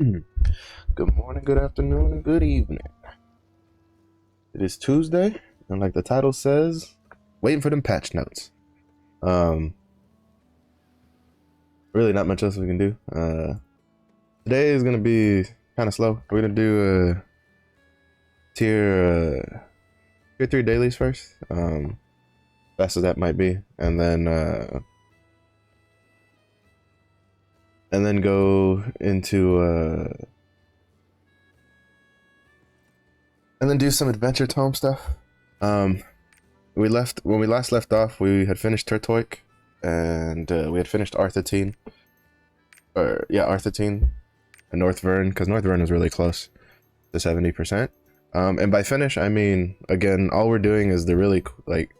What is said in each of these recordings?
Good morning, good afternoon, and good evening. It is Tuesday, and like the title says, waiting for them patch notes. Um, really not much else we can do. Today is gonna be kind of slow. We're gonna do tier 3 dailies first. Fast as that might be, and then go into and then do some adventure tome stuff. When we last left off, we had finished Turtoik, and we had finished Arthurtine, Arthurtine, and North Vern, because North Vern was really close to 70%. And by finish, I mean, again, all we're doing is the really like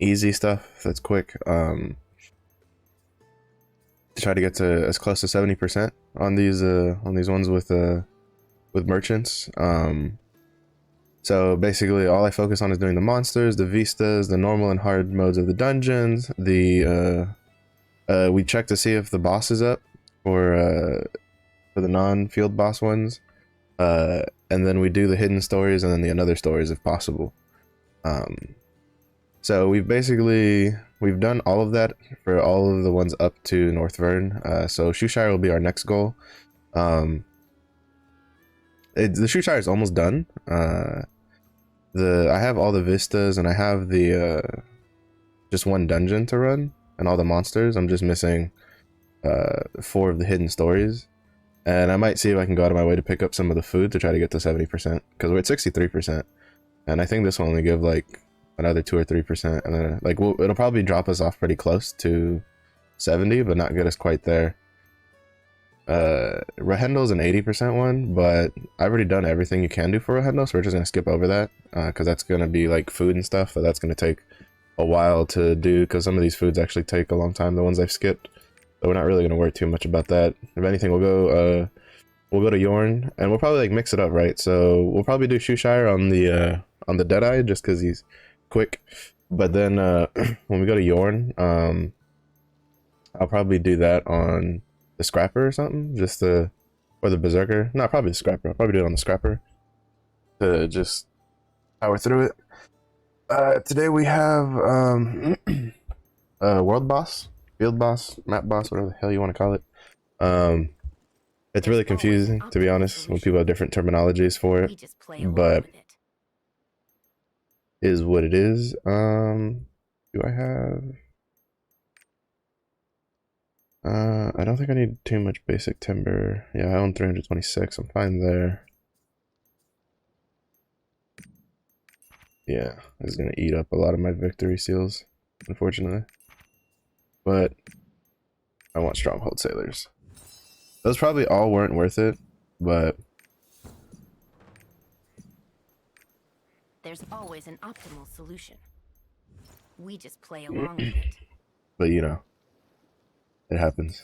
easy stuff that's quick. To try to get to as close to 70% on these ones with merchants. So basically, all I focus on is doing the monsters, the vistas, the normal and hard modes of the dungeons. We check to see if the boss is up for the non-field boss ones, and then we do the hidden stories and then the another stories if possible. So we've done all of that for all of the ones up to North Vern. So Shoeshire will be our next goal. The Shoeshire is almost done. I have all the vistas and I have the just one dungeon to run and all the monsters. I'm just missing 4 of the hidden stories, and I might see if I can go out of my way to pick up some of the food to try to get to 70%, because we're at 63%, and I think this will only give like another 2 or 3%, and then like it'll probably drop us off pretty close to 70, but not get us quite there. Rahendal's an 80% one, but I've already done everything you can do for Rahendal, so we're just gonna skip over that, because that's gonna be like food and stuff, but that's gonna take a while to do, because some of these foods actually take a long time, the ones I've skipped. So we're not really gonna worry too much about that. If anything, we'll go to Yorn, and we'll probably like mix it up, right? So we'll probably do Shoeshire on the Deadeye, just because he's quick. But then when we go to Yorn, I'll probably do that on the Scrapper or something, or the Berserker. No, probably the Scrapper. I'll probably do it on the Scrapper to just power through it. Today we have World Boss, Field Boss, Map Boss, whatever the hell you want to call it. It's really confusing, to be honest, when people have different terminologies for it, but is what it is. Do I have... I don't think I need too much basic timber. Yeah, I own 326. I'm fine there. Yeah, this is gonna eat up a lot of my victory seals, unfortunately. But I want stronghold sailors. Those probably all weren't worth it, but there's always an optimal solution. We just play along with it. But you know, it happens.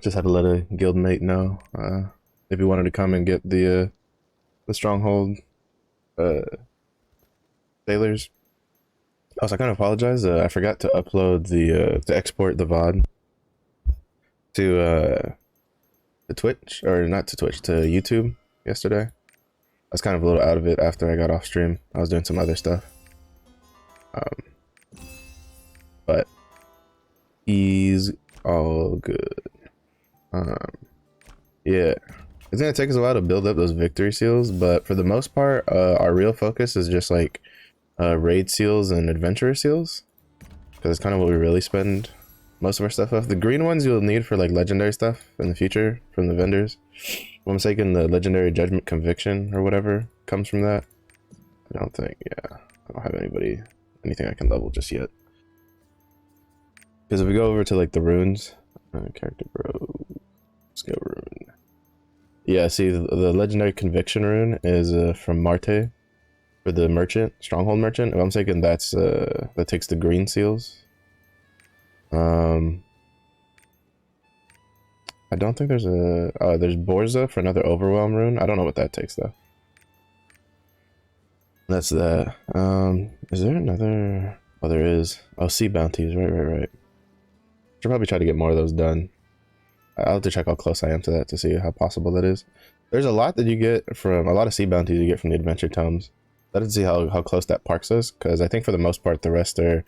Just had to let a guildmate know if he wanted to come and get the stronghold sailors. Also, I kind of apologize. I forgot to upload to export the VOD to Twitch, or not to Twitch, to YouTube yesterday. I was kind of a little out of it after I got off stream. I was doing some other stuff. But he's all good. Yeah, it's gonna take us a while to build up those victory seals, but for the most part, our real focus is just like raid seals and adventurer seals, because it's kind of what we really spend most of our stuff off. The green ones you'll need for like legendary stuff in the future from the vendors. If I'm mistaken, the legendary judgment conviction or whatever comes from that. I don't think, yeah, I don't have anything I can level just yet. Because if we go over to like the runes, character bro, let's go rune. Yeah, see, the legendary conviction rune is from Marte for the merchant, stronghold merchant. If I'm thinking that's that takes the green seals. I don't think there's a there's Borza for another overwhelm rune. I don't know what that takes though. That's that. Is there another? Oh, there is. Oh, sea bounties. Right. Should probably try to get more of those done. I'll have to check how close I am to that to see how possible that is. There's a lot that you get from a lot of sea bounties you get from the adventure tomes. Let's see how close that parks is, because I think for the most part the rest are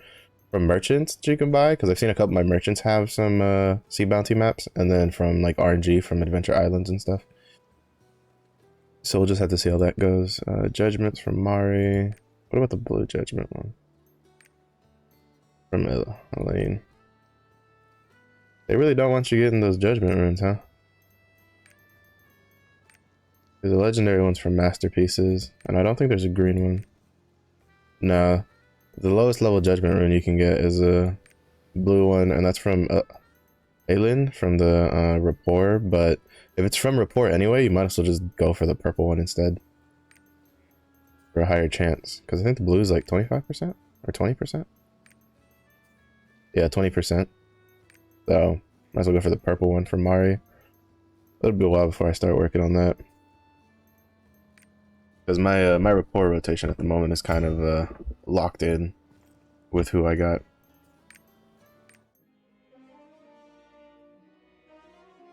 from merchants that you can buy. Because I've seen a couple of my merchants have some sea bounty maps, and then from like RNG from Adventure Islands and stuff. So we'll just have to see how that goes. Judgments from Mari. What about the blue judgment one? From Elaine. They really don't want you getting those judgment runes, huh? There's a legendary one's from Masterpieces, and I don't think there's a green one. No. The lowest level judgment rune you can get is a blue one, and that's from Aelin from the Rapport, but if it's from Rapport anyway, you might as well just go for the purple one instead. For a higher chance. Because I think the blue is like 25% or 20%? Yeah, 20%. So, might as well go for the purple one from Mari. It'll be a while before I start working on that. Because my Rapport rotation at the moment is kind of locked in with who I got.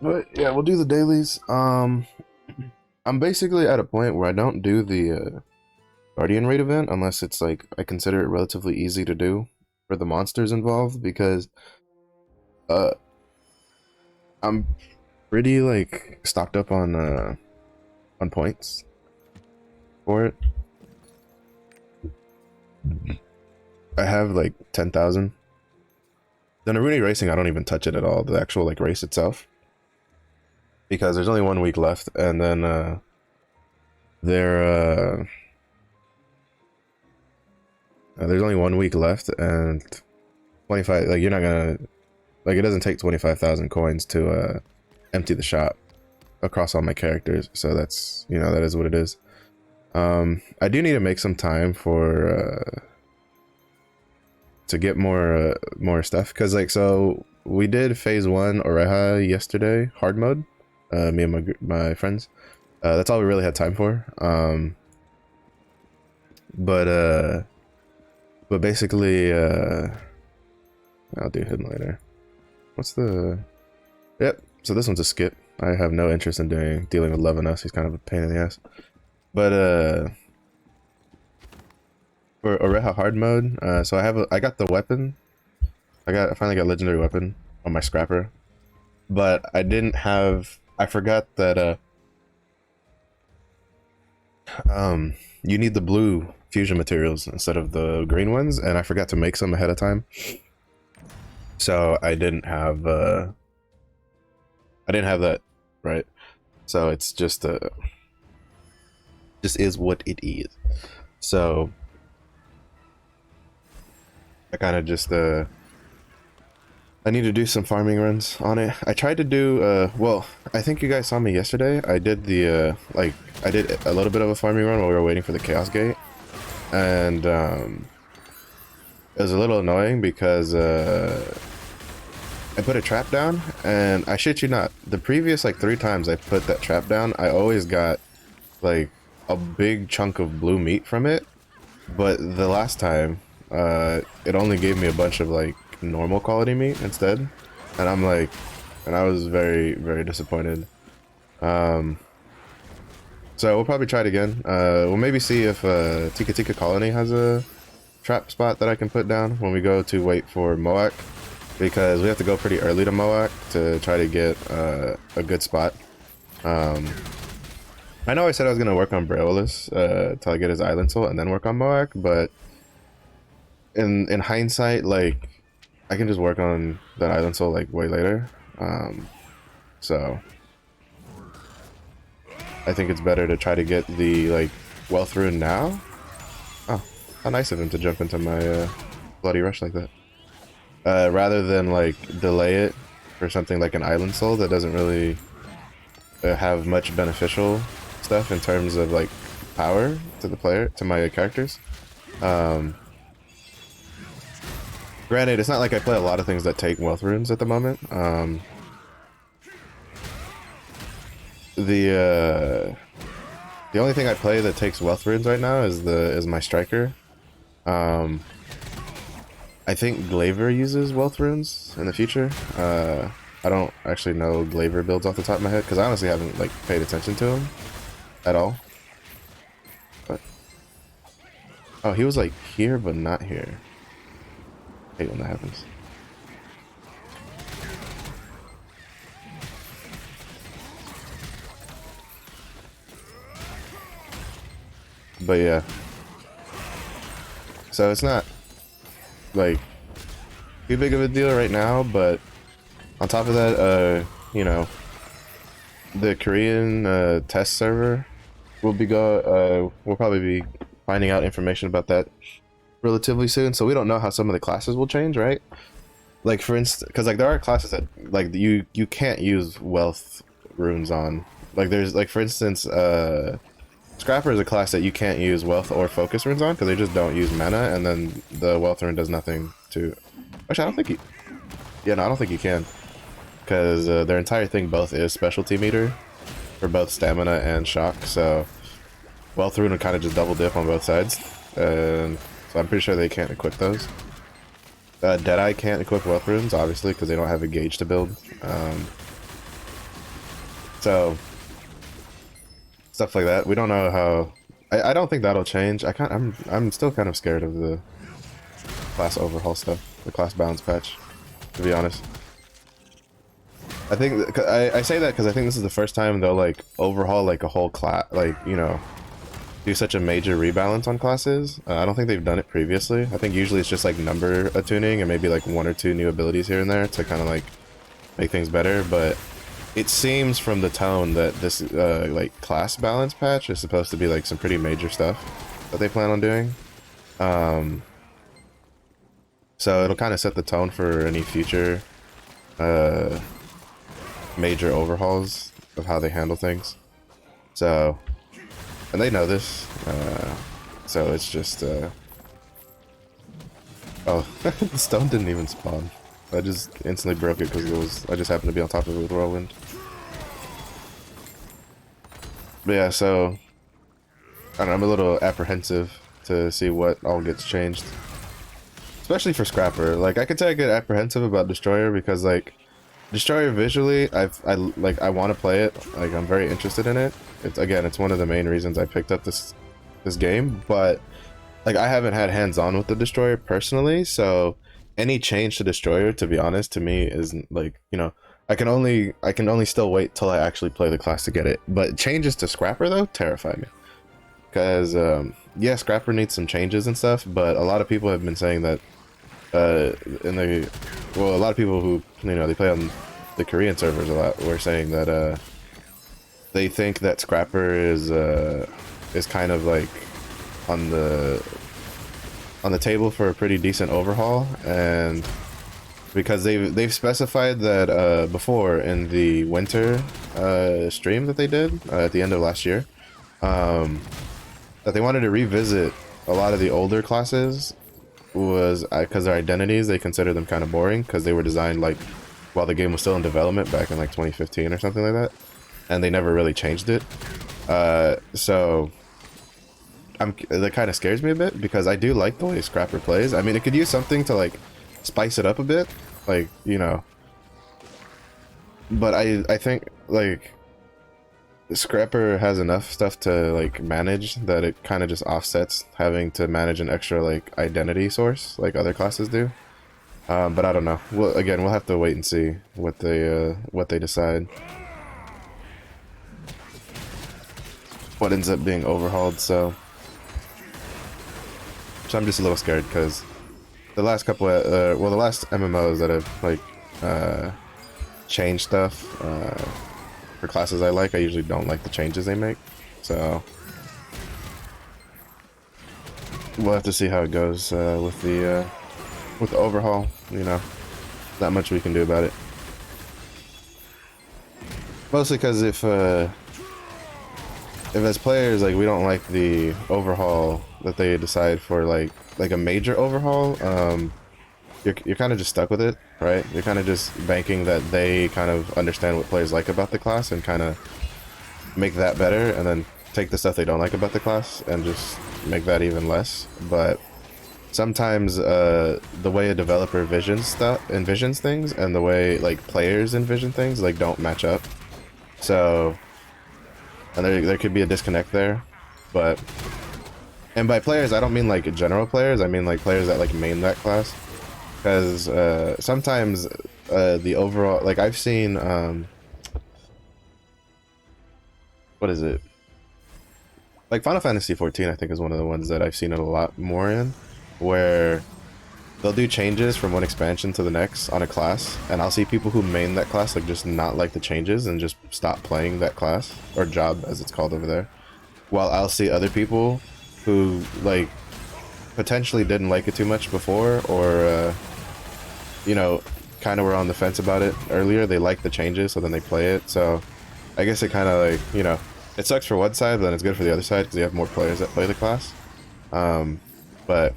But yeah, we'll do the dailies. I'm basically at a point where I don't do the Guardian Raid event unless it's like I consider it relatively easy to do for the monsters involved, because I'm pretty like stocked up on points for it. I have like 10,000. Then Aruni Racing, I don't even touch it at all, the actual like race itself, because there's only 1 week left, and then there's only 1 week left, and 25, like, you're not gonna, like, it doesn't take 25,000 coins to empty the shop across all my characters, so that's, you know, that is what it is. I do need to make some time for to get more stuff, because like, so we did phase 1 Oreha yesterday, hard mode, me and my friends. That's all we really had time for. But basically, I'll do him later. What's the? Yep. So this one's a skip. I have no interest in dealing with Levinas. He's kind of a pain in the ass. But for Oreha hard mode, so I got the weapon. I finally got legendary weapon on my scrapper, but I didn't have. I forgot that you need the blue fusion materials instead of the green ones, and I forgot to make some ahead of time. So I didn't have that, right? So it's just is what it is. So I kind of just I need to do some farming runs on it. I tried to do well, I think you guys saw me yesterday. I did the like I did a little bit of a farming run while we were waiting for the Chaos Gate, and it was a little annoying because I put a trap down, and I shit you not, the previous like 3 times I put that trap down, I always got like a big chunk of blue meat from it, but the last time it only gave me a bunch of like normal quality meat instead, and I'm like, and I was very, very disappointed. So we'll probably try it again. We'll maybe see if Tika Tika Colony has a trap spot that I can put down when we go to wait for Moak, because we have to go pretty early to Moak to try to get a good spot. I know I said I was gonna work on Braeolus till I get his Island Soul and then work on Moak, but in hindsight, like, I can just work on that Island Soul like way later. So I think it's better to try to get the like wealth rune now. Oh, how nice of him to jump into my bloody rush like that. Rather than like delay it for something like an Island Soul that doesn't really have much beneficial stuff in terms of like power to the player, to my characters. Granted, it's not like I play a lot of things that take wealth runes at the moment. The only thing I play that takes wealth runes right now is my striker. I think Glaiver uses wealth runes in the future. I don't actually know Glaiver builds off the top of my head because I honestly haven't like paid attention to him at all. But oh, he was like here but not here. I hate when that happens. But yeah. So it's not like too big of a deal right now, but on top of that, you know, the Korean test server will be we'll probably be finding out information about that relatively soon. So we don't know how some of the classes will change, right? Like for instance, because like there are classes that like you can't use wealth runes on. Like there's like for instance, Scrapper is a class that you can't use wealth or focus runes on because they just don't use mana, and then the wealth rune does nothing to. Actually, I don't think you. Yeah, no, I don't think you can, because their entire thing both is specialty meter for both stamina and shock. So wealth rune would kind of just double dip on both sides, and so I'm pretty sure they can't equip those. Deadeye can't equip wealth runes, obviously, because they don't have a gauge to build. So stuff like that. We don't know how. I don't think that'll change. I'm still kind of scared of the class overhaul stuff, the class balance patch, to be honest. I think I say that because I think this is the first time they'll like overhaul like a whole class, like, you know, do such a major rebalance on classes. I don't think they've done it previously. I think usually it's just like number attuning and maybe like one or two new abilities here and there to kind of like make things better. But it seems from the tone that this like class balance patch is supposed to be like some pretty major stuff that they plan on doing. So it'll kind of set the tone for any future major overhauls of how they handle things. So, and they know this, so it's just oh, the stone didn't even spawn. I just instantly broke it because I just happened to be on top of it with whirlwind. But yeah, so I don't know, I'm a little apprehensive to see what all gets changed, especially for Scrapper. Like I could say I get apprehensive about Destroyer because like Destroyer visually, I want to play it. Like I'm very interested in it. It's one of the main reasons I picked up this game, but like I haven't had hands-on with the Destroyer personally, so any change to Destroyer, to be honest, to me isn't like, you know, I can only still wait till I actually play the class to get it. But changes to Scrapper though terrify me, because yeah, Scrapper needs some changes and stuff, but a lot of people have been saying that a lot of people who, you know, they play on the Korean servers a lot were saying that they think that Scrapper is kind of like on the table for a pretty decent overhaul, and because they've specified that before in the winter stream that they did at the end of last year, that they wanted to revisit a lot of the older classes, was because their identities, they consider them kind of boring because they were designed like while the game was still in development back in like 2015 or something like that, and they never really changed it. So that kind of scares me a bit because I do like the way Scrapper plays. I mean, it could use something to like spice it up a bit, like, you know, but I think like Scrapper has enough stuff to like manage that it kind of just offsets having to manage an extra like identity source like other classes do. But I don't know. Well, again, we'll have to wait and see what they decide. What ends up being overhauled, so I'm just a little scared because the last couple of, the last MMOs that have like changed stuff for classes I like, I usually don't like the changes they make, so we'll have to see how it goes with the overhaul. You know, not much we can do about it. Mostly because if as players like we don't like the overhaul that they decide for like a major overhaul, you're kind of just stuck with it, right? You're kind of just banking that they kind of understand what players like about the class and kind of make that better, and then take the stuff they don't like about the class and just make that even less. But sometimes the way a developer envisions things and the way like players envision things like don't match up. So and there could be a disconnect there. But and by players I don't mean like general players, I mean like players that like main that class. Because sometimes the overall, like I've seen what is it, like Final Fantasy 14 I think is one of the ones that I've seen it a lot more in, where they'll do changes from one expansion to the next on a class, and I'll see people who main that class like just not like the changes and just stop playing that class, or job as it's called over there, while I'll see other people who like potentially didn't like it too much before, or you know, kind of were on the fence about it earlier. They like the changes, so then they play it. So I guess it kind of like, you know, it sucks for one side, but then it's good for the other side because you have more players that play the class. Um, but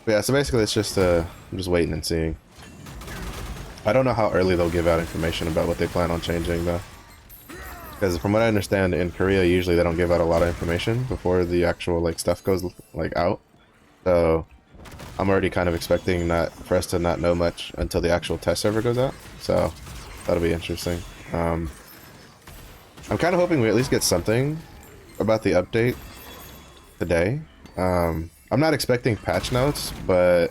yeah, so basically it's just I'm just waiting and seeing. I don't know how early they'll give out information about what they plan on changing though, because from what I understand, in Korea usually they don't give out a lot of information before the actual like stuff goes like out. So I'm already kind of expecting not for us to not know much until the actual test server goes out. So that'll be interesting. I'm kind of hoping we at least get something about the update today. I'm not expecting patch notes, but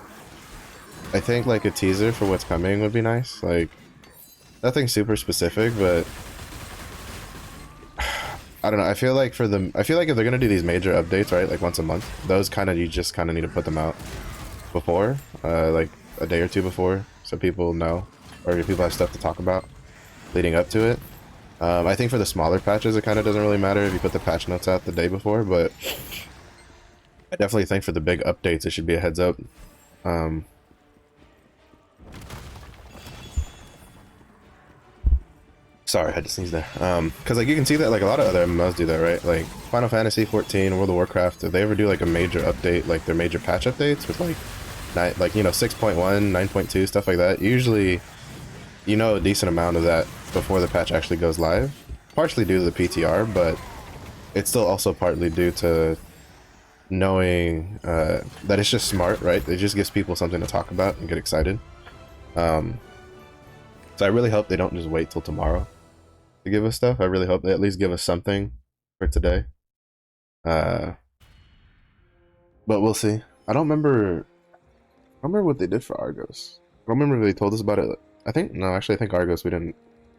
I think like a teaser for what's coming would be nice. Like nothing super specific, but I don't know. I feel like if they're gonna do these major updates, right, like once a month, those kind of you just kind of need to put them out before, like a day or two before, so people know, or if people have stuff to talk about leading up to it. I think for the smaller patches, it kind of doesn't really matter if you put the patch notes out the day before, but I definitely think for the big updates, it should be a heads up. Sorry, I had to sneeze there. Because like you can see that like a lot of other MMOs do that, right? Like Final Fantasy 14, World of Warcraft, if they ever do like a major update, like their major patch updates with like you know 6.1, 9.2, stuff like that, usually you know a decent amount of that before the patch actually goes live. Partially due to the PTR, but it's still also partly due to knowing that it's just smart, right? It just gives people something to talk about and get excited. So I really hope they don't just wait till tomorrow to give us stuff. I really hope they at least give us something for today. But we'll see. I don't remember what they did for Argos. I don't remember if they told us about it. I think no, actually I think Argos we didn't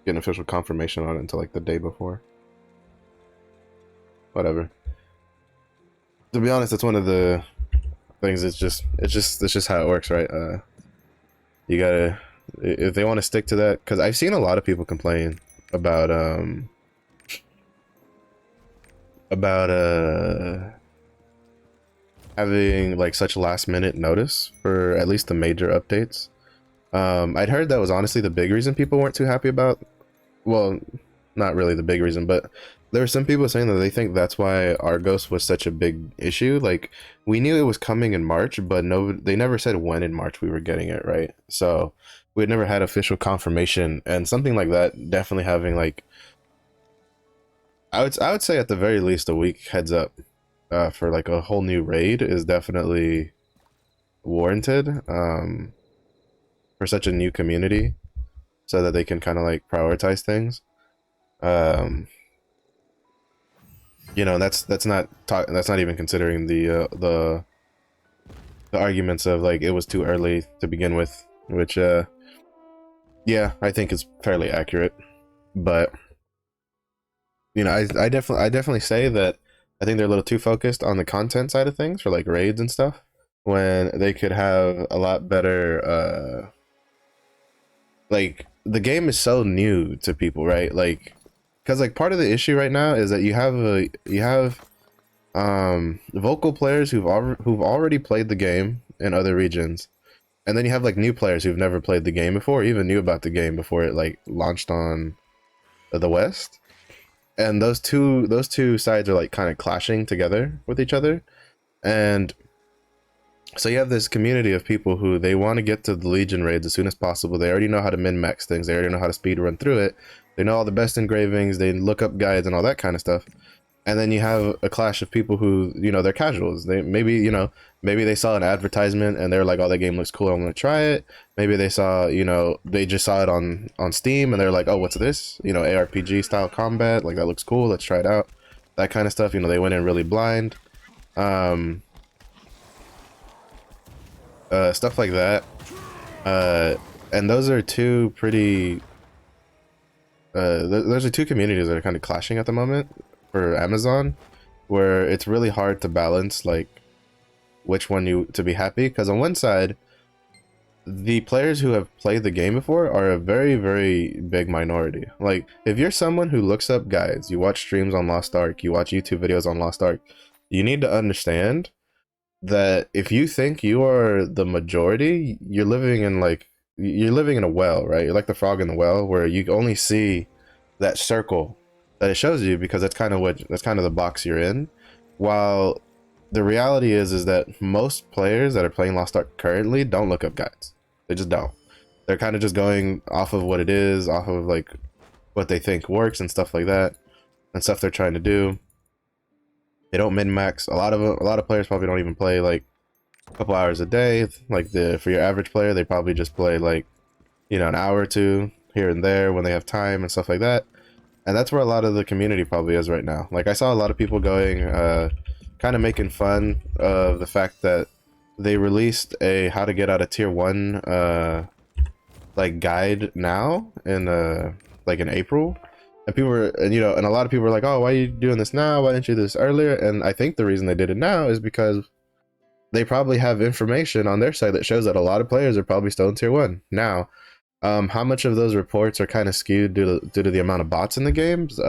get an official confirmation on it until like the day before. Whatever. To be honest, it's one of the things. It's just how it works, right? You gotta, if they want to stick to that, because I've seen a lot of people complain about having like such last minute notice for at least the major updates. I'd heard that was honestly the big reason people weren't too happy about. Well, not really the big reason, but there were some people saying that they think that's why Argos was such a big issue. Like we knew it was coming in March, but no, they never said when in March we were getting it, right? So we had never had official confirmation, and something like that definitely having like I would say at the very least a week heads up for like a whole new raid is definitely warranted for such a new community, so that they can kind of like prioritize things. Um, you know, that's not even considering the arguments of like it was too early to begin with, which yeah, I think is fairly accurate. But you know, I definitely say that I think they're a little too focused on the content side of things for like raids and stuff, when they could have a lot better like the game is so new to people, right? Like because like part of the issue right now is that you have vocal players who've already played the game in other regions, and then you have like new players who've never played the game before, even knew about the game before it like launched on the West, and those two sides are like kind of clashing together with each other. And so you have this community of people who they want to get to the Legion raids as soon as possible. They already know how to min-max things. They already know how to speed run through it. They know all the best engravings. They look up guides and all that kind of stuff. And then you have a clash of people who, they're casuals. They maybe they saw an advertisement and they're like, oh, that game looks cool, I'm gonna try it. Maybe they saw, they just saw it on Steam and they're like, oh, what's this? ARPG style combat, like that looks cool, let's try it out. That kind of stuff. They went in really blind. Stuff like that. And those are two pretty those are two communities that are kind of clashing at the moment for Amazon, where it's really hard to balance like which one to be happy, because on one side the players who have played the game before are a very, very big minority. Like, if you're someone who looks up guides, you watch streams on Lost Ark, you watch YouTube videos on Lost Ark, you need to understand that if you think you are the majority, you're living in a well, right? You're like the frog in the well, where you only see that circle that it shows you because that's kind of the box you're in. While the reality is that most players that are playing Lost Ark currently don't look up guides. They just don't. They're kind of just going off of what it is, off of like what they think works and stuff like that, and stuff they're trying to do. They don't min-max. A lot of players probably don't even play like a couple hours a day. Like for your average player, they probably just play like, an hour or two here and there when they have time and stuff like that. And that's where a lot of the community probably is right now. Like, I saw a lot of people going, kind of making fun of the fact that they released a how to get out of tier 1 like guide now in like in April. And people were, and a lot of people were like, oh, why are you doing this now? Why didn't you do this earlier? And I think the reason they did it now is because they probably have information on their site that shows that a lot of players are probably still in tier 1 now. How much of those reports are kind of skewed due to the amount of bots in the games?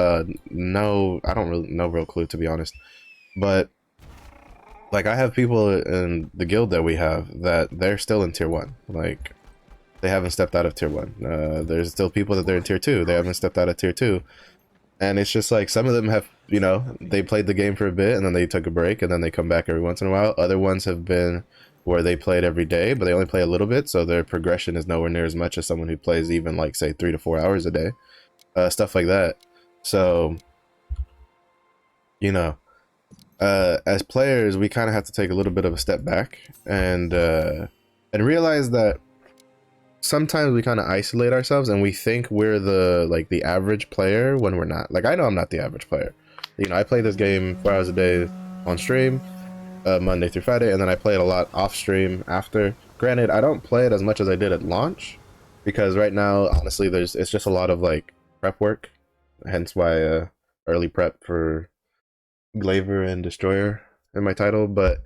No, I don't really no real clue, to be honest. But like, I have people in the guild that we have that they're still in tier 1. Like, they haven't stepped out of tier 1. There's still people that they're in tier 2. They haven't stepped out of tier 2. And it's just like, some of them have, they played the game for a bit and then they took a break and then they come back every once in a while. Other ones have been where they played every day, but they only play a little bit, so their progression is nowhere near as much as someone who plays even like, say, 3 to 4 hours a day. Stuff like that. So, as players, we kind of have to take a little bit of a step back and realize that sometimes we kind of isolate ourselves and we think we're the average player when we're not. Like, I know I'm not the average player. I play this game 4 hours a day on stream, Monday through Friday, and then I play it a lot off stream after. Granted, I don't play it as much as I did at launch, because right now, honestly, it's just a lot of like prep work, hence why early prep for Glaiver and Destroyer in my title. But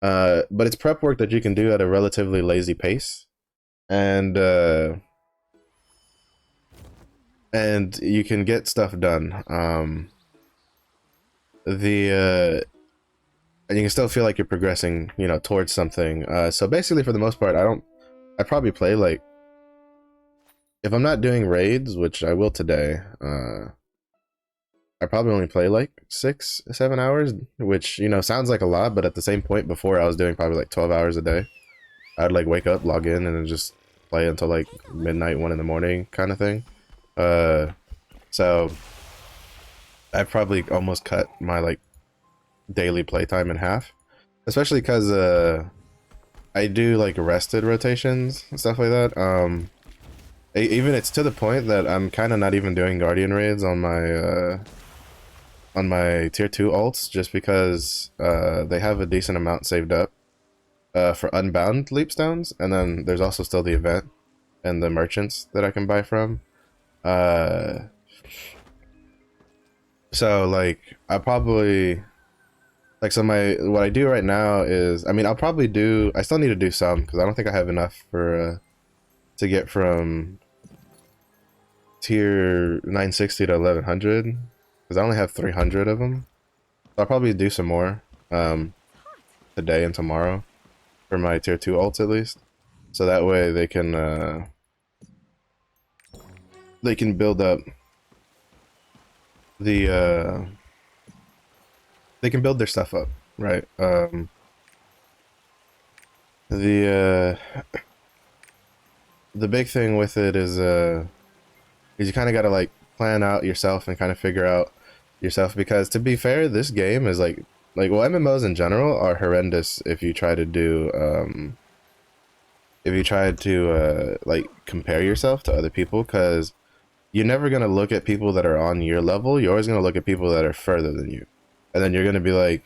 it's prep work that you can do at a relatively lazy pace, and you can get stuff done. And you can still feel like you're progressing, towards something. So basically, for the most part, I probably play like, if I'm not doing raids, which I will today, I probably only play like 6-7 hours, which, sounds like a lot, but at the same point before, I was doing probably like 12 hours a day. I'd like wake up, log in, and then just play until like midnight, 1 in the morning kind of thing. So I probably almost cut my like daily playtime in half, especially because I do like rested rotations and stuff like that. Even it's to the point that I'm kind of not even doing guardian raids on my tier 2 alts, just because they have a decent amount saved up for unbound leap stones, and then there's also still the event and the merchants that I can buy from. So like, I probably like, so what I do right now is, I mean, I still need to do some, because I don't think I have enough for to get from tier 960 to 1100, because I only have 300 of them. So I'll probably do some more today and tomorrow for my tier 2 ults at least, so that way they can build up the they can build their stuff up, right? The the big thing with it is you kind of got to like plan out yourself and kind of figure out yourself, because to be fair, this game is like well, MMOs in general are horrendous if you try to do if you try to like compare yourself to other people, because you're never going to look at people that are on your level. You're always going to look at people that are further than you, and then you're going to be like,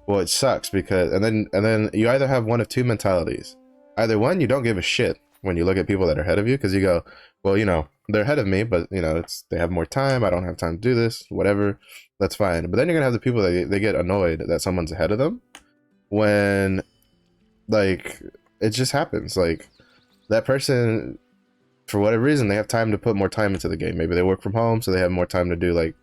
well, it sucks because, and then you either have one of two mentalities. Either one, you don't give a shit when you look at people that are ahead of you, because you go, well, they're ahead of me, but they have more time. I don't have time to do this, whatever. That's fine. But then you're gonna have the people that they get annoyed that someone's ahead of them when, like, it just happens. Like, that person, for whatever reason, they have time to put more time into the game. Maybe they work from home, so they have more time to do like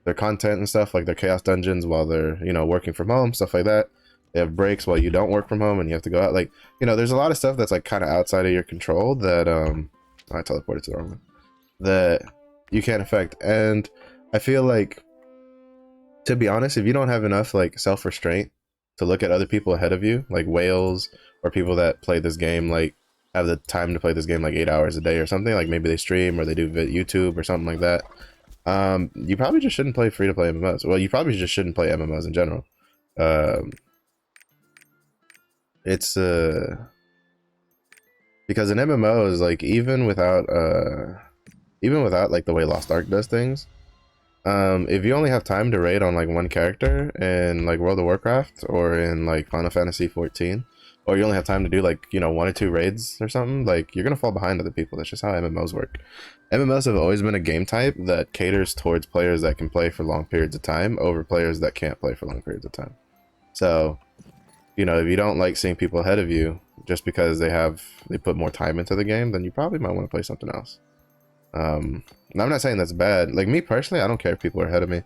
their content and stuff, like their chaos dungeons while they're working from home, stuff like that. They have breaks while you don't work from home and you have to go out. Like, there's a lot of stuff that's like kind of outside of your control that I teleported to the wrong one, that you can't affect. And I feel like, to be honest, if you don't have enough like self-restraint to look at other people ahead of you, like whales or people that play this game, like have the time to play this game like 8 hours a day or something, like maybe they stream or they do YouTube or something like that, you probably just shouldn't play free-to-play MMOs. Well, you probably just shouldn't play MMOs in general. Um, it's because an MMO is like, even without like the way Lost Ark does things, if you only have time to raid on like one character in like World of Warcraft or in like Final Fantasy 14, or you only have time to do like one or two raids or something, like you're gonna fall behind other people. That's just how MMOs work. MMOs have always been a game type that caters towards players that can play for long periods of time over players that can't play for long periods of time. So, if you don't like seeing people ahead of you just because they put more time into the game, then you probably might want to play something else. And I'm not saying that's bad. Like, me personally, I don't care if people are ahead of me.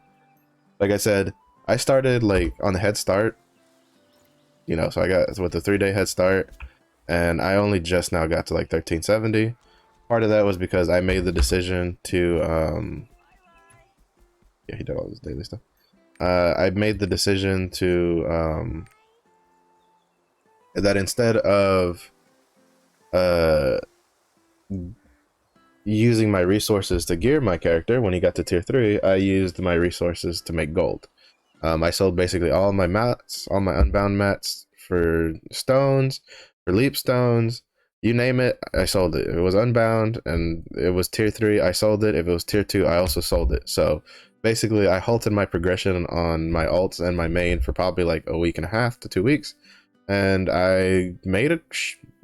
Like I said, I started like on the head start, so I got with the 3-day head start, and I only just now got to like 1370. Part of that was because I made the decision to yeah, he did all this daily stuff. I made the decision to that instead of using my resources to gear my character when he got to tier 3, I used my resources to make gold. I sold basically all my mats, all my unbound mats, for stones, for leap stones, you name it, I sold it. If it was unbound and it was tier 3, I sold it. If it was tier 2, I also sold it. So basically, I halted my progression on my alts and my main for probably like a week and a half to 2 weeks, and I made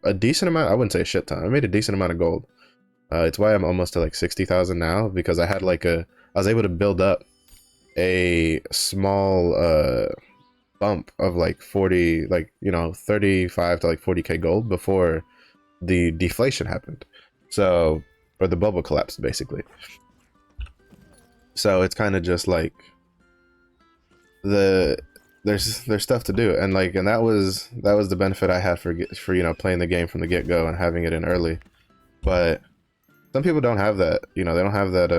a decent amount. I wouldn't say a shit ton. I made a decent amount of gold. It's why I'm almost to like 60,000 now, because I was able to build up a small bump of like 40, like 35 to like 40k gold before the deflation happened. So, or the bubble collapsed basically. So it's kind of just like there's stuff to do, and that was the benefit I had for playing the game from the get-go and having it in early. But some people don't have that. They don't have that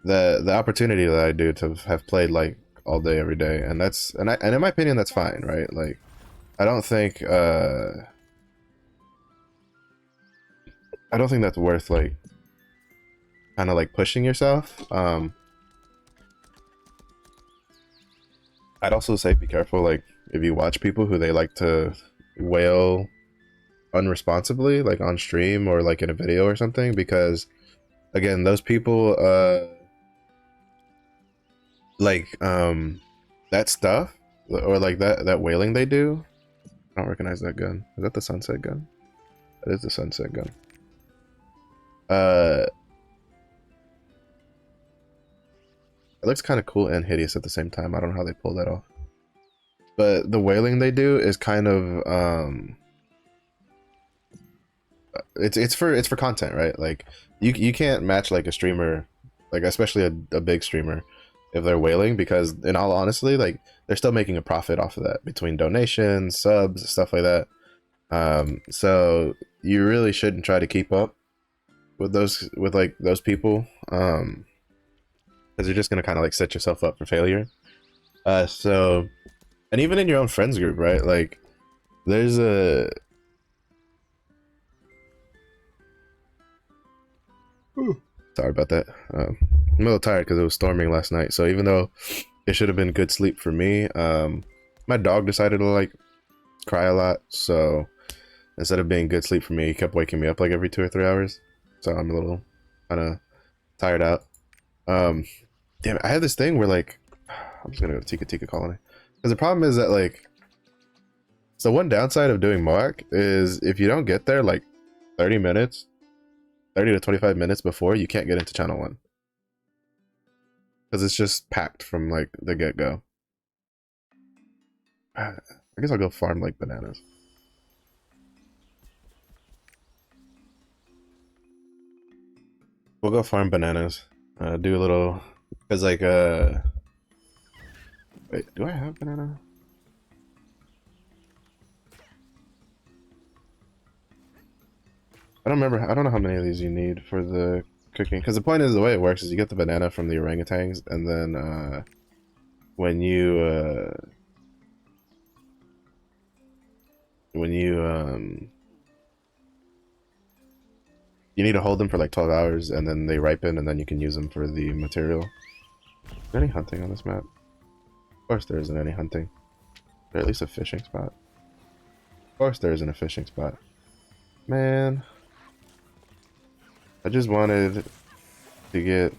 the opportunity that I do to have played like all day every day, and and in my opinion that's fine, right? Like, I don't think that's worth like kind of like pushing yourself. I'd also say be careful, like if you watch people who they like to wail unresponsibly, like on stream or like in a video or something, because again, those people like that stuff, or like that wailing they do. I don't recognize that gun. Is that the sunset gun? That is the sunset gun. It looks kind of cool and hideous at the same time. I don't know how they pull that off. But the wailing they do is kind of it's for content, right? Like you can't match like a streamer, like especially a big streamer, if they're wailing, because in all honesty, like they're still making a profit off of that between donations, subs, stuff like that. So you really shouldn't try to keep up with those people, because you're just gonna kind of like set yourself up for failure. So, and even in your own friends group, right? Like, there's a sorry about that. I'm a little tired because it was storming last night. So even though it should have been good sleep for me, my dog decided to like cry a lot. So instead of being good sleep for me, he kept waking me up like every 2 or 3 hours. So I'm a little kind of tired out. Um, Damn it, I have this thing where like I'm just gonna go to Tika Tika Colony because the problem is that like so one downside of doing Moak is if you don't get there like 30 minutes, 30 to 25 minutes before, you can't get into channel 1 because it's just packed from like the get-go. I guess I'll go farm like bananas. We'll go farm bananas. Do a little because like wait, do I have banana? I don't remember. I don't know how many of these you need for the cooking. Because the point is, the way it works is you get the banana from the orangutans, and then when you when you you need to hold them for like 12 hours, and then they ripen, and then you can use them for the material. Is there any hunting on this map? Of course there isn't any hunting. Is there at least a fishing spot? Of course there isn't a fishing spot. Man. I just wanted to get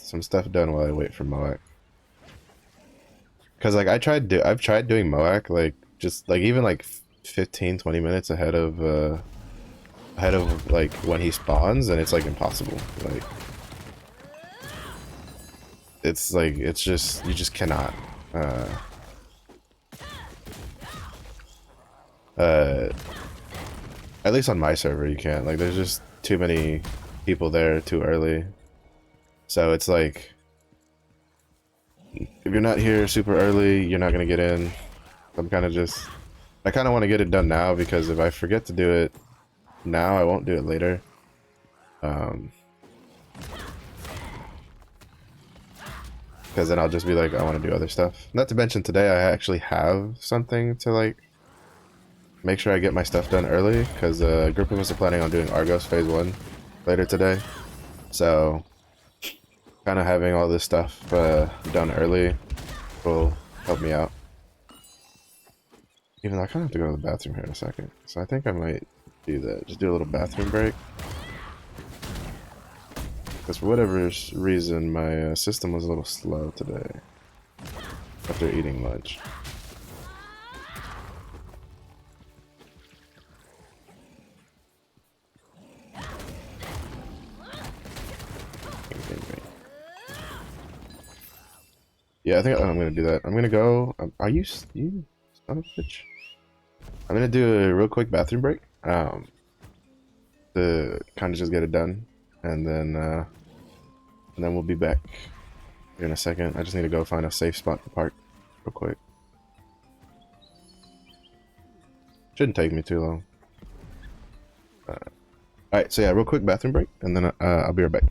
some stuff done while I wait for Moak. Cause like I've tried doing Moak like just like even like 15-20 minutes ahead of like when he spawns, and it's like impossible. Like it's just you just cannot uh at least on my server you can't. Like there's just too many people there too early. So it's like if you're not here super early, you're not gonna get in. I kind of want to get it done now because if I forget to do it now, I won't do it later. Because then I'll just be like, I want to do other stuff. Not to mention today I actually have something to like make sure I get my stuff done early because a group of us are planning on doing Argos Phase 1 later today. So kind of having all this stuff done early will help me out. Even though I kind of have to go to the bathroom here in a second. So I think I might do that. Just do a little bathroom break. Because for whatever reason, my system was a little slow today. After eating lunch. Yeah, I think I'm gonna do that. I'm gonna go. Are you son of a bitch? I'm gonna do a real quick bathroom break. To kind of just get it done, and then we'll be back here in a second. I just need to go find a safe spot to park real quick. Shouldn't take me too long. Alright, so yeah, real quick bathroom break, and then I'll be right back.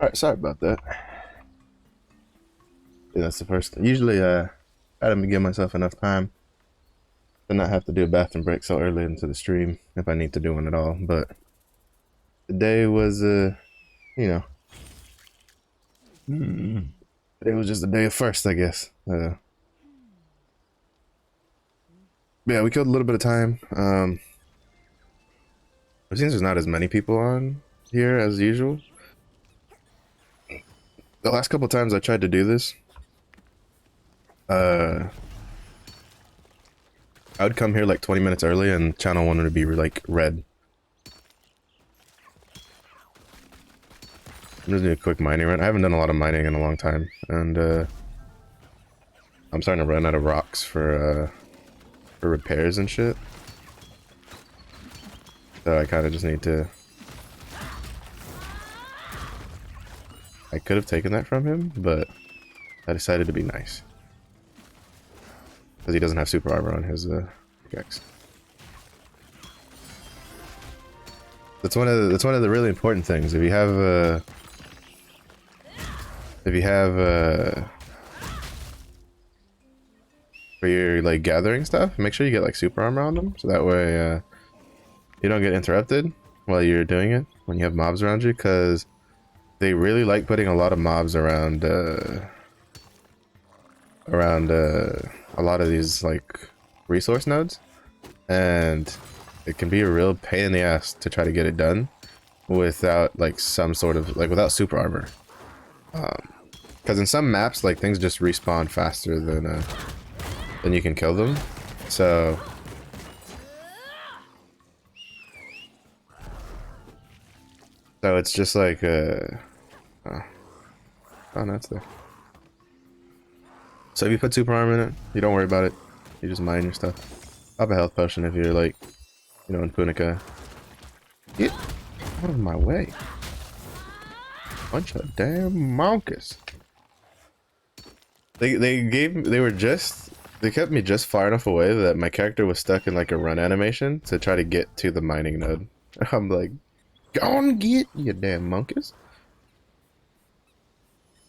Alright, sorry about that. Yeah, that's the first. Usually, I try to give myself enough time to not have to do a bathroom break so early into the stream if I need to do one at all. But today was, you know, today was just a day of first, I guess. Yeah, we killed a little bit of time. It seems there's not as many people on here as usual. The last couple times I tried to do this, I would come here like 20 minutes early and channel wanted to be like red. I'm just doing a quick mining run. I haven't done a lot of mining in a long time, and I'm starting to run out of rocks for repairs and shit. So I kind of just need to. I could have taken that from him, but I decided to be nice because he doesn't have super armor on his pickaxe. That's one of the really important things. If you have for your like gathering stuff, make sure you get like super armor on them, so that way you don't get interrupted while you're doing it when you have mobs around you, because they really like putting a lot of mobs around a lot of these like resource nodes, and it can be a real pain in the ass to try to get it done without like some sort of like without super armor, because in some maps like things just respawn faster than you can kill them. So it's just like oh no, it's there. So if you put super armor in it, you don't worry about it. You just mine your stuff. Pop a health potion if you're like, you know, in Punica. Get out of my way. Bunch of damn monkeys. They kept me just far enough away that my character was stuck in like a run animation to try to get to the mining node. I'm like, go on, get you damn monkeys.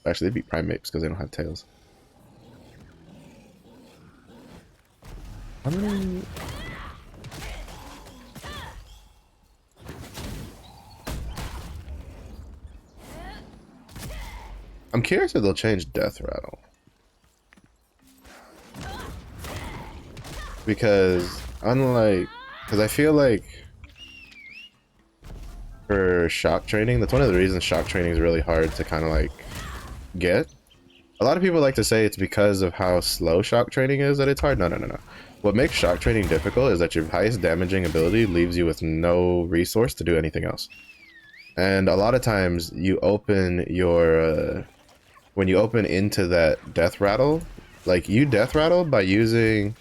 Actually, they'd be primates because they don't have tails. I'm curious if they'll change Death Rattle. Because I feel like for shock training, that's one of the reasons shock training is really hard to kind of like get. A lot of people like to say it's because of how slow shock training is that it's hard. No. What makes shock training difficult is that your highest damaging ability leaves you with no resource to do anything else. And a lot of times you open your when you open into that death rattle, like you death rattle by using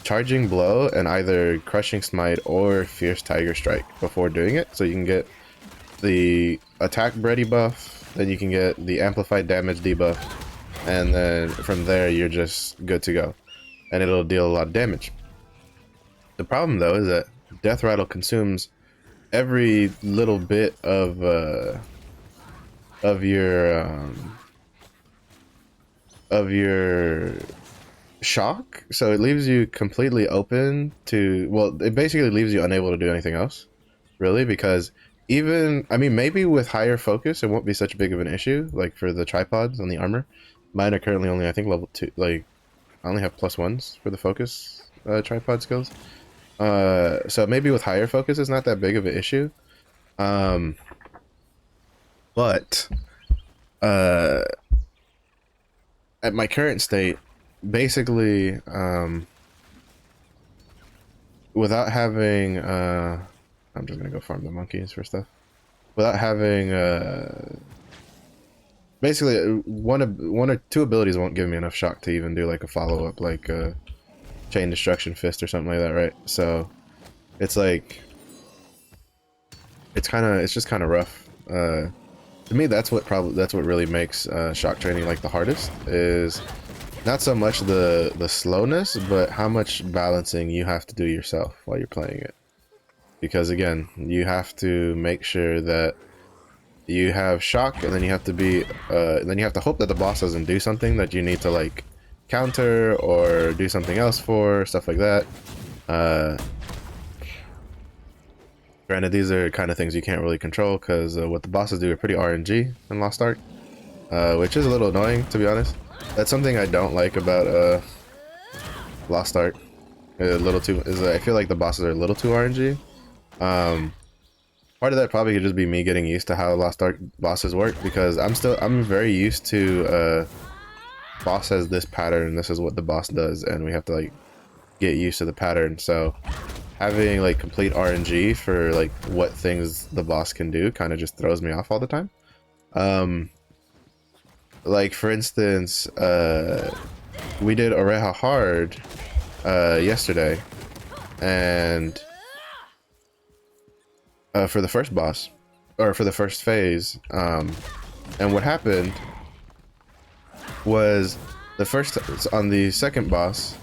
charging blow and either crushing smite or fierce tiger strike before doing it, so you can get the attack bready buff, then you can get the amplified damage debuff, and then from there you're just good to go, and it'll deal a lot of damage. The problem though is that death rattle consumes every little bit of your shock, so it leaves you completely open to, well, it basically leaves you unable to do anything else, really, because even, I mean, maybe with higher focus it won't be such big of an issue, like for the tripods on the armor. Mine are currently only, I think, level 2, like, I only have +1s for the focus tripod skills. So maybe with higher focus it's not that big of an issue. But at my current state, basically, without having, I'm just gonna go farm the monkeys for stuff. Without having, basically, one or two abilities won't give me enough shock to even do like a follow up, like chain destruction fist or something like that, right? So it's like, it's just kind of rough. To me, that's what really makes shock training like the hardest, is not so much the slowness, but how much balancing you have to do yourself while you're playing it. Because again, you have to make sure that you have shock, and then you have to be, then you have to hope that the boss doesn't do something that you need to like counter or do something else for, stuff like that. Granted, these are kind of things you can't really control because what the bosses do are pretty RNG in Lost Ark, which is a little annoying to be honest. That's something I don't like about Lost Ark. A little too is I feel like the bosses are a little too RNG. Part of that probably could just be me getting used to how Lost Ark bosses work because I'm very used to boss has this pattern and this is what the boss does and we have to like get used to the pattern. So having like complete RNG for like what things the boss can do kind of just throws me off all the time. Like for instance, we did Oreja hard yesterday, and for the first boss, or for the first phase, and what happened was on the second boss,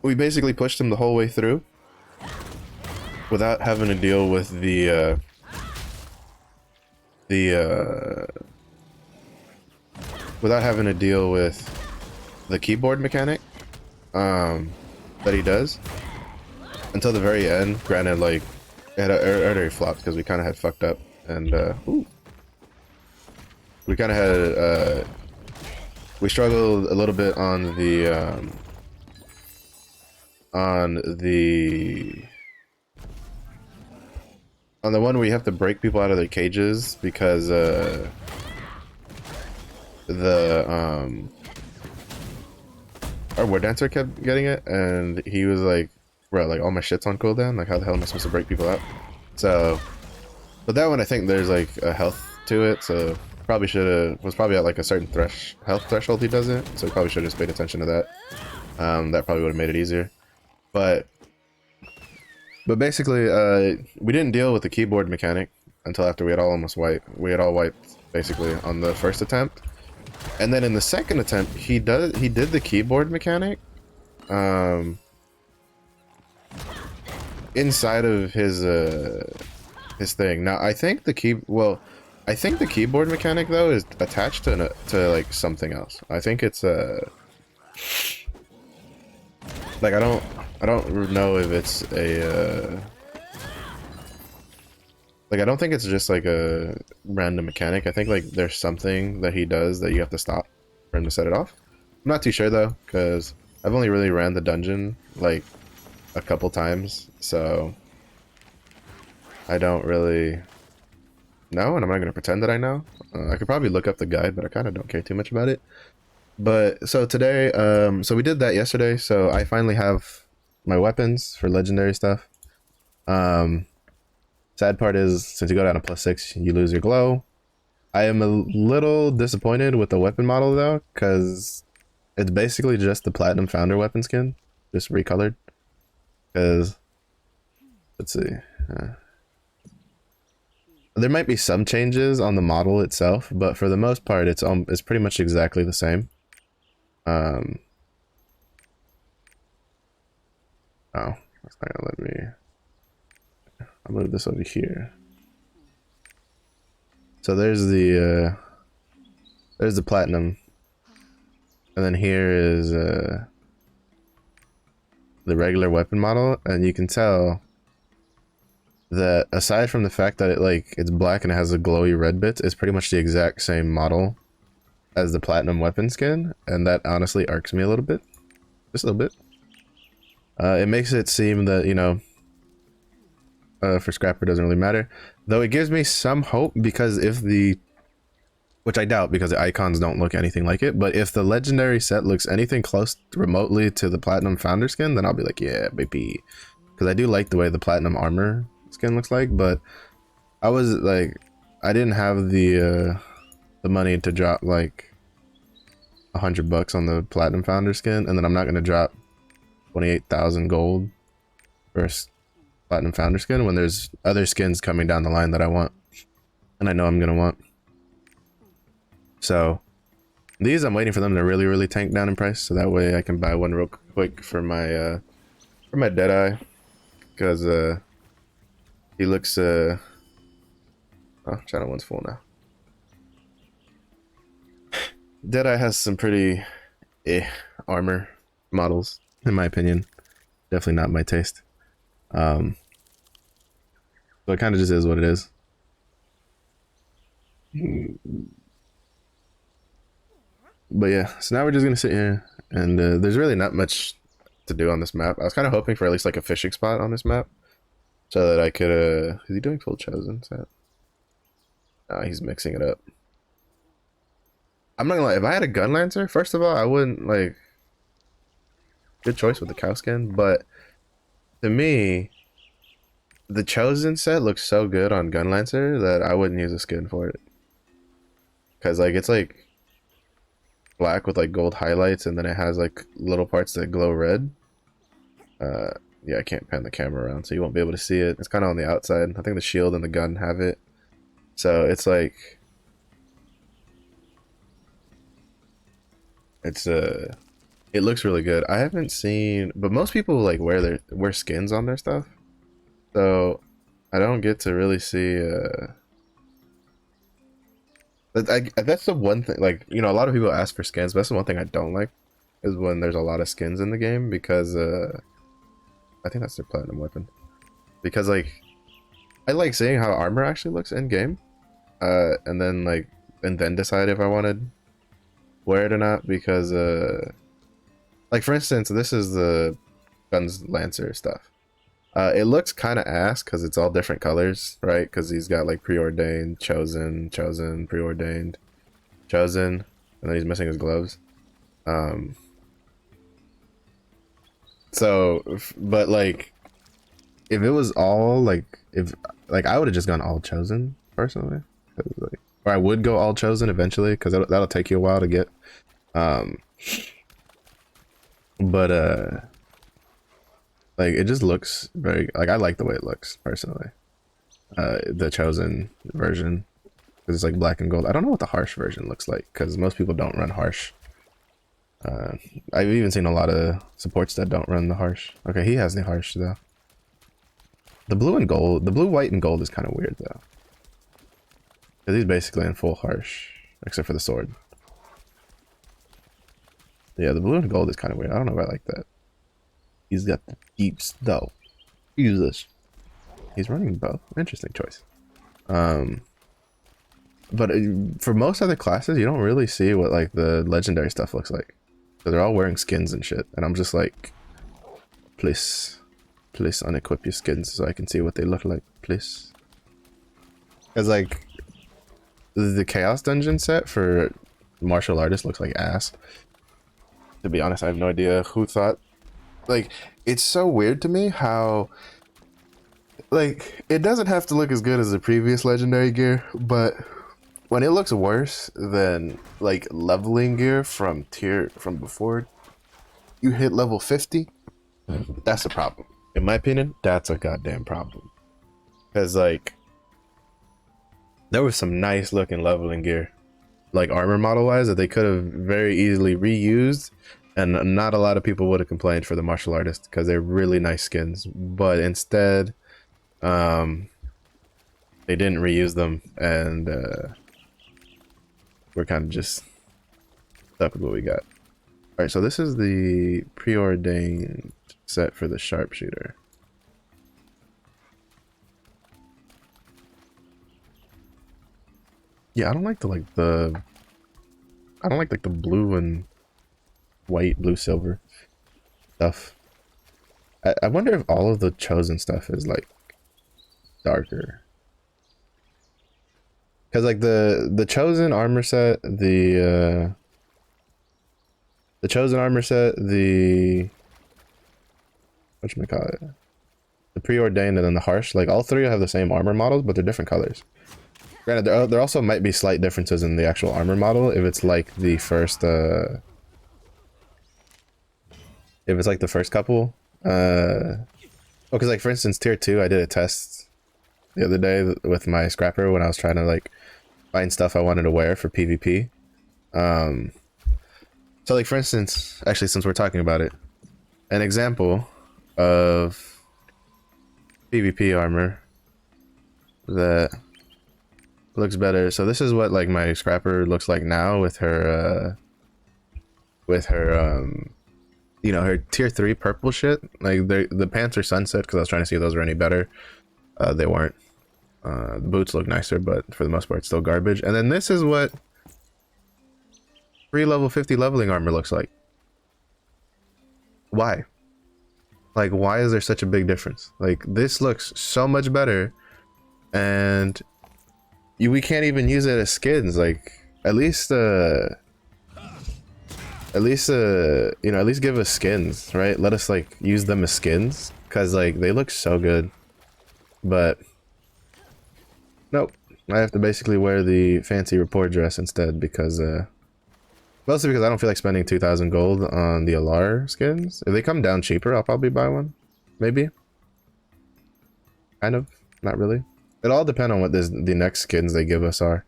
we basically pushed him the whole way through without having to deal with without having to deal with the keyboard mechanic that he does until the very end. Granted, like it already flopped because we kind of had fucked up, and we kind of had we struggled a little bit on the one where you have to break people out of their cages because our war dancer kept getting it, and he was like, bro, like all my shit's on cooldown, like how the hell am I supposed to break people out? So, but that one I think there's like a health to it, so probably was probably at like a certain health threshold he does it, so probably should have just paid attention to that. That probably would have made it easier. But basically, we didn't deal with the keyboard mechanic until after we had all wiped basically on the first attempt. And then in the second attempt, he did the keyboard mechanic inside of his thing. Now I think the keyboard mechanic though is attached to like something else. I think it's like I don't know if it's a like I don't think it's just like a random mechanic. I think like there's something that he does that you have to stop for him to set it off. I'm not too sure though, because I've only really ran the dungeon like a couple times, so I don't really know, and I'm not going to pretend that I know. I could probably look up the guide, but I kind of don't care too much about it. But so today, so we did that yesterday, so I finally have my weapons for legendary stuff. Sad part is, since you go down to +6, you lose your glow. I am a little disappointed with the weapon model though, because it's basically just the Platinum Founder weapon skin, just recolored. Because, let's see, there might be some changes on the model itself, but for the most part, it's pretty much exactly the same. Oh, that's not gonna let me. I'll move this over here. So there's the platinum, and then here is the regular weapon model, and you can tell that aside from the fact that it's black and it has the glowy red bits, it's pretty much the exact same model as the platinum weapon skin, and that honestly irks me a little bit, just a little bit. It makes it seem that, you know, for Scrapper doesn't really matter, though it gives me some hope, because if which I doubt because the icons don't look anything like it, but if the legendary set looks anything close remotely to the platinum founder skin, then I'll be like, yeah, baby, because I do like the way the platinum armor skin looks like. But I was like, I didn't have the money to drop like $100 on the platinum founder skin, and then I'm not going to drop 28,000 gold for platinum founder skin when there's other skins coming down the line that I want, and I know I'm gonna want. So these, I'm waiting for them to really tank down in price, so that way I can buy one real quick for my Deadeye, because he looks Oh, channel 1's full now. Deadeye has some pretty armor models, in my opinion. Definitely not my taste. So it kind of just is what it is. But yeah, so now we're just gonna sit here, and there's really not much to do on this map. I was kind of hoping for at least like a fishing spot on this map, so that I could. Is he doing full chosen set? No, he's mixing it up. I'm not gonna lie. If I had a gun lancer, first of all, I wouldn't like. Good choice with the cow skin, but to me, the chosen set looks so good on gun lancer that I wouldn't use a skin for it. Cause like it's like black with like gold highlights, and then it has like little parts that glow red. Yeah, I can't pan the camera around, so you won't be able to see it. It's kind of on the outside. I think the shield and the gun have it, so it's like it's it looks really good. I haven't seen, but most people like wear skins on their stuff, so I don't get to really see. That's the one thing. Like, you know, a lot of people ask for skins, but that's the one thing I don't like is when there's a lot of skins in the game, because I think that's their platinum weapon. Because like I like seeing how armor actually looks in game, and then decide if I wanted wear it or not. Because like for instance, this is the guns lancer stuff. It looks kind of ass because it's all different colors, right? Because he's got like preordained, chosen, preordained, chosen, and then he's missing his gloves. So, but like, if it was all like, if like I would have just gone all chosen personally, like, or I would go all chosen eventually because that'll take you a while to get. But like it just looks very like I like the way it looks personally. The chosen version because it's like black and gold. I don't know what the harsh version looks like because most people don't run harsh. I've even seen a lot of supports that don't run the harsh. Okay, he has the harsh though. The blue and gold, the blue, white, and gold is kind of weird though. Because he's basically in full harsh, except for the sword. Yeah, the blue and gold is kind of weird. I don't know if I like that. He's got the deeps though. Use this. He's running both. Interesting choice. But for most other classes, you don't really see what like the legendary stuff looks like. So they're all wearing skins and shit, and I'm just like, please unequip your skins so I can see what they look like, please. Because like the chaos dungeon set for martial artists looks like ass. To be honest, I have no idea who thought. Like, it's so weird to me how like it doesn't have to look as good as the previous legendary gear, but when it looks worse than like leveling gear from before you hit level 50, that's a problem. In my opinion, that's a goddamn problem. Because like there was some nice looking leveling gear, like armor model wise, that they could have very easily reused, and not a lot of people would have complained for the martial artist because they're really nice skins. But instead, they didn't reuse them, and we're kind of just stuck with what we got. All right, so this is the preordained set for the sharpshooter. Yeah, I don't like the blue and white, blue, silver stuff. I wonder if all of the chosen stuff is like darker. Because like the chosen armor set, the chosen armor set, the whatchamacallit, the preordained, and then the harsh, like all three have the same armor models, but they're different colors. Granted, there also might be slight differences in the actual armor model if it's like the first couple. Because like for instance, tier 2, I did a test the other day with my scrapper when I was trying to like find stuff I wanted to wear for PvP. So like for instance, actually since we're talking about it, an example of PvP armor that looks better. So this is what like my scrapper looks like now with her you know, her tier 3 purple shit. Like the pants are sunset because I was trying to see if those were any better. They weren't. The boots look nicer, but for the most part, it's still garbage. And then this is what free level 50 leveling armor looks like. Why? Like, why is there such a big difference? Like, this looks so much better, and we can't even use it as skins. Like, at least you know, at least give us skins, right? Let us like use them as skins, because like they look so good. But nope, I have to basically wear the fancy report dress instead, because mostly because I don't feel like spending 2,000 gold on the Alar skins. If they come down cheaper, I'll probably buy one. Maybe. Kind of. Not really. It all depends on what the next skins they give us are.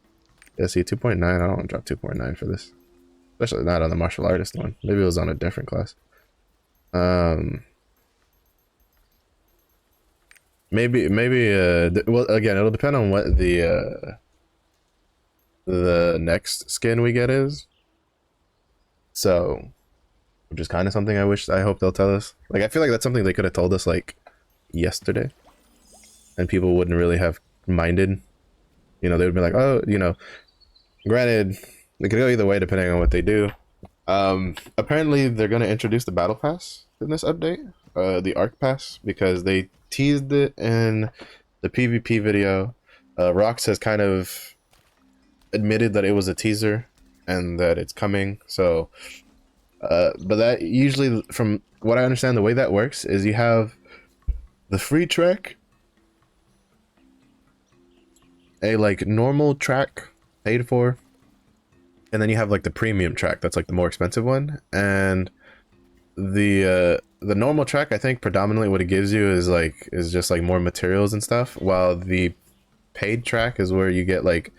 Yeah, see, 2.9. I don't want to drop 2.9 for this. Especially not on the martial artist one. Maybe it was on a different class. Maybe, well, again, it'll depend on what the next skin we get is. So, which is kind of something I hope they'll tell us. Like, I feel like that's something they could have told us, like, yesterday. And people wouldn't really have minded. You know, they would be like, oh, you know, granted, it could go either way depending on what they do. Apparently, they're going to introduce the Battle Pass in this update. The Arc Pass, because they teased it in the PvP video. Rox has kind of admitted that it was a teaser and that it's coming. So, but that usually, from what I understand, the way that works is you have the free track, a like normal track paid for, and then you have like the premium track that's like the more expensive one. And the normal track, I think predominantly what it gives you is just like more materials and stuff, while the paid track is where you get like,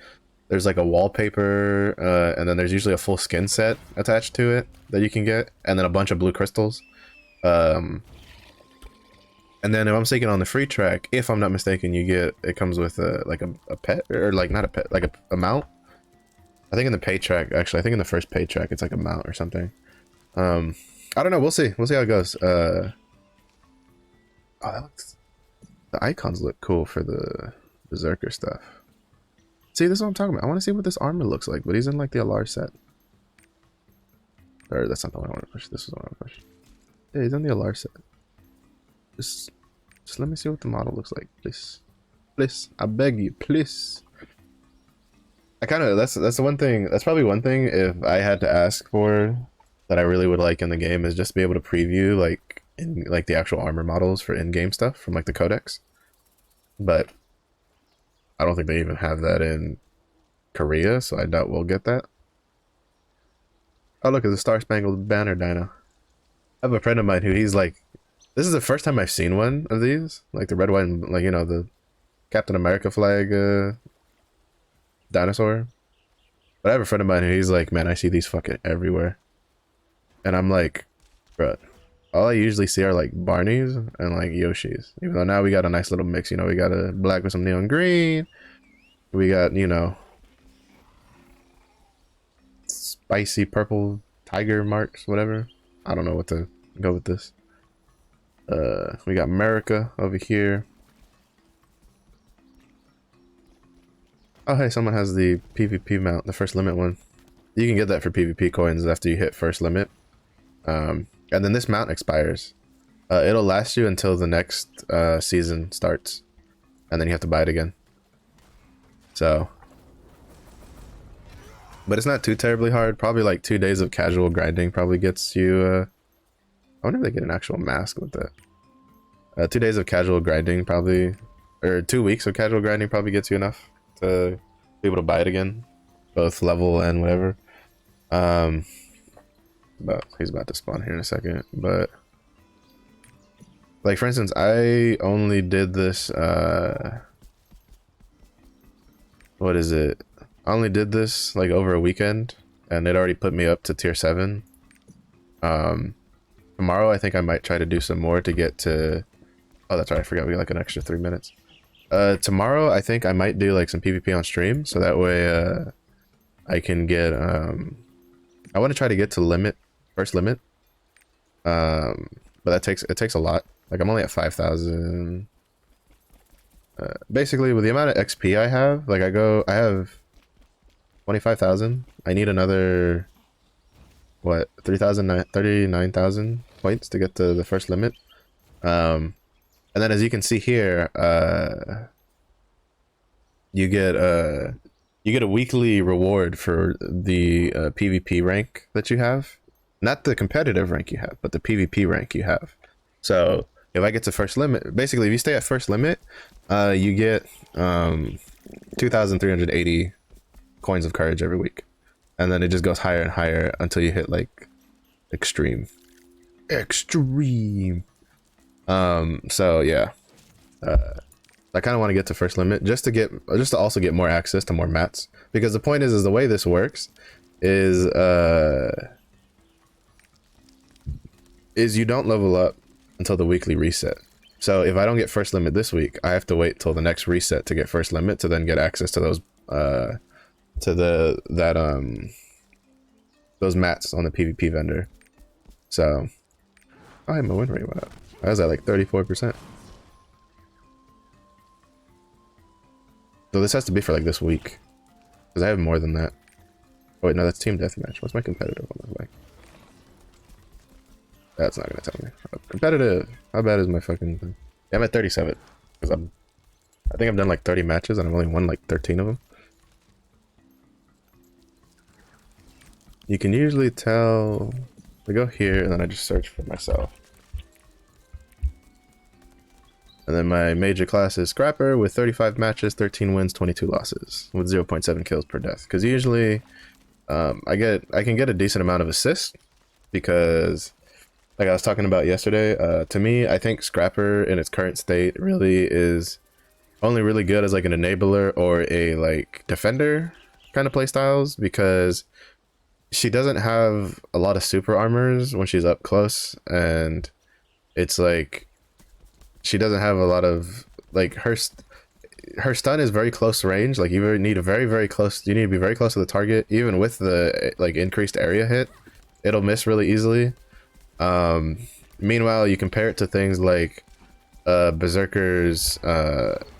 there's like a wallpaper, and then there's usually a full skin set attached to it that you can get, and then a bunch of blue crystals. And then if I'm mistaken, on the free track, if I'm not mistaken, it comes with like a pet, or like not a pet, like a mount. I think in the paid track, actually, I think in the first paid track, it's like a mount or something. I don't know. We'll see. We'll see how it goes. Oh, that looks... The icons look cool for the Berserker stuff. See, this is what I'm talking about. I want to see what this armor looks like, but he's in like the Alar set. Or that's not the one I want to push. This is the one I want to push. Yeah, he's in the Alar set. Just let me see what the model looks like, please. Please, I beg you, please. I kind of, that's the one thing, that's probably one thing if I had to ask for that I really would like in the game, is just be able to preview like in like the actual armor models for in-game stuff from like the codex. But I don't think they even have that in Korea, so I doubt we'll get that. Oh, look, it's a Star Spangled Banner dino. I have a friend of mine who he's like, this is the first time I've seen one of these, like the red, white, and like, you know, the Captain America flag dinosaur. But I have a friend of mine who he's like, man, I see these fucking everywhere. And I'm like, bro, all I usually see are like Barneys and like Yoshis. Even though now we got a nice little mix, you know, we got a black with some neon green. We got, you know, spicy purple tiger marks, whatever. I don't know what to go with this. We got America over here. Oh, hey, someone has the PvP mount, the first limit one. You can get that for PvP coins after you hit first limit. And then this mount expires. It'll last you until the next season starts. And then you have to buy it again. So. But it's not too terribly hard. Probably like 2 days of casual grinding probably gets you... I wonder if they get an actual mask with that. 2 days of casual grinding probably... Or 2 weeks of casual grinding probably gets you enough to be able to buy it again. Both level and whatever. But he's about to spawn here in a second. But... like, for instance, I only did this... what is it? I only did this like over a weekend, and it already put me up to tier 7. Tomorrow I think I might try to do some more to get to... oh, that's right, I forgot we got like an extra 3 minutes. Tomorrow I think I might do like some PvP on stream, so that way I can get I want to try to get to first limit. But it takes a lot. Like I'm only at 5,000. Basically with the amount of XP I have, like I have 25,000. I need another what 39,000 points to get to the first limit. And then as you can see here, you get a weekly reward for the PvP rank that you have. Not the competitive rank you have, but the PvP rank you have. So if I get to first limit, basically if you stay at first limit, you get 2,380 coins of courage every week. And then it just goes higher and higher until you hit like extreme. So yeah. I kind of want to get to first limit just to also get more access to more mats, because the point is the way this works is you don't level up until the weekly reset. So if I don't get first limit this week, I have to wait till the next reset to get first limit to then get access to those those mats on the PvP vendor. So my win rate went up. I was at like 34%. So this has to be for like this week, because I have more than that. Oh wait, no, that's team deathmatch. What's my competitive one look like? That's not gonna tell me. Competitive. How bad is my fucking thing? Yeah, I'm at 37 because I think I've done like 30 matches and I've only won like 13 of them. You can usually tell. I go here and then I just search for myself. And then my major class is Scrapper with 35 matches, 13 wins, 22 losses, with 0.7 kills per death. Because usually, I can get a decent amount of assists, because, like I was talking about yesterday, to me, I think Scrapper in its current state really is only really good as like an enabler or a like defender kind of playstyles, because she doesn't have a lot of super armors when she's up close, and it's like she doesn't have a lot of like her stun is very close range. Like you need a very you need to be very close to the target. Even with the like increased area hit, it'll miss really easily. Meanwhile, you compare it to things like Berserker's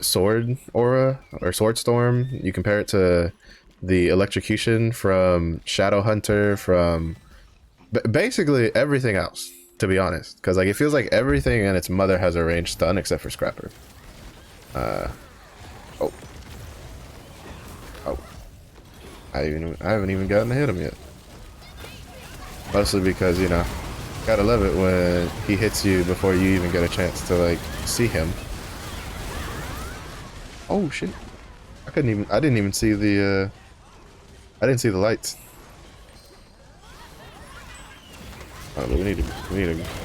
sword aura or sword storm. You compare it to the electrocution from Shadow Hunter, from basically everything else, to be honest, because like it feels like everything and its mother has a ranged stun except for Scrapper. Oh, I haven't even gotten to hit him yet. Mostly because, you know, gotta love it when he hits you before you even get a chance to like see him. Oh shit! I didn't even see the. I didn't see the lights. Oh, but we need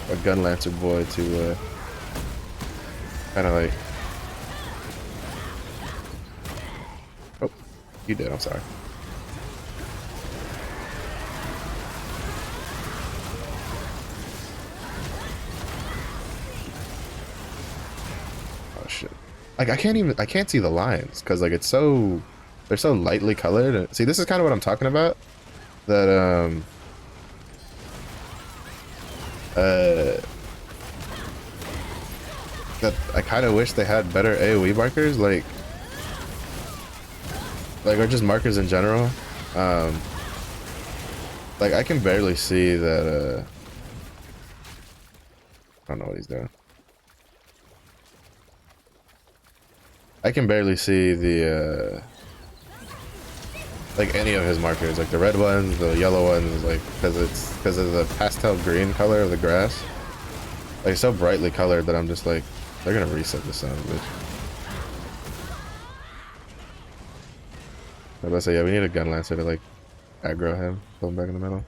a gun lancer boy to kind of like. Oh, you did. I'm sorry. Oh shit! Like I can't see the lines because like they're so lightly colored. See, this is kind of what I'm talking about. That that I kind of wish they had better AoE markers, like or just markers in general. Like I can barely see that. I don't know what he's doing. I can barely see the like any of his markers, like the red ones, the yellow ones, like because of the pastel green color of the grass. Like it's so brightly colored that I'm just like, they're gonna reset this son of a bitch. I was about to say, yeah, we need a gun lancer to like aggro him, pull him back in the middle.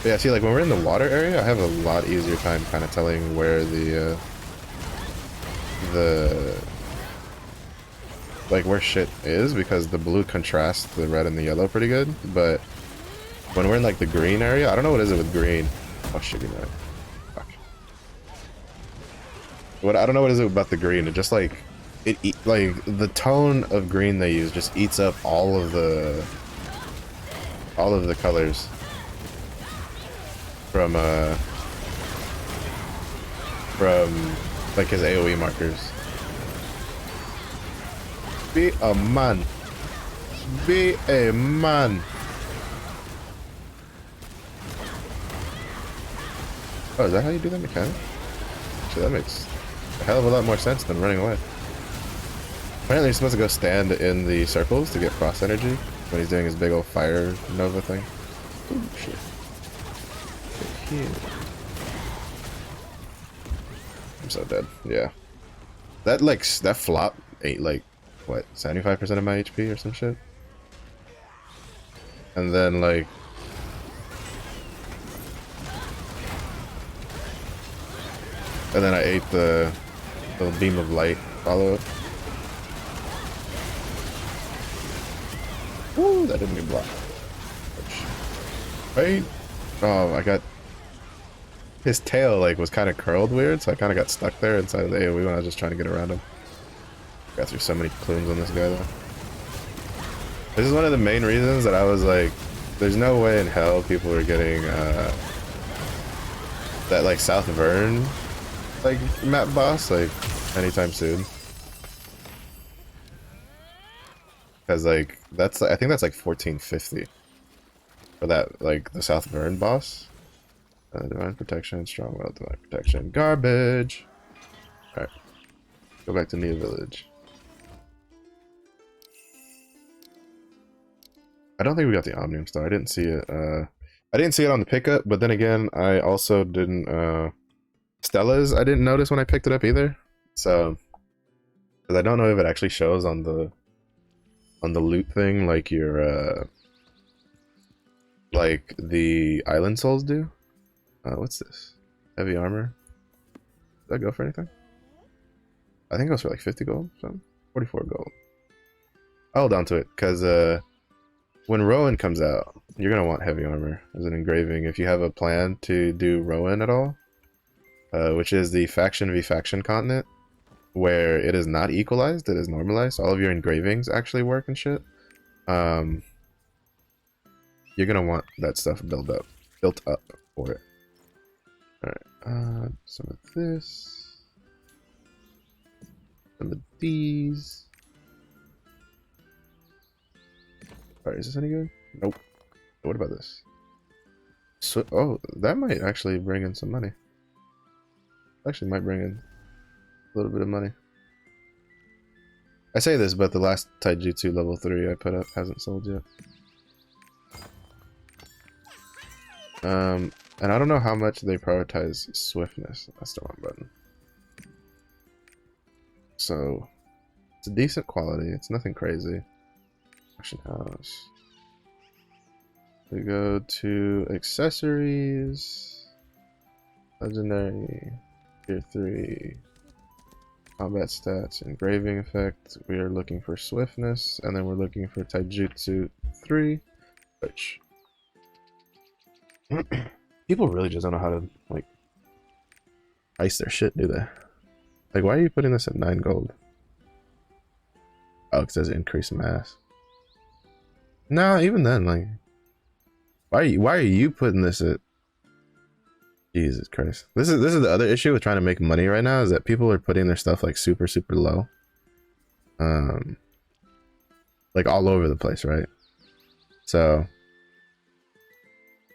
But yeah, see, like when we're in the water area, I have a lot easier time kind of telling where the like where shit is, because the blue contrasts the red and the yellow pretty good. But when we're in like the green area, I don't know what is it with green. Oh shit, you know. Fuck. What I don't know what is it about the green. It just like like the tone of green they use just eats up all of the colors from like his AoE markers. Be a man. Be a man. Oh, is that how you do that mechanic? Actually, that makes a hell of a lot more sense than running away. Apparently, you're supposed to go stand in the circles to get frost energy when he's doing his big old fire nova thing. Ooh, shit. Here. I'm so dead. Yeah. That flop ate like what, 75% of my HP or some shit. And then like I ate the beam of light follow-up. Woo, that didn't get blocked. Right? Oh, I got his tail like was kind of curled weird, so I kind of got stuck there inside of the AoE when I was just trying to get around him. Got through so many plumes on this guy though. This is one of the main reasons that I was like, there's no way in hell people are getting that like South Vern like map boss like anytime soon. Because like that's, I think that's like 1450 for that, like the South Vern boss. Divine protection, strong will, divine protection, garbage. All right, go back to New Village. I don't think we got the Omnium Star. I didn't see it. I didn't see it on the pickup, but then again, I also didn't. Stella's I didn't notice when I picked it up either. So, because I don't know if it actually shows on the loot thing like your like the Island Souls do. What's this? Heavy armor. Did that go for anything? I think it goes for like 50 gold. So 44 gold. I'll hold on to it because when Rowan comes out, you're gonna want heavy armor as an engraving if you have a plan to do Rowan at all, which is the faction v faction continent, where it is not equalized, it is normalized. All of your engravings actually work and shit. You're gonna want that stuff built up for it. Alright, some of this, some of these. Alright, is this any good? Nope. What about this? So, oh, that might actually bring in some money. Actually might bring in a little bit of money. I say this, but the last Taijutsu level 3 I put up hasn't sold yet. And I don't know how much they prioritize swiftness. That's the wrong button. So, it's a decent quality. It's nothing crazy. Auction house. We go to accessories. Legendary. Tier 3. Combat stats. Engraving effect. We are looking for swiftness. And then we're looking for Taijutsu 3. Which... people really just don't know how to, like, price their shit, do they? Like, why are you putting this at 9 gold? Oh, because it says increase mass. No, even then, like, why are you putting this at... Jesus Christ. This is the other issue with trying to make money right now, is that people are putting their stuff, like, super, super low. Like, all over the place, right? So...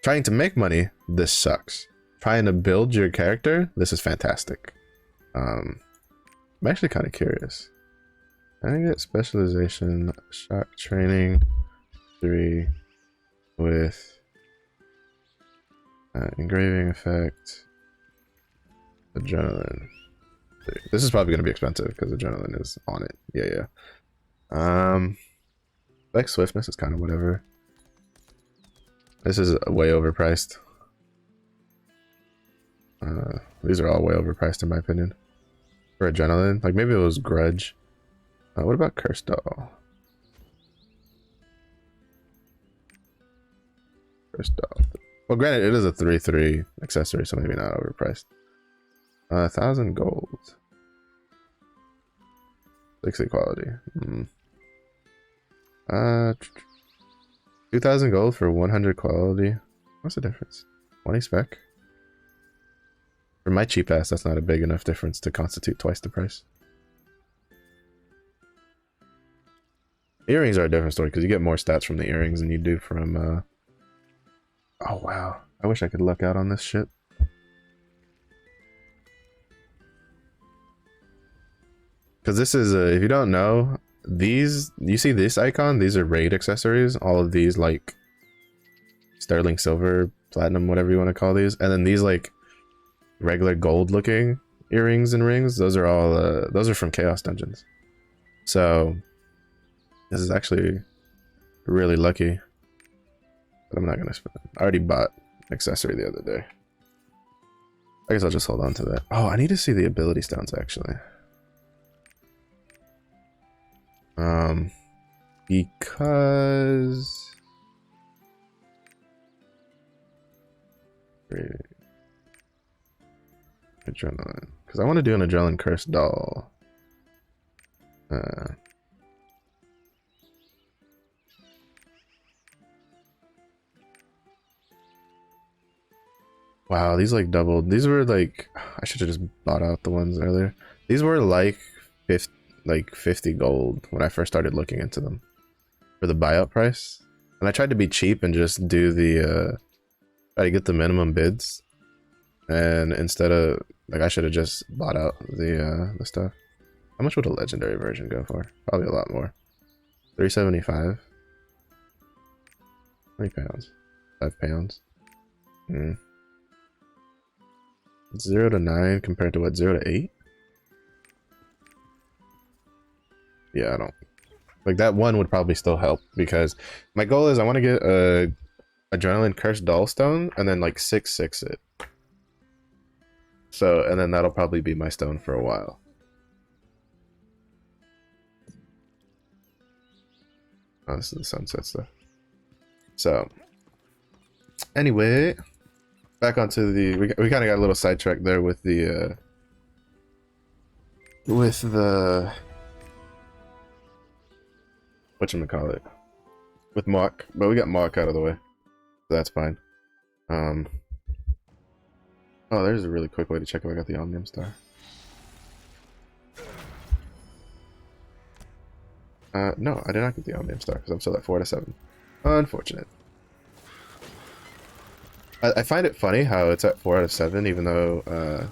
trying to make money, this sucks. Trying to build your character, this is fantastic. I'm actually kind of curious. I get specialization, shock training 3 with engraving effect, adrenaline 3. This is probably going to be expensive because adrenaline is on it. Yeah. Like swiftness is kind of whatever. This is way overpriced. These are all way overpriced in my opinion. For adrenaline, like maybe it was grudge. What about Cursed Doll? Cursed Doll. Well, granted, it is a 3/3 accessory, so maybe not overpriced. 1,000 gold. 60 quality. 2,000 gold for 100 quality. What's the difference? 20 spec? For my cheap ass, that's not a big enough difference to constitute twice the price. Earrings are a different story because you get more stats from the earrings than you do from. Oh wow! I wish I could luck out on this shit. Because this is if you don't know, these you see this icon. These are raid accessories. All of these like sterling silver, platinum, whatever you want to call these, and then these like regular gold looking earrings and rings. Those are all those are from Chaos Dungeons. So this is actually really lucky. But I'm not gonna spend. I already bought an accessory the other day. I guess I'll just hold on to that. Oh, I need to see the ability stones actually. Because adrenaline. Because I want to do an adrenaline cursed doll. Wow, these like doubled. These were like, I should have just bought out the ones earlier. These were like 50 gold when I first started looking into them for the buyout price. And I tried to be cheap and just do the try to get the minimum bids. And instead of like, I should have just bought out the stuff. How much would a legendary version go for? Probably a lot more. 375. How many pounds? 5 pounds. 0 to 9 compared to what? 0 to 8? Yeah, I don't like that one would probably still help because my goal is I want to get a adrenaline cursed doll stone and then like 6/6 it. So, and then that'll probably be my stone for a while. Oh, this is the sunset stuff. So, anyway, back onto the we kind of got a little sidetracked there with the whatchamacallit, with Mark, but we got Mark out of the way, so that's fine. Oh, there's a really quick way to check if I got the Omnium Star. No, I did not get the Omnium Star because I'm still at 4 to 7. Unfortunate. I find it funny how it's at 4 out of 7, even though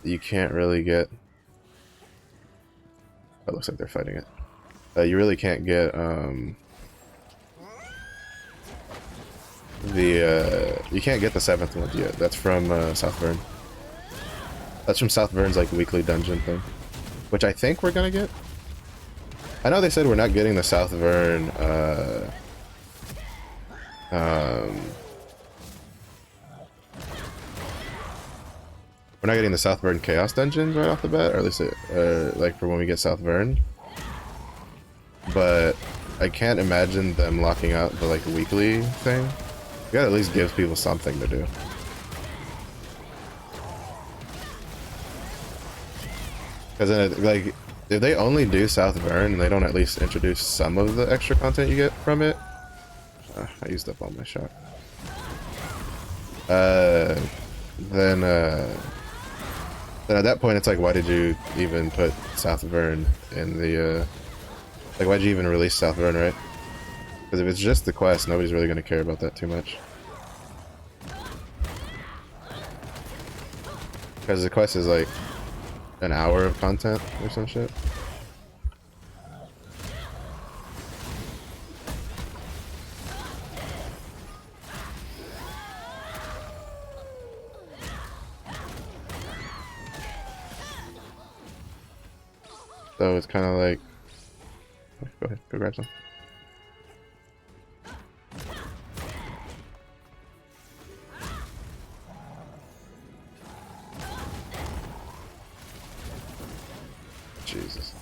you can't really get. It looks like they're fighting it. You really can't get you can't get the 7th one yet. That's from South Vern. That's from South Vern's like weekly dungeon thing, which I think we're gonna get. I know they said we're not getting the South Vern we're not getting the South Vern Chaos dungeons right off the bat, or at least like for when we get South Vern. But I can't imagine them locking out the like weekly thing. You gotta at least give people something to do. Because then, like, if they only do South Vern and they don't at least introduce some of the extra content you get from it, I used up all my shot. Then at that point, it's like, why did you even put South Vern in the like, why'd you even release South Vern, right? Because if it's just the quest, nobody's really going to care about that too much. Because the quest is like an hour of content or some shit. So it's kind of like, go ahead, go grab some. Jesus.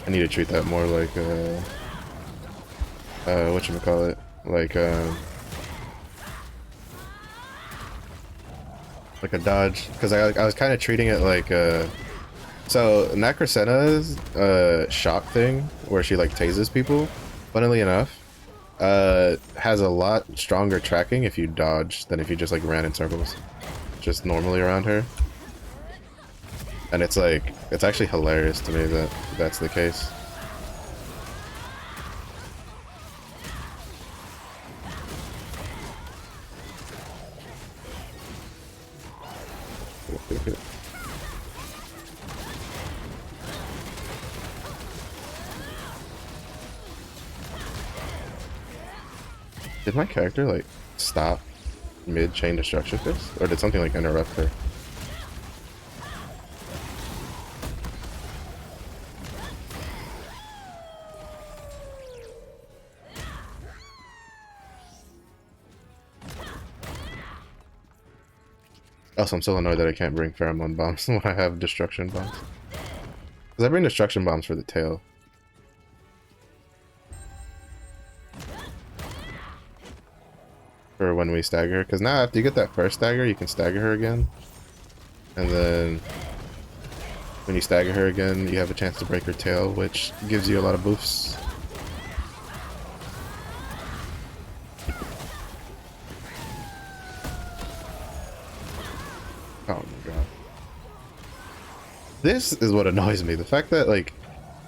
I need to treat that more like whatchamacallit, like a dodge, because I was kind of treating it like so Necrosena's shock thing where she like tases people, funnily enough, has a lot stronger tracking if you dodge than if you just like ran in circles just normally around her. And it's like, it's actually hilarious to me that that's the case. Did my character like stop mid chain destruction fist? Or did something like interrupt her? Also, I'm still annoyed that I can't bring pheromone bombs when I have destruction bombs. Because I bring destruction bombs for the tail. For when we stagger her. Because now after you get that first stagger, you can stagger her again. And then when you stagger her again, you have a chance to break her tail, which gives you a lot of boofs. Oh my god. This is what annoys me. The fact that, like,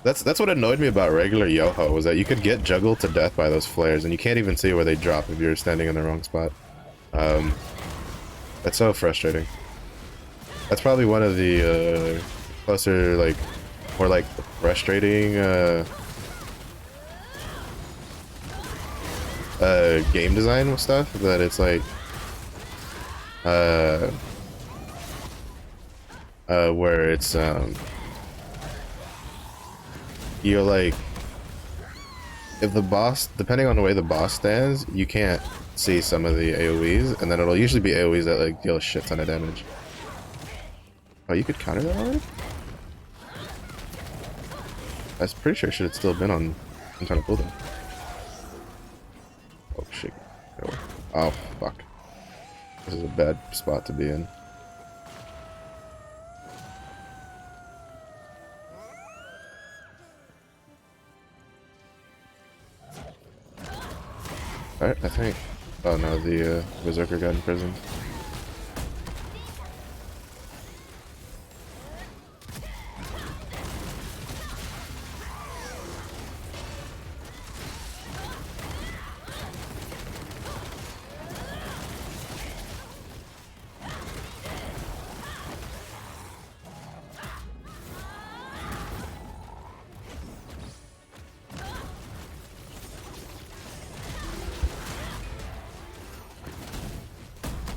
that's what annoyed me about regular Yoho, was that you could get juggled to death by those flares, and you can't even see where they drop if you're standing in the wrong spot. That's so frustrating. That's probably one of the closer, like, more like frustrating game design with stuff, that it's like where it's you're like, if the boss, depending on the way the boss stands, you can't see some of the AoEs, and then it'll usually be AoEs that like deal a shit ton of damage. Oh, you could counter that already? I was pretty sure it should have still been on internal building. Oh shit. Oh fuck. This is a bad spot to be in. Alright, I think. Oh no, the Berserker got imprisoned.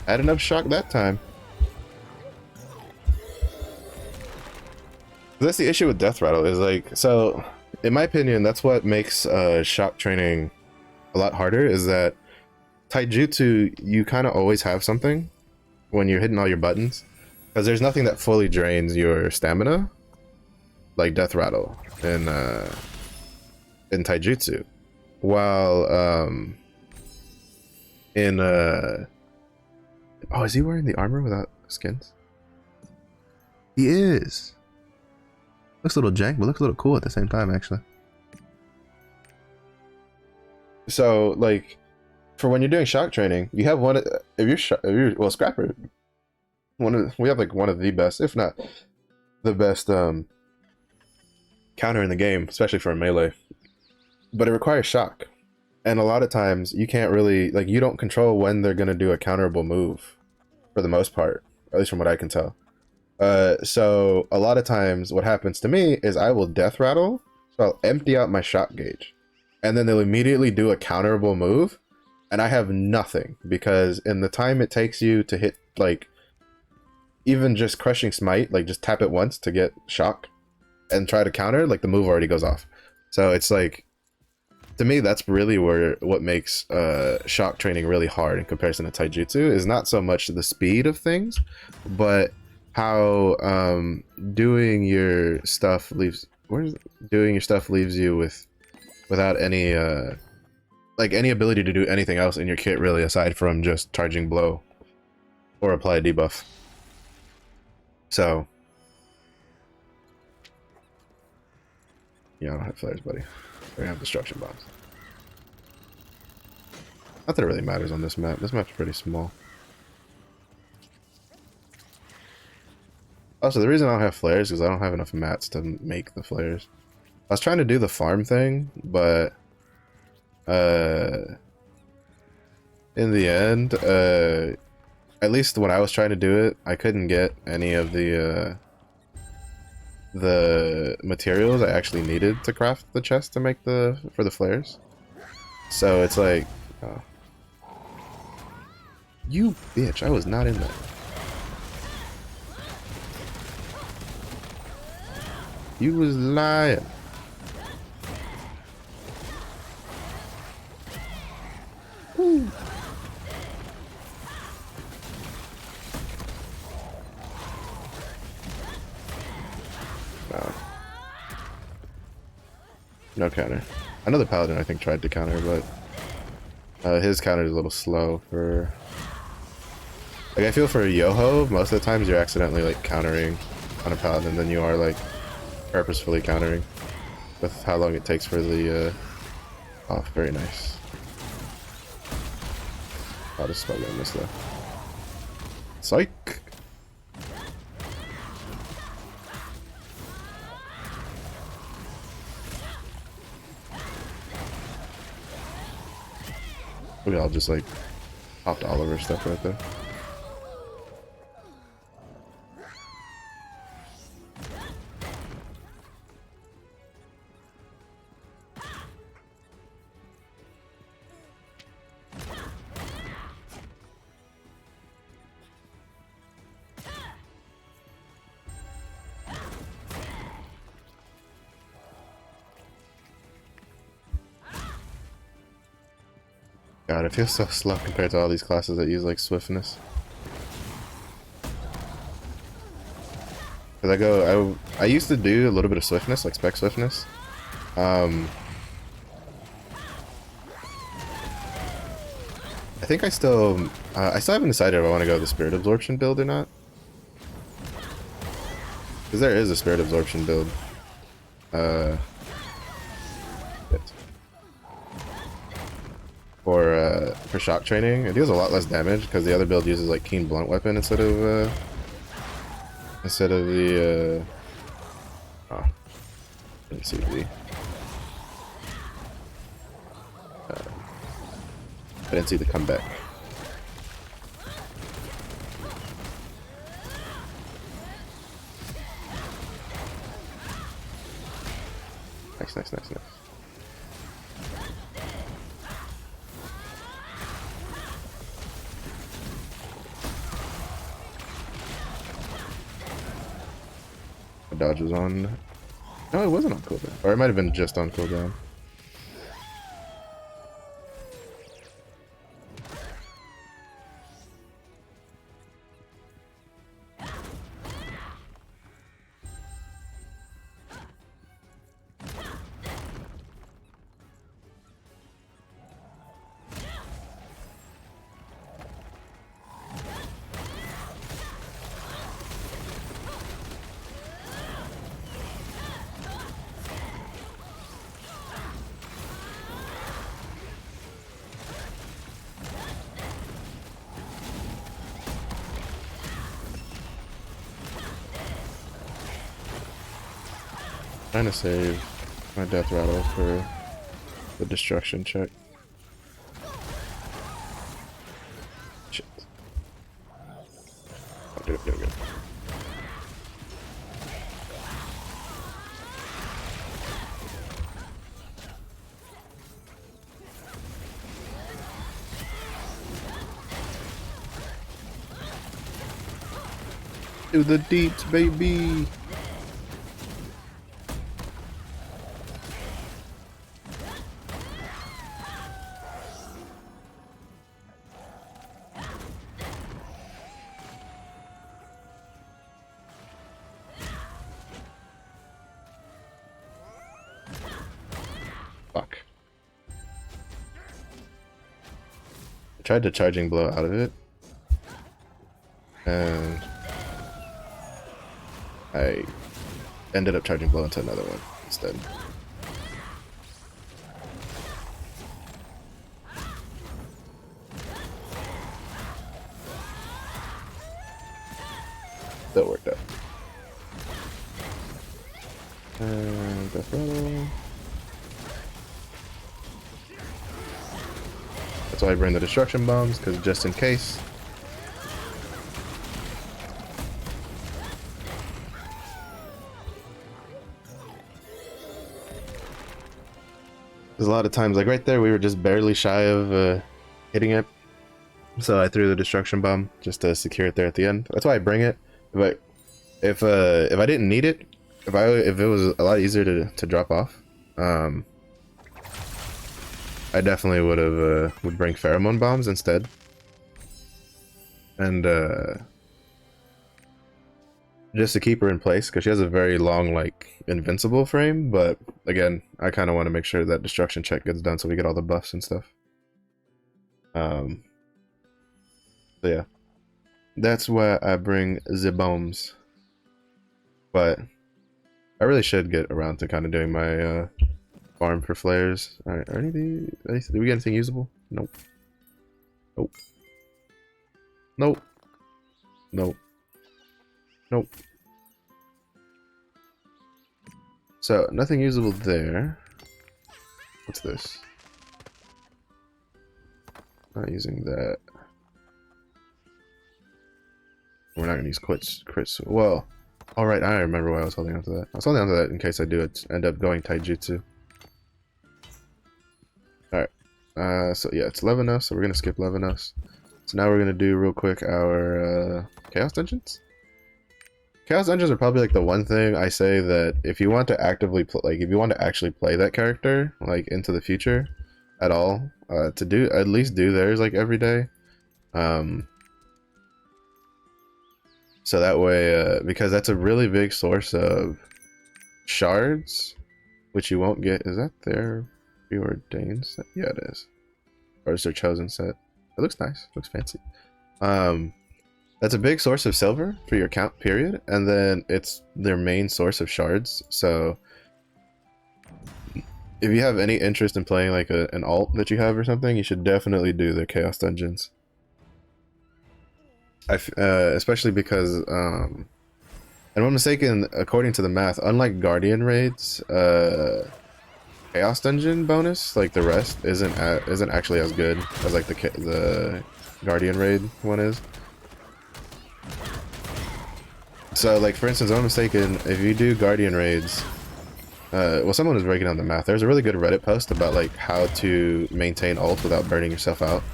I had enough shock that time. That's the issue with Death Rattle, is like, so in my opinion, that's what makes shock training a lot harder, is that taijutsu, you kind of always have something when you're hitting all your buttons, because there's nothing that fully drains your stamina like Death Rattle in taijutsu, while in oh, is he wearing the armor without skins? He is. Looks a little jank, but looks a little cool at the same time, actually. So, like, for when you're doing shock training, you have one. If you're well, Scrapper, we have like one of the best, if not the best, counter in the game, especially for a melee. But it requires shock, and a lot of times you can't really, like, you don't control when they're gonna do a counterable move, for the most part, at least from what I can tell. So a lot of times what happens to me is I will Death Rattle, so I'll empty out my shock gauge, and then they'll immediately do a counterable move, and I have nothing, because in the time it takes you to hit, like, even just Crushing Smite, like just tap it once to get shock and try to counter, like the move already goes off. So it's like, to me, that's really what makes shock training really hard in comparison to taijutsu, is not so much the speed of things, but how doing your stuff leaves where's doing your stuff leaves you without any like any ability to do anything else in your kit really aside from just charging blow or apply a debuff. So yeah, I don't have flares, buddy. I have destruction bombs. Not that it really matters on this map. This map's pretty small. Also, the reason I don't have flares is I don't have enough mats to make the flares. I was trying to do the farm thing, but in the end, at least when I was trying to do it, I couldn't get any of the materials I actually needed to craft the chest to make for the flares. So it's like, oh. You bitch! I was not in that. You was lying. Ooh. No. No counter. Another paladin I think tried to counter, but his counter is a little slow for. Like I feel for Yoho, most of the times you're accidentally like countering on a paladin than you are like purposefully countering with how long it takes for the oh, very nice. Oh, this is probably gonna miss though. Psych! We all just like popped all of our stuff right there. God, it feels so slow compared to all these classes that use like swiftness. Cause I used to do a little bit of swiftness, like spec swiftness. I think I still haven't decided if I want to go the spirit absorption build or not. Cause there is a spirit absorption build. For shock training, it deals a lot less damage because the other build uses like keen blunt weapon instead of the oh, didn't see the I didn't see the comeback. Nice, nice, nice, nice. Dodge was on. No, it wasn't on cooldown. Or it might have been just on cooldown. Trying to save my death rattle for the destruction check. Shit. Oh, do it. To the deeps, baby! tried to charging blow out of it, and I ended up charging blow into another one instead. That worked out. And that's why I bring the destruction bombs, because just in case. There's a lot of times, like right there, we were just barely shy of hitting it. So I threw the destruction bomb just to secure it there at the end. That's why I bring it. But if I didn't need it, if it was a lot easier to drop off, I definitely would bring pheromone bombs instead. And just to keep her in place, because she has a very long, like, invincible frame. But again, I kind of want to make sure that destruction check gets done so we get all the buffs and stuff. So yeah, that's why I bring the bombs. But I really should get around to kind of doing my farm for flares. All right, are any of these? Did we get anything usable? Nope. Nope. Nope. Nope. Nope. So nothing usable there. What's this? Not using that. We're not gonna use crits. Well, all right. I remember why I was holding on to that. I was holding on to that in case I do end up going taijutsu. All right. So yeah, it's Levinos, so we're gonna skip Levinos. So now we're gonna do real quick our Chaos Dungeons. Chaos Dungeons are probably like the one thing I say that if you want to actively if you want to actually play that character like into the future at all, to at least do theirs like every day. So that way, because that's a really big source of shards, which you won't get. Is that their preordained set? Yeah, it is. Or is their chosen set? It looks nice. It looks fancy. That's a big source of silver for your count period, and then it's their main source of shards. So if you have any interest in playing like an alt that you have or something, you should definitely do the Chaos Dungeons. Especially because, and if I'm mistaken, according to the math, unlike Guardian raids, Chaos Dungeon bonus, like the rest, isn't actually as good as like the Guardian raid one is. So, like for instance, if I'm mistaken, if you do Guardian raids, well, someone was breaking down the math. There's a really good Reddit post about like how to maintain ult without burning yourself out,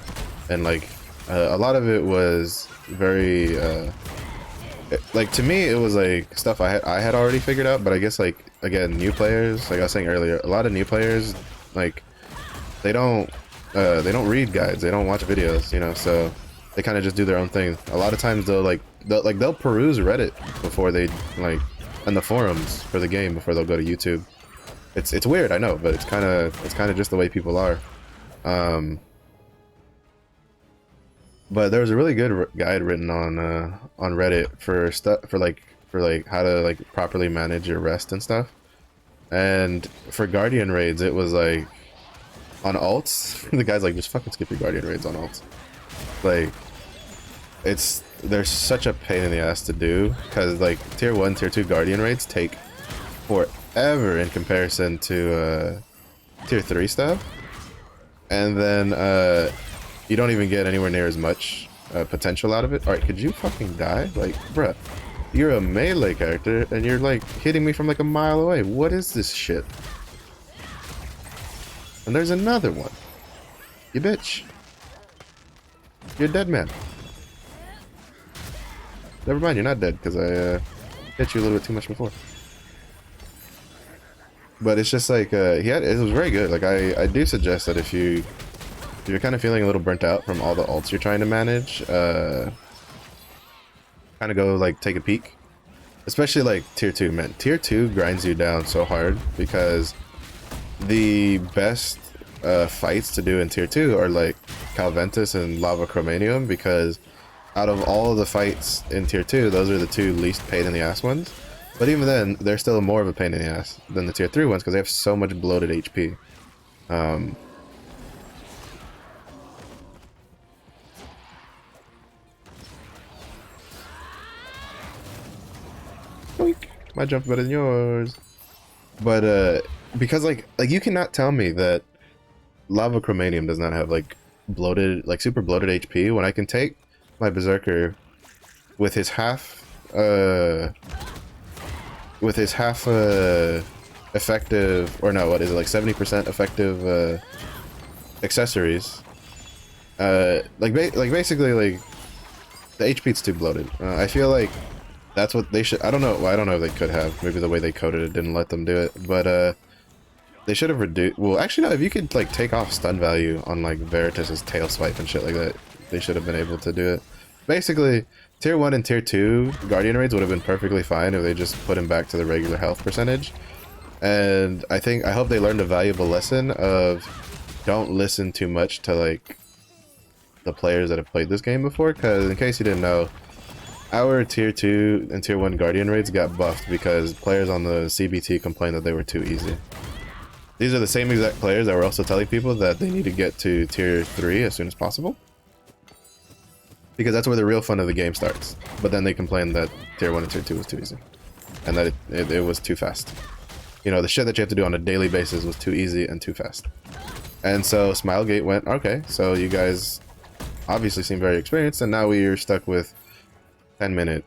and like a lot of it was very like to me it was like stuff I had already figured out, but I guess like again, new players, like I was saying earlier, a lot of new players like they don't read guides, they don't watch videos, you know, so they kind of just do their own thing. A lot of times they'll peruse Reddit before they like and the forums for the game before they'll go to YouTube. It's weird, I know, but it's kind of just the way people are. But there was a really good guide written on Reddit for how to like properly manage your rest and stuff. And for Guardian raids, it was like on alts. The guy's like, just fucking skip your Guardian raids on alts. Like, they're such a pain in the ass to do because like tier 1, tier 2 Guardian raids take forever in comparison to tier 3 stuff, and then you don't even get anywhere near as much potential out of it. Alright, could you fucking die? Like, bruh, you're a melee character and you're like hitting me from like a mile away. What is this shit? And there's another one. You bitch. You're a dead man. Never mind, you're not dead because I hit you a little bit too much before. But it's just like it was very good. Like I do suggest that if you're kind of feeling a little burnt out from all the alts you're trying to manage, kind of go like take a peek. Especially like tier 2, man. Tier 2 grinds you down so hard because the best fights to do in tier 2 are like Calventus and Lava Chromanium, because out of all of the fights in tier 2, those are the two least pain in the ass ones. But even then, they're still more of a pain in the ass than the tier 3 ones because they have so much bloated HP. Boink. My jump better than yours. But because like you cannot tell me that Lava Chromanium does not have like bloated, like super bloated HP when I can take my Berserker with his half effective, or no, what is it, like 70% effective accessories. Basically like the HP's too bloated. I feel like that's what they should. I don't know. Well, I don't know if they could have. Maybe the way they coded it didn't let them do it. But they should have reduced. Well, actually, no. If you could like take off stun value on like Veritas's tail swipe and shit like that, they should have been able to do it. Basically, tier 1 and tier 2 Guardian raids would have been perfectly fine if they just put him back to the regular health percentage. And I hope they learned a valuable lesson of don't listen too much to like the players that have played this game before. Because in case you didn't know, our tier 2 and tier 1 Guardian raids got buffed because players on the CBT complained that they were too easy. These are the same exact players that were also telling people that they need to get to tier 3 as soon as possible, because that's where the real fun of the game starts. But then they complained that tier 1 and tier 2 was too easy, and that it was too fast. You know, the shit that you have to do on a daily basis was too easy and too fast. And so Smilegate went, okay, so you guys obviously seem very experienced, and now we are stuck with 10-minute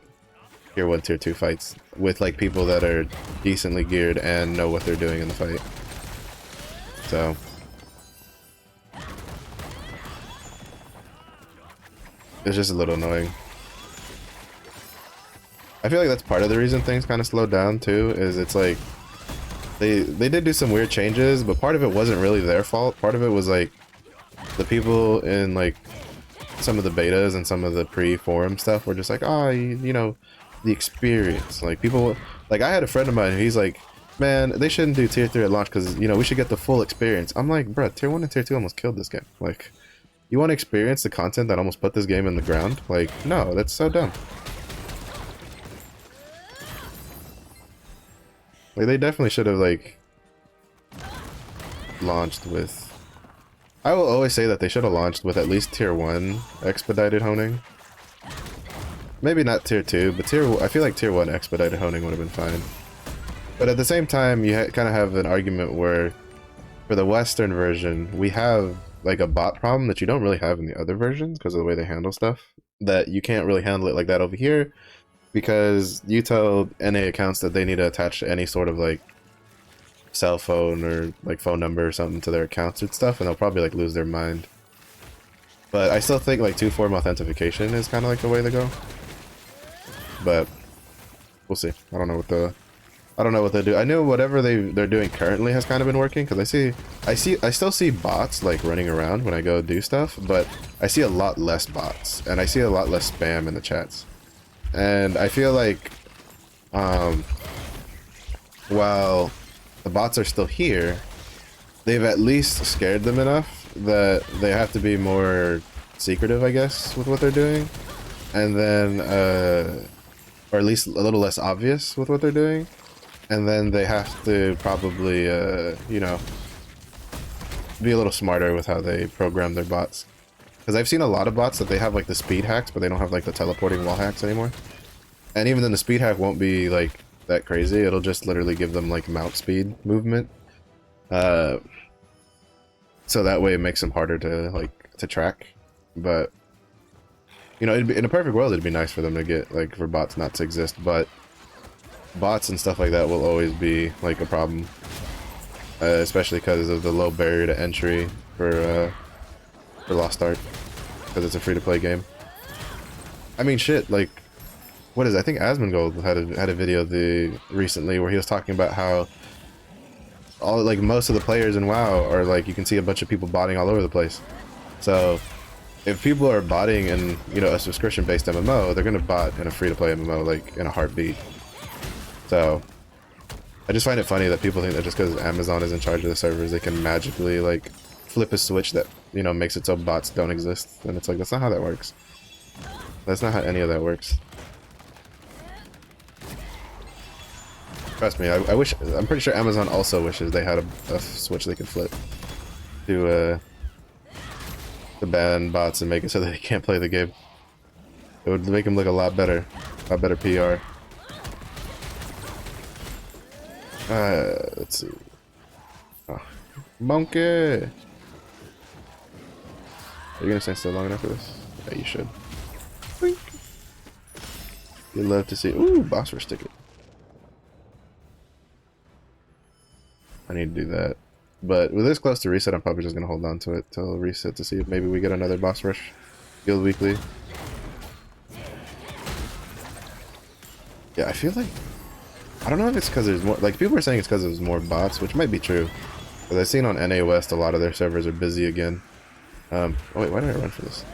tier 1, tier 2 fights with like people that are decently geared and know what they're doing in the fight. So it's just a little annoying. I feel like that's part of the reason things kind of slowed down too, is it's like they did do some weird changes, but part of it wasn't really their fault. Part of it was like the people in like some of the betas and some of the pre-forum stuff were just like, oh, you know, the experience. Like people, like I had a friend of mine, he's like, man, they shouldn't do tier 3 at launch because, you know, we should get the full experience. I'm like, bruh, tier 1 and tier 2 almost killed this game. Like, you want to experience the content that almost put this game in the ground? Like, no, that's so dumb. Like, they definitely should have, like, launched with... I will always say that they should have launched with at least tier 1 expedited honing. Maybe not tier 2, but I feel like tier 1 expedited honing would have been fine. But at the same time, you kind of have an argument where, for the Western version, we have like a bot problem that you don't really have in the other versions because of the way they handle stuff. That you can't really handle it like that over here, because you tell NA accounts that they need to attach any sort of like cell phone or like phone number or something to their accounts and stuff, and they'll probably like lose their mind. But I still think like two-form authentication is kind of like the way to go. But we'll see. I don't know what they do. I know whatever they're doing currently has kind of been working, because I still see bots like running around when I go do stuff, but I see a lot less bots and I see a lot less spam in the chats. And I feel like while the bots are still here, they've at least scared them enough that they have to be more secretive, I guess, with what they're doing, and then or at least a little less obvious with what they're doing. And then they have to probably, you know, be a little smarter with how they program their bots. Because I've seen a lot of bots that they have like the speed hacks, but they don't have like the teleporting wall hacks anymore. And even then the speed hack won't be like that crazy. It'll just literally give them like mount speed movement. So that way it makes them harder to track. But, you know, in a perfect world, it'd be nice for them to get, like, for bots not to exist, but bots and stuff like that will always be like a problem, especially because of the low barrier to entry for Lost Ark, because it's a free-to-play game. I mean, shit, like, what is it? I think Asmongold had a video recently where he was talking about how most of the players in WoW are like, you can see a bunch of people botting all over the place. So if people are botting in, you know, a subscription-based MMO, they're gonna bot in a free-to-play MMO like in a heartbeat. So I just find it funny that people think that just because Amazon is in charge of the servers, they can magically like flip a switch that, you know, makes it so bots don't exist. And it's like, that's not how that works. That's not how any of that works. Trust me, I wish, I'm pretty sure Amazon also wishes they had a switch they could flip to ban bots and make it so that they can't play the game. It would make them look a lot better PR. Let's see. Oh, monkey! Are you gonna stand still long enough for this? Yeah, you should. Boink. You'd love to see. Ooh, boss rush ticket. I need to do that. But with this close to reset, I'm probably just gonna hold on to it till reset to see if maybe we get another boss rush guild weekly. Yeah, I feel like, I don't know if it's because there's more, like people are saying it's because there's more bots, which might be true. But I've seen on NA West a lot of their servers are busy again. Oh wait, why did I run for this?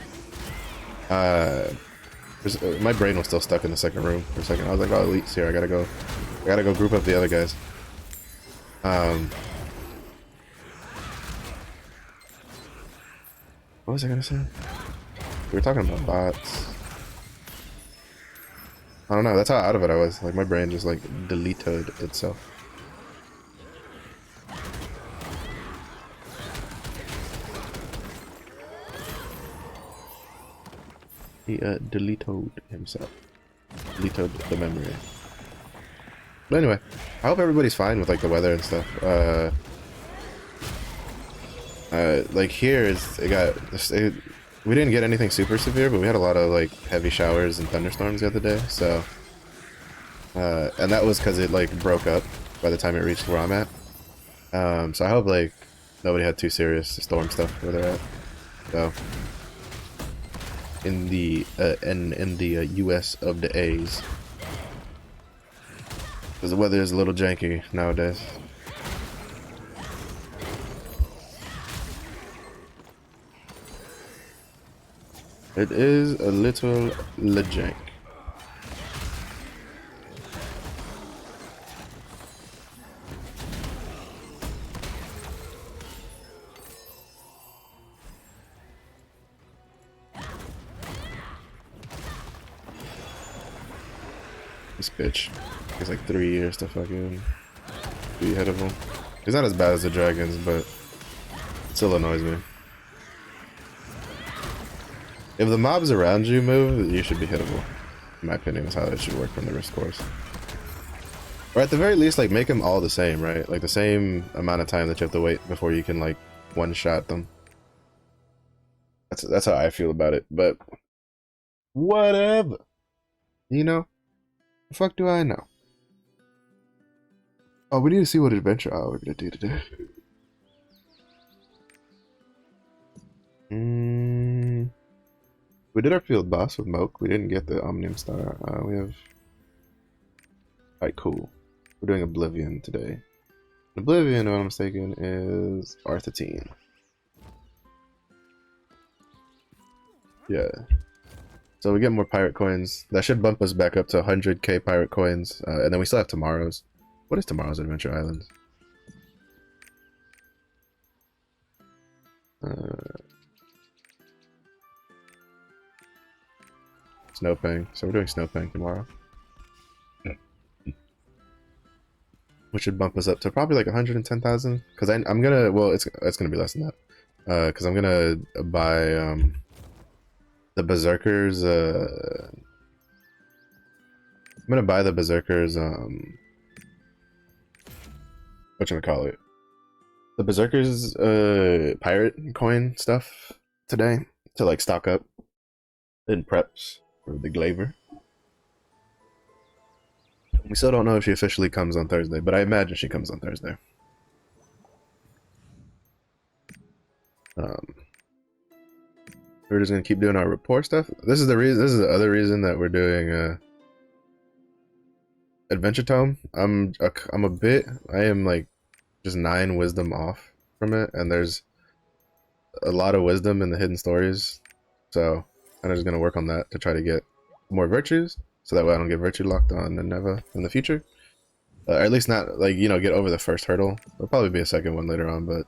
My brain was still stuck in the second room for a second. I was like, oh, Elite's here, I gotta go group up the other guys. What was I gonna say? We were talking about bots. I don't know, that's how out of it I was. Like my brain just like deleted itself. He deleted himself. Deleted the memory. But anyway, I hope everybody's fine with like the weather and stuff. Like here we didn't get anything super severe, but we had a lot of like heavy showers and thunderstorms the other day. So, and that was because it like broke up by the time it reached where I'm at. So I hope like nobody had too serious storm stuff where they're at. So in the US of the A's, because the weather is a little janky nowadays. It is a little jank. This bitch. It's like 3 years to fucking be ahead of him. He's not as bad as the dragons, but it still annoys me. If the mobs around you move, you should be hittable. In my opinion, is how it should work from the risk course. Or at the very least, like, make them all the same, right? Like, the same amount of time that you have to wait before you can, like, one-shot them. That's how I feel about it, but whatever. You know? The fuck do I know? Oh, we need to see what adventure we're gonna do today. We did our field boss with Moke. We didn't get the Omnium Star. We have... Alright, cool. We're doing Oblivion today. Oblivion, if I'm not mistaken, is R13. Yeah. So we get more pirate coins. That should bump us back up to 100k pirate coins. And then we still have tomorrow's. What is tomorrow's Adventure Island? Snowpang. So we're doing Snowpang tomorrow. Which should bump us up to probably like 110,000. Because I'm gonna, well, it's gonna be less than that. Because I'm gonna buy the Berserkers. I'm gonna buy the Berserkers. Whatchamacallit? The Berserkers pirate coin stuff today to like stock up in preps for the Glaiver. We still don't know if she officially comes on Thursday, but I imagine she comes on Thursday. We're just gonna keep doing our report stuff. This is the reason. This is the other reason that we're doing Adventure Tome. I am like just 9 wisdom off from it, and there's a lot of wisdom in the hidden stories. So I'm just gonna work on that to try to get more virtues, so that way I don't get virtue locked on Nineveh in the future. Or at least not, like, you know, get over the first hurdle. There'll probably be a second one later on, but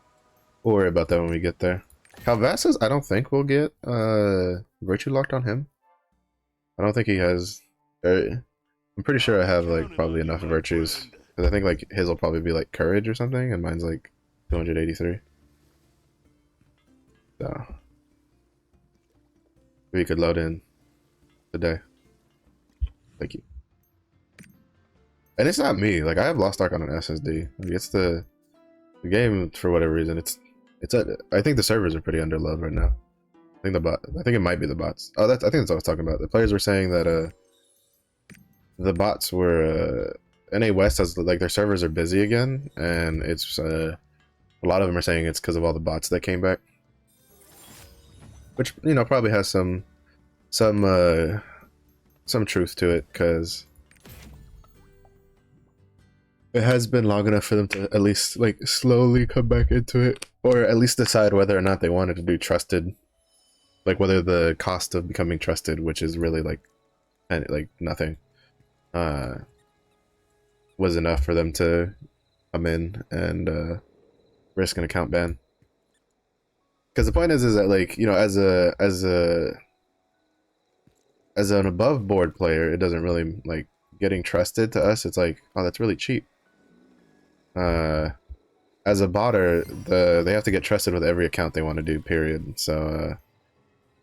We'll worry about that when we get there. Calvasas, I don't think we'll get virtue locked on him. I don't think he has. I'm pretty sure I have like probably enough virtues because I think like his will probably be like courage or something, and mine's like 283. So we could load in today. Thank you. And it's not me. Like I have Lost Ark on an SSD. Like, it's the game for whatever reason. I think the servers are pretty underloaded right now. I think it might be the bots. Oh, I think that's what I was talking about. The players were saying that the bots were NA West has like their servers are busy again, and it's a lot of them are saying it's because of all the bots that came back, which you know probably has some truth to it because it has been long enough for them to at least like slowly come back into it, or at least decide whether or not they wanted to do trusted, like whether the cost of becoming trusted, which is really like nothing, was enough for them to come in and risk an account ban. Because the point is that like you know as an above board player, it doesn't really like getting trusted to us. It's like, oh, that's really cheap. As a botter, they have to get trusted with every account they want to do. Period. So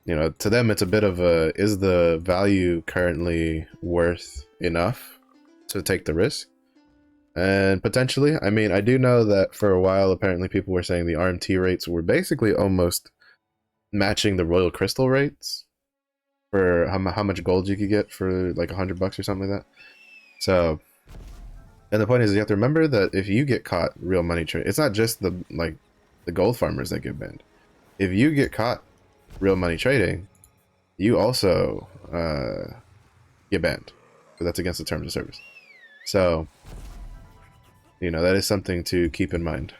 you know, to them, it's a bit of a is the value currently worth enough to take the risk? And potentially, I mean, I do know that for a while, apparently people were saying the RMT rates were basically almost matching the Royal Crystal rates for how much gold you could get for like $100 or something like that. So, and the point is, you have to remember that if you get caught real money trade, it's not just the gold farmers that get banned. If you get caught real money trading, you also get banned because that's against the terms of service. So, you know, that is something to keep in mind.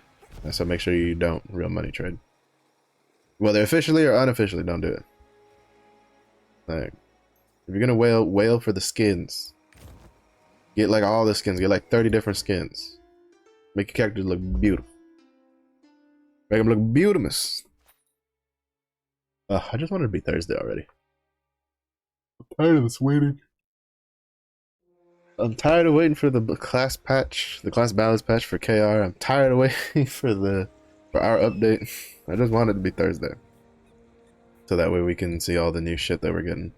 So make sure you don't real money trade. Whether officially or unofficially, don't do it. Like, if you're gonna wail for the skins, get like all the skins. Get like 30 different skins. Make your character look beautiful. Make them look beautiful. I just wanted to be Thursday already. I'm tired of this waiting. I'm tired of waiting for the class patch, the class balance patch for KR. I'm tired of waiting for our update. I just want it to be Thursday, so that way we can see all the new shit that we're getting.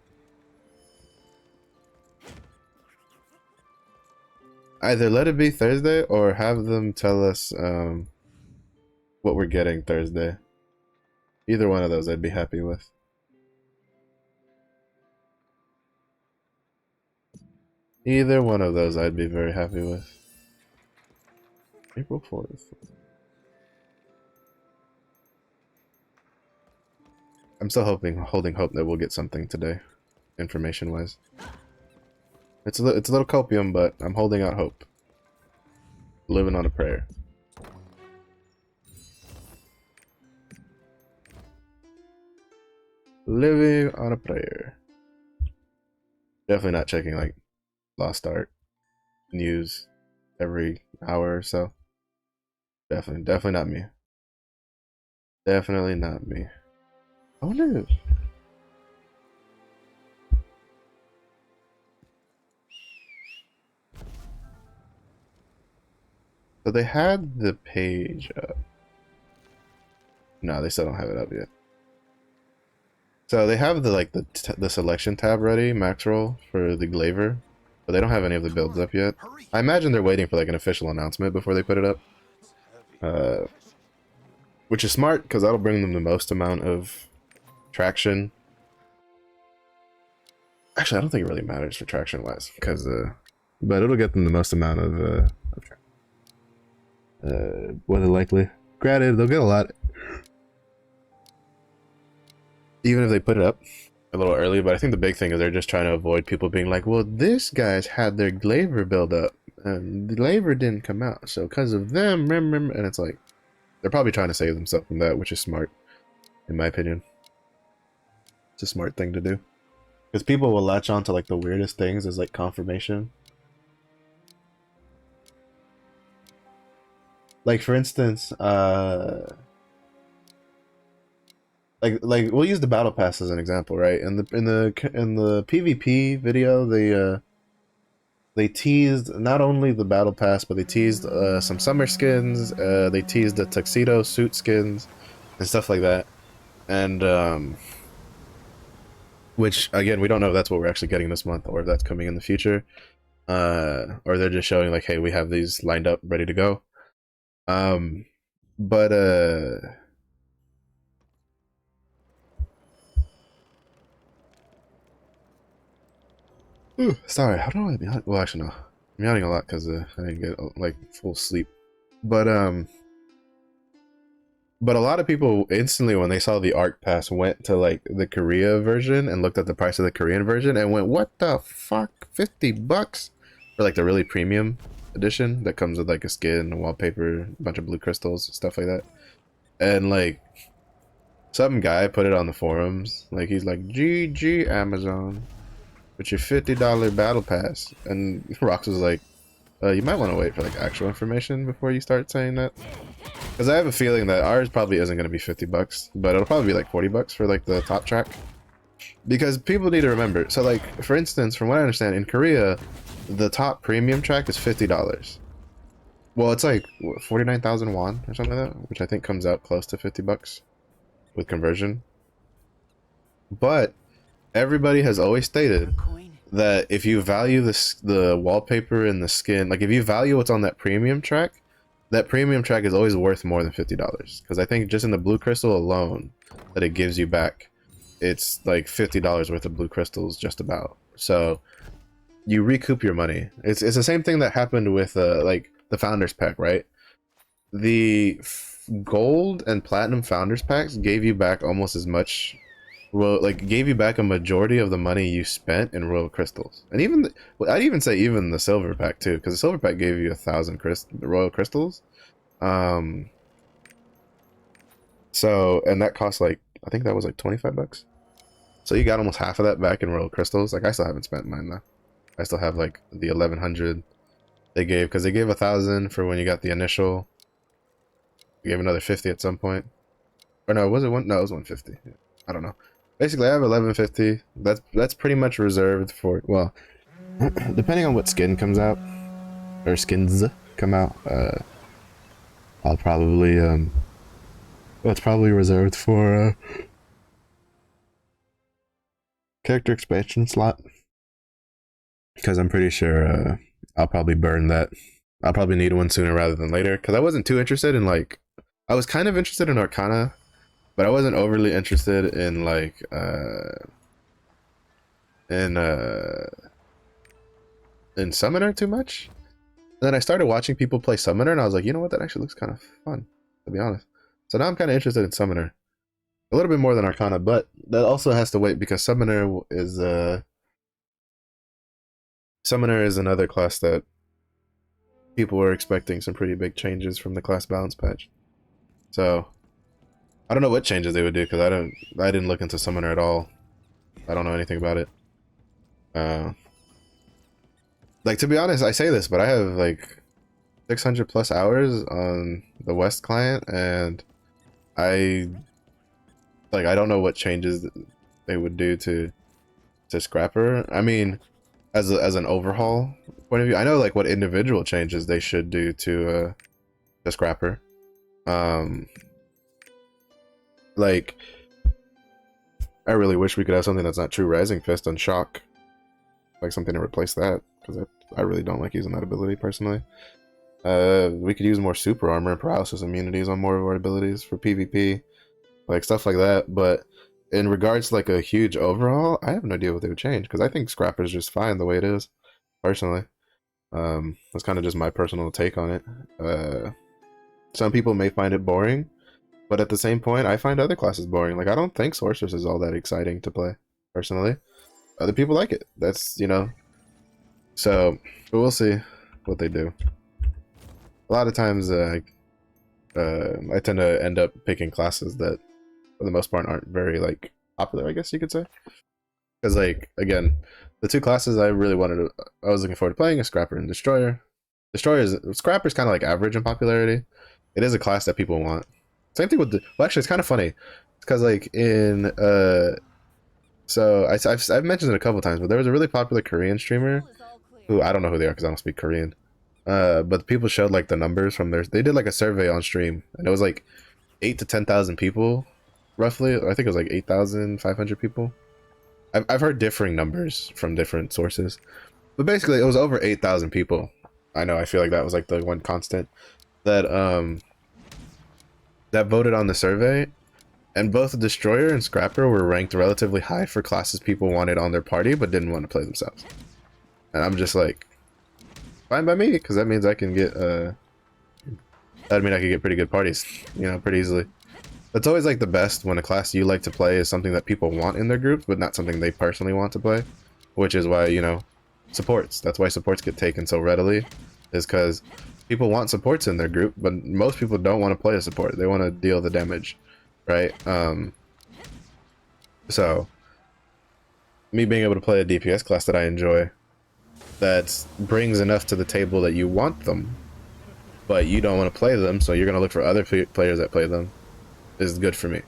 Either let it be Thursday or have them tell us what we're getting Thursday. Either one of those I'd be happy with. Either one of those I'd be very happy with. April 4th. I'm still holding hope that we'll get something today, information-wise. It's a little copium, but I'm holding out hope. Living on a prayer. Living on a prayer. Definitely not checking like Lost Ark news every hour or so. Definitely not me. Definitely not me. I wonder if... So they had the page up. No, they still don't have it up yet. So they have the selection tab ready, max roll for the Glaiver, but they don't have any of the builds up yet. I imagine they're waiting for like an official announcement before they put it up. Which is smart because that'll bring them the most amount of traction. Actually, I don't think it really matters for traction wise, because but it'll get them the most amount of whether likely. Granted, they'll get a lot, even if they put it up a little early. But I think the big thing is they're just trying to avoid people being like, "Well, this guy's had their Glaiver build up, and the Glaiver didn't come out, so because of them, and it's like they're probably trying to save themselves from that, which is smart, in my opinion. It's a smart thing to do. Because people will latch on to like the weirdest things as like confirmation. Like for instance, like we'll use the battle pass as an example, right? In the PvP video, they teased not only the battle pass, but they teased some summer skins. They teased the tuxedo suit skins and stuff like that. And which again, we don't know if that's what we're actually getting this month or if that's coming in the future. Or they're just showing like, hey, we have these lined up, ready to go. Um, but sorry, how do I be? Well, actually, no, I'm yawning a lot because I didn't get like full sleep. But but a lot of people instantly when they saw the Arc Pass went to like the Korea version and looked at the price of the Korean version and went, "What the fuck? $50 for like the really premium edition that comes with like a skin, a wallpaper, a bunch of blue crystals, stuff like that." And like some guy put it on the forums, like he's like, "GG Amazon with your $50 battle pass," and Rox was like, "You might want to wait for like actual information before you start saying that." Because I have a feeling that ours probably isn't going to be $50, but it'll probably be like $40 for like the top track. Because people need to remember. So like, for instance, from what I understand, in Korea, the top premium track is $50. Well, it's like what, 49,000 won or something like that, which I think comes out close to $50 with conversion. But everybody has always stated that if you value the wallpaper and the skin, like if you value what's on that premium track is always worth more than $50. Because I think just in the blue crystal alone that it gives you back, it's like $50 worth of blue crystals just about. So you recoup your money. It's the same thing that happened with like the founders pack, right? The gold and platinum founders packs gave you back almost as much, well, like gave you back a majority of the money you spent in royal crystals. And even well, I'd even say even the silver pack too, because the silver pack gave you 1,000 royal crystals. um so, and that cost like, I think that was like $25. So you got almost half of that back in royal crystals. Like I still haven't spent mine though. I still have like the 1,100 they gave, because they gave 1,000 for when you got the initial. They gave another 50 at some point. Or no, was it one? No, it was 150. I don't know. Basically, I have 1150. That's pretty much reserved for, well, depending on what skin comes out or skins come out. I'll probably that's probably reserved for character expansion slot, because I'm pretty sure I'll probably burn that. I'll probably need one sooner rather than later, because I wasn't too interested in like, I was kind of interested in Arcana, but I wasn't overly interested in like in uh in Summoner too much. And then I started watching people play Summoner, and I was like, you know what, that actually looks kind of fun, to be honest. So now I'm kind of interested in Summoner a little bit more than Arcana, but that also has to wait because Summoner is another class that people were expecting some pretty big changes from the class balance patch. So I don't know what changes they would do, because I didn't look into Summoner at all. I don't know anything about it. Like, to be honest, I say this, but I have like 600 plus hours on the West client, and I don't know what changes they would do to Scrapper. I mean, as an overhaul point of view, I know like what individual changes they should do to Scrapper. Like, I really wish we could have something that's not True Rising Fist on Shock, like something to replace that, because I really don't like using that ability personally. We could use more super armor and paralysis immunities on more of our abilities for PvP, like stuff like that. But in regards to like a huge overhaul, I have no idea what they would change, because I think Scrapper is just fine the way it is, personally. That's kind of just my personal take on it. Some people may find it boring, but at the same point, I find other classes boring. Like, I don't think Sorceress is all that exciting to play, personally. Other people like it. That's, you know. So, but we'll see what they do. A lot of times, I tend to end up picking classes that, for the most part, aren't very, like, popular, I guess you could say. Because, like, again, the two classes I really I was looking forward to playing is Scrapper and Destroyer. Scrapper's kind of like average in popularity. It is a class that people want. Same thing with well, actually, it's kind of funny. It's because like in so I've mentioned it a couple times, but there was a really popular Korean streamer who I don't know who they are because I don't speak Korean. But people showed like the numbers from they did like a survey on stream, and it was like 8 to 10,000 people, roughly. I think it was like 8,500 people. I've heard differing numbers from different sources, but basically it was over 8,000 people. I know. I feel like that was like the one constant that that voted on the survey, and both Destroyer and Scrapper were ranked relatively high for classes people wanted on their party but didn't want to play themselves. And I'm just like, fine by me, because that means I can get that mean I could get pretty good parties, you know, pretty easily. It's always like the best when a class you like to play is something that people want in their groups, but not something they personally want to play, which is why, you know, supports. That's why supports get taken so readily, is because people want supports in their group, but most people don't want to play a support. They want to deal the damage, right? So me being able to play a DPS class that I enjoy, that brings enough to the table that you want them, but you don't want to play them, so you're going to look for other players that play them, is good for me.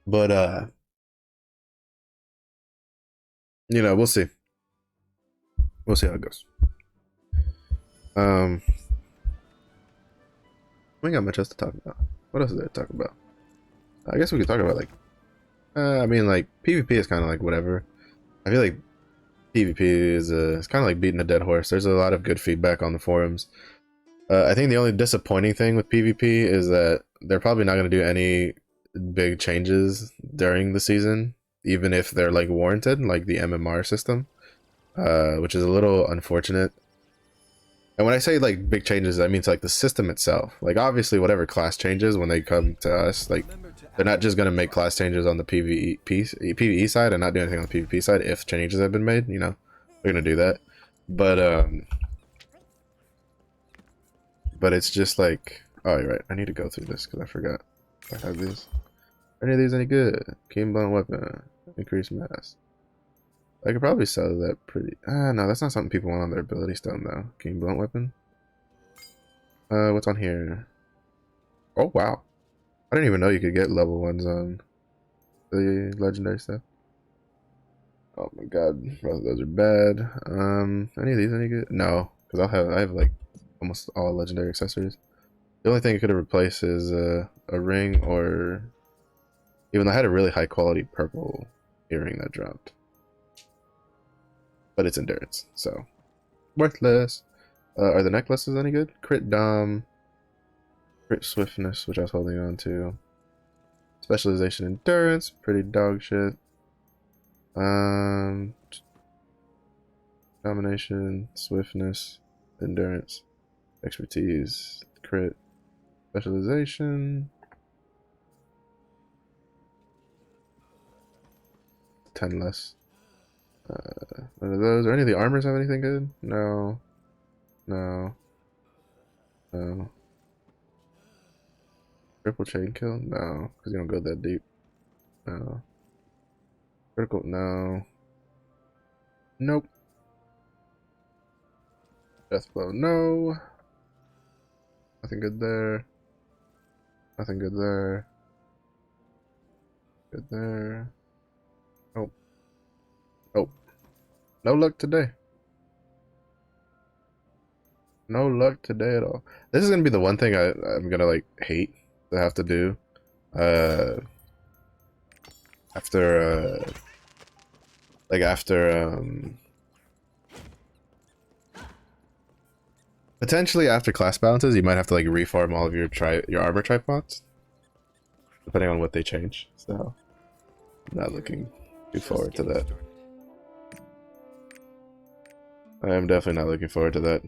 But you know, we'll see. We'll see how it goes. We ain't got much else to talk about. What else is there to talk about? I guess we could talk about like I mean, like PvP is kind of like whatever. I feel like PvP is it's kind of like beating a dead horse. There's a lot of good feedback on the forums. I think the only disappointing thing with PvP is that they're probably not going to do any big changes during the season, even if they're like warranted, like the MMR system, which is a little unfortunate. And when I say like big changes, I mean to like the system itself. Like obviously whatever class changes when they come to us, like they're not just going to make class changes on the PvE side and not do anything on the PvP side if changes have been made, you know. They're going to do that. But it's just like, oh, you're right. I need to go through this because I forgot. I have these. Are any of these any good? Keen blunt weapon. Increased mass. I could probably sell that pretty... no, that's not something people want on their ability stone, though. Keen blunt weapon. What's on here? Oh, wow. I didn't even know you could get level 1s on the legendary stuff. Oh my god. Both of those are bad. Any of these any good? No. Because I have like almost all legendary accessories. The only thing it could have replaced is a ring, or even though I had a really high quality purple earring that dropped. But it's endurance, so worthless. Are the necklaces any good? Crit dom, crit swiftness, which I was holding on to. Specialization endurance, pretty dog shit. Domination, swiftness, endurance, expertise, crit, specialization. 10 less. None of those. Or any of the armors have anything good? No. No. No. Triple chain kill? No. Because you don't go that deep. No. Critical? No. Nope. Death blow? No. Nothing good there. Nothing good there. Good there. Nope. Nope. No luck today. No luck today at all. This is gonna be the one thing I'm gonna like hate to have to do. After potentially after class balances, you might have to like reform all of your armor tripods, depending on what they change. So, I'm not looking too forward to that. I am definitely not looking forward to that.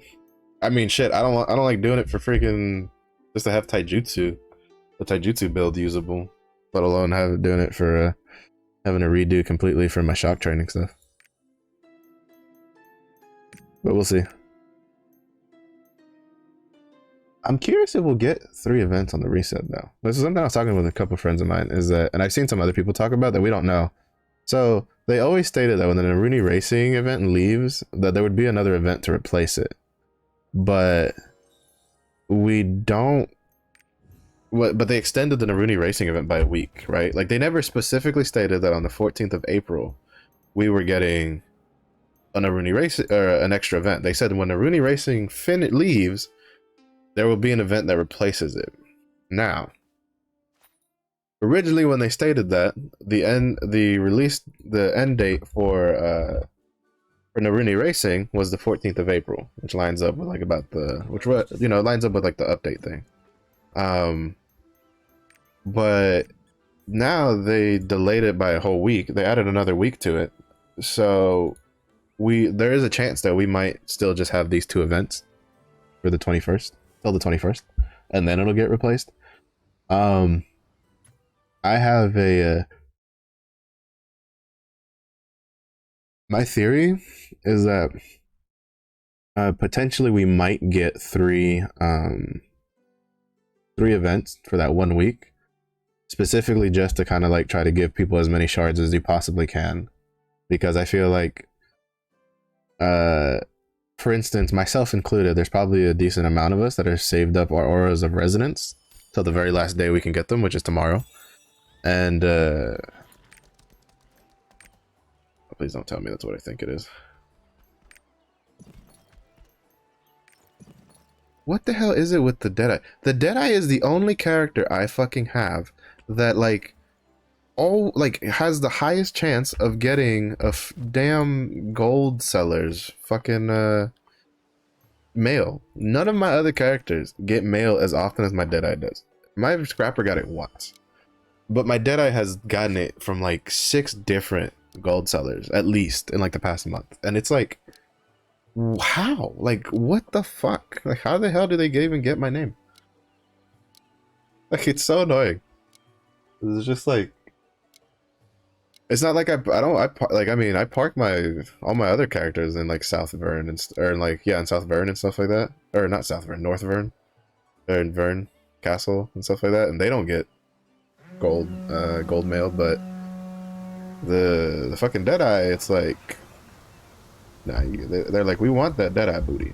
I mean, shit, I don't like doing it for freaking just to have taijutsu, the taijutsu build usable, let alone doing it for having to redo completely for my shock training stuff. But we'll see. I'm curious if we'll get 3 events on the reset though. This is something I was talking with a couple of friends of mine, is that, and I've seen some other people talk about that we don't know. So they always stated that when the Naruni Racing event leaves, that there would be another event to replace it. But we don't But they extended the Naruni racing event by a week, right? Like they never specifically stated that on the 14th of April we were getting an Naruni race or an extra event. They said when Naruni racing leaves, there will be an event that replaces it. Now, originally when they stated that, the end date for Naruni Racing was the 14th of April, which lines up with like about the lines up with like the update thing. But now they delayed it by a whole week. They added another week to it. So there is a chance that we might still just have these two events for the 21st till the 21st, and then it'll get replaced. I have my theory is that potentially we might get three events for that 1 week, specifically just to kind of like try to give people as many shards as you possibly can, because I feel like for instance, myself included, there's probably a decent amount of us that are saved up our auras of resonance till the very last day we can get them, which is tomorrow. And please don't tell me that's what I think it is. What the hell is it with the Deadeye? The Deadeye is the only character I fucking have that like has the highest chance of getting a damn gold seller's fucking mail. None of my other characters get mail as often as my Deadeye does. My Scrapper got it once, but my Deadeye has gotten it from like 6 different gold sellers at least in like the past month, and it's like, how? Like, what the fuck? Like, how the hell do they even get my name? Like, it's so annoying. It's just like, it's not like I mean, I park all my other characters in like South Vern in South Vern and stuff like that, or not South Vern, North Vern, or in Vern Castle and stuff like that, and they don't get gold mail, but the fucking Deadeye, it's like, nah, they're like, we want that Deadeye booty.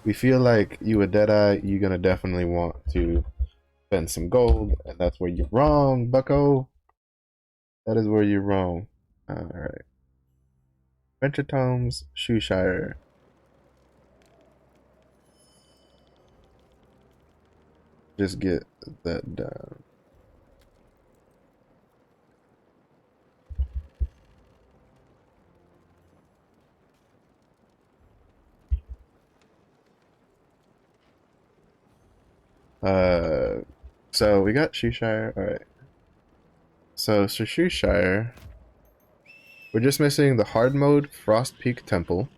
We feel like you a Deadeye, you're gonna definitely want to spend some gold, and that's where you're wrong, bucko. That is where you're wrong. Alright. Venture Tomes, Shoeshire. Just get that done. So we got Shoeshire. Alright. So Shoeshire, we're just missing the hard mode Frost Peak Temple,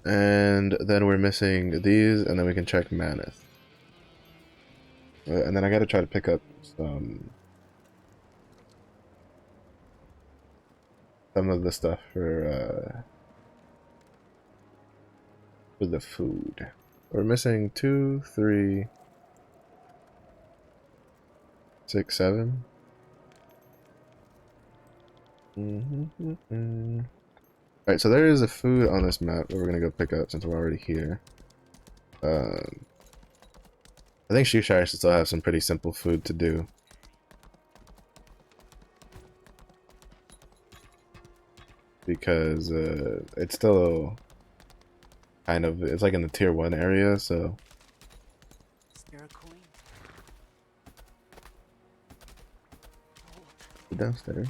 and then we're missing these, and then we can check Maneth. And then I gotta try to pick up some of the stuff for the food. We're missing 2, 3, 6, 7. Alright, so there is a food on this map that we're gonna go pick up since we're already here. I think Shoeshire should still have some pretty simple food to do. Because it's still kind of, it's like in the tier 1 area, so. Downstairs.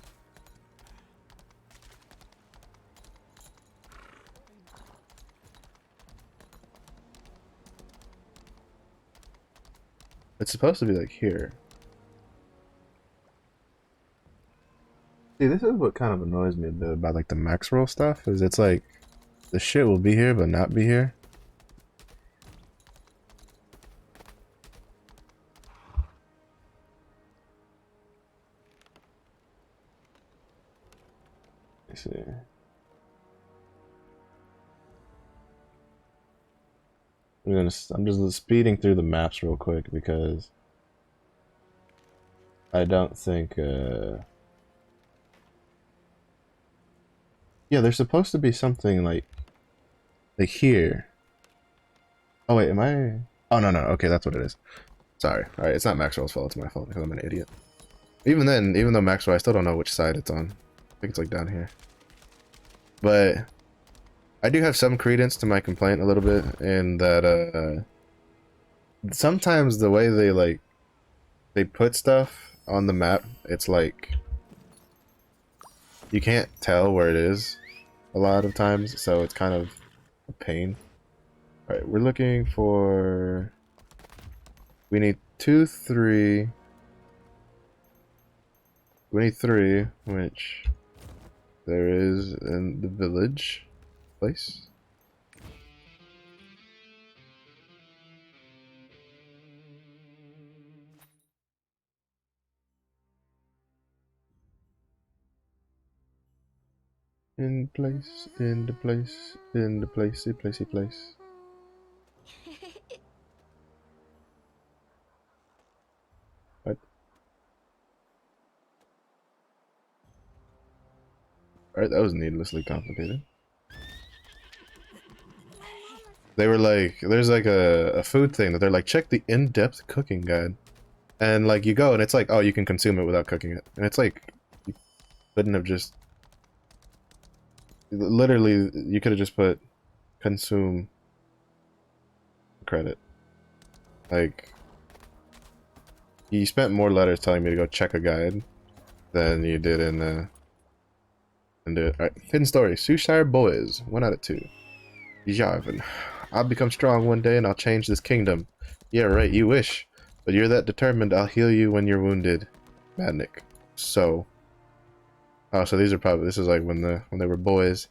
It's supposed to be like here. See, this is what kind of annoys me a bit about like the max roll stuff, is it's like the shit will be here but not be here. Let me see. I'm just speeding through the maps real quick because I don't think yeah, there's supposed to be something like here. Oh wait, am I? Oh no, okay, that's what it is. Sorry. Alright, it's not Maxwell's fault, it's my fault because I'm an idiot. Even then, even though Maxwell, I still don't know which side it's on. I think it's like down here. But I do have some credence to my complaint a little bit in that sometimes the way they put stuff on the map, it's like you can't tell where it is a lot of times, so it's kind of a pain. Alright, we're looking for... We need 2, 3... We need 3, which there is in the village place. In place, in the place, in the placey, placey place. What? Alright, that was needlessly complicated. They were like, there's like a food thing that they're like, check the in-depth cooking guide. And like you go and it's like, oh, you can consume it without cooking it. And it's like, you couldn't have just... Literally, you could have just put consume credit. Like, you spent more letters telling me to go check a guide than you did in do it. Alright, hidden story. Sushire boys, 1 out of 2. Jarvan. I'll become strong one day and I'll change this kingdom. Yeah, right, you wish. But you're that determined, I'll heal you when you're wounded. Madnik. So. Oh, so these are probably, this is like when they were boys.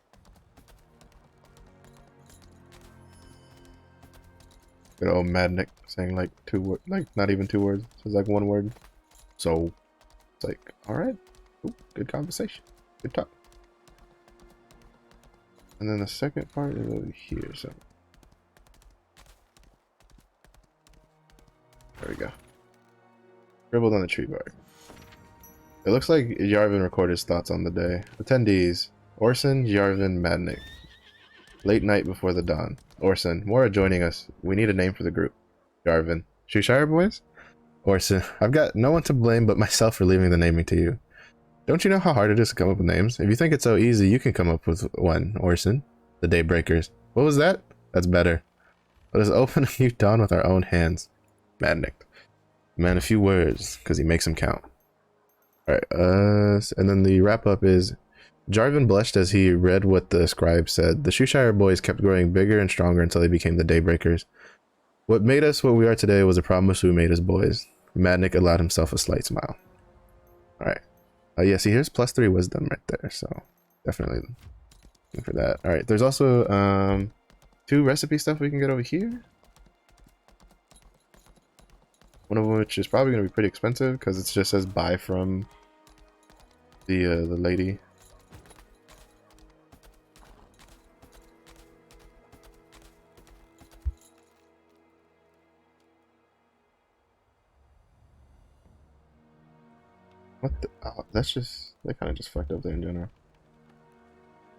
Good old Madnik saying like 2 words, like not even 2 words. It's like 1 word. So, it's like, alright. Good conversation. Good talk. And then the second part is over here, so. There we go. Scribbled on the tree bark. It looks like Yarvin recorded his thoughts on the day. Attendees: Orson, Yarvin, Madnik. Late night before the dawn. Orson: Mora joining us. We need a name for the group. Yarvin: Shoeshire boys? Orson: I've got no one to blame but myself for leaving the naming to you. Don't you know how hard it is to come up with names? If you think it's so easy, you can come up with one, Orson. The Daybreakers. What was that? That's better. Let us open a new dawn with our own hands. Madnik. Man, a few words, because he makes them count. Alright, and then the wrap-up is, Jarvan blushed as he read what the scribe said. The Shoeshire boys kept growing bigger and stronger until they became the Daybreakers. What made us what we are today was a promise we made as boys. Madnik allowed himself a slight smile. Alright. Yeah, see, here's +3 wisdom right there, so definitely looking for that. Alright, there's also 2 recipe stuff we can get over here. One of which is probably going to be pretty expensive because it just says buy from the lady. What the? Oh, that's just, they kind of just fucked up there in general.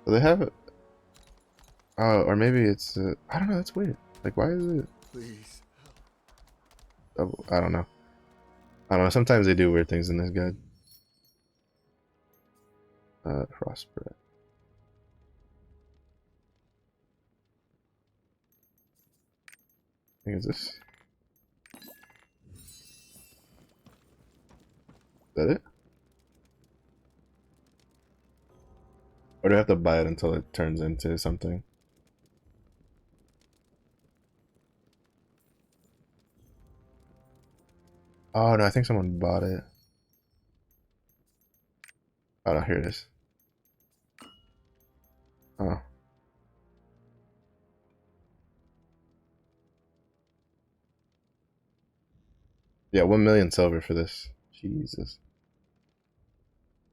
So they have it. Oh, or maybe it's I don't know. That's weird. Like, why is it? Please. Oh, I don't know. I don't know. Sometimes they do weird things in this guide. Prosper. I think it's this. Is that it? Or do I have to buy it until it turns into something? Oh no, I think someone bought it. Oh no, here it is. Oh. Yeah, 1 million silver for this. Jesus.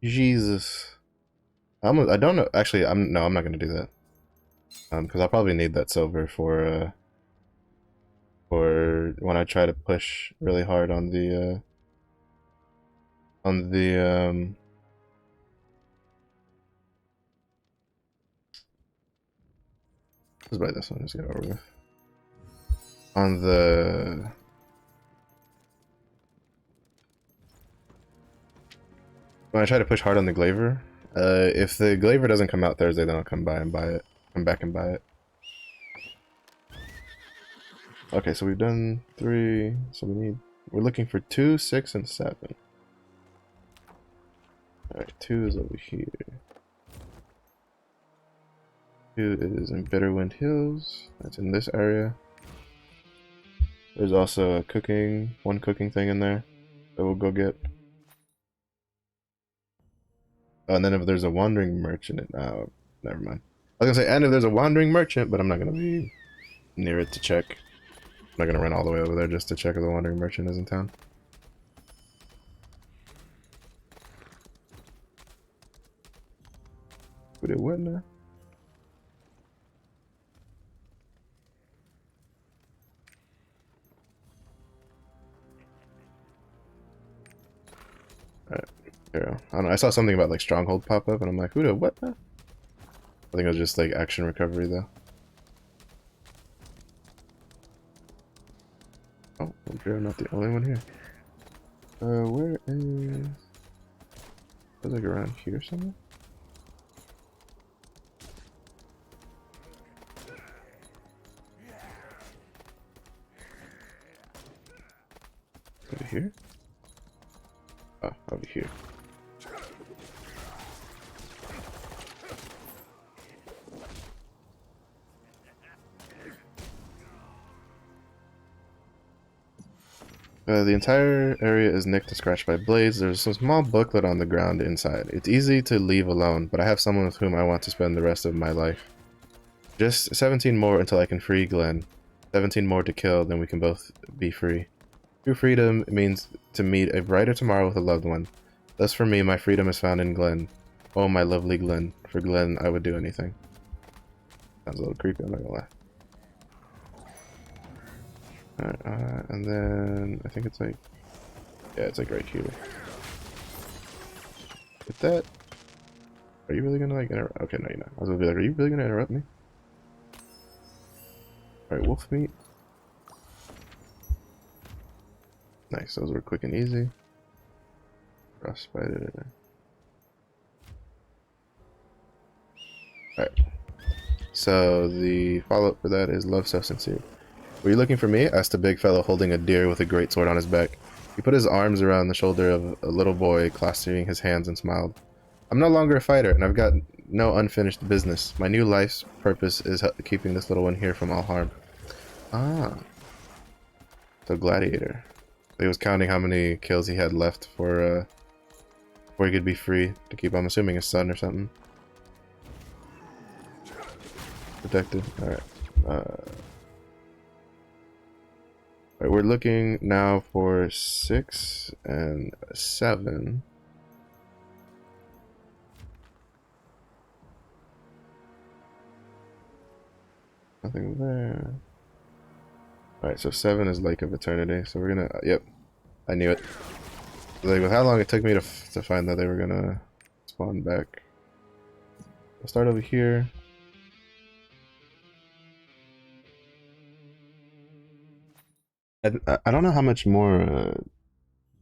Jesus. I don't know. Actually, I'm not gonna do that. Because I'll probably need that silver for when I try to push really hard on the let's buy this one, just get it over with. On the When I try to push hard on the Glaiver, if the Glaiver doesn't come out Thursday, then I'll come by and buy it. Come back and buy it. Okay, so we've done 3. So we're looking for 2, 6, and 7. Alright, 2 is over here. 2 is in Bitterwind Hills. That's in this area. There's also a one cooking thing in there that we'll go get. Oh, and then if there's a wandering merchant, never mind. I was gonna say, and if there's a wandering merchant, but I'm not gonna be near it to check. I'm not gonna run all the way over there just to check if the wandering merchant is in town. Put it what now? Alright, here. I don't know. I saw something about like stronghold pop up, and I'm like, who the what now? I think it was just like action recovery though. Oh, I'm not the only one here. Where is? Was like around here somewhere? Over here? Oh, over here. The entire area is nicked and scratched by blades. There's a small booklet on the ground inside. It's easy to leave alone, but I have someone with whom I want to spend the rest of my life. Just 17 more until I can free Glenn. 17 more to kill, then we can both be free. True freedom means to meet a brighter tomorrow with a loved one. Thus for me, my freedom is found in Glenn. Oh, my lovely Glenn. For Glenn, I would do anything. Sounds a little creepy, I'm not gonna lie. Alright, and then I think it's like, yeah, it's like right here. With that, are you really gonna like interrupt? Okay, no, you're not. I was gonna be like, are you really gonna interrupt me? Alright, wolf meat. Nice, those were quick and easy. Frostbite. Alright. So the follow-up for that is love so sincere. Were you looking for me? Asked a big fellow holding a deer with a great sword on his back. He put his arms around the shoulder of a little boy, clasping his hands, and smiled. I'm no longer a fighter, and I've got no unfinished business. My new life's purpose is keeping this little one here from all harm. Ah. So gladiator. He was counting how many kills he had left for before he could be free to keep, I'm assuming, his son or something. Protected. Alright. Alright, we're looking now for 6 and 7. Nothing there. Alright, so 7 is Lake of Eternity, so we're gonna, yep, I knew it. Like, with how long it took me to find that they were gonna spawn back. We'll start over here. I don't know how much more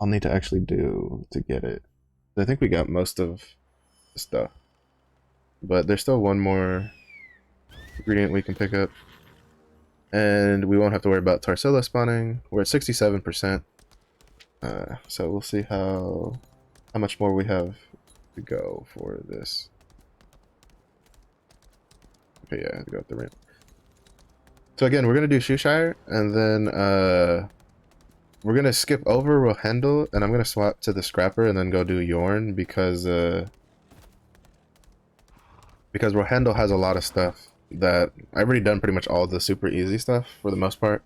I'll need to actually do to get it. I think we got most of the stuff. But there's still one more ingredient we can pick up. And we won't have to worry about Tarsilla spawning. We're at 67%. So we'll see how much more we have to go for this. Okay, yeah, I have to go up the ramp. So again, we're gonna do Shoeshire, and then we're gonna skip over Rohendel, and I'm gonna swap to the Scrapper and then go do Yorn because Rohendel has a lot of stuff that I've already done pretty much all the super easy stuff for the most part.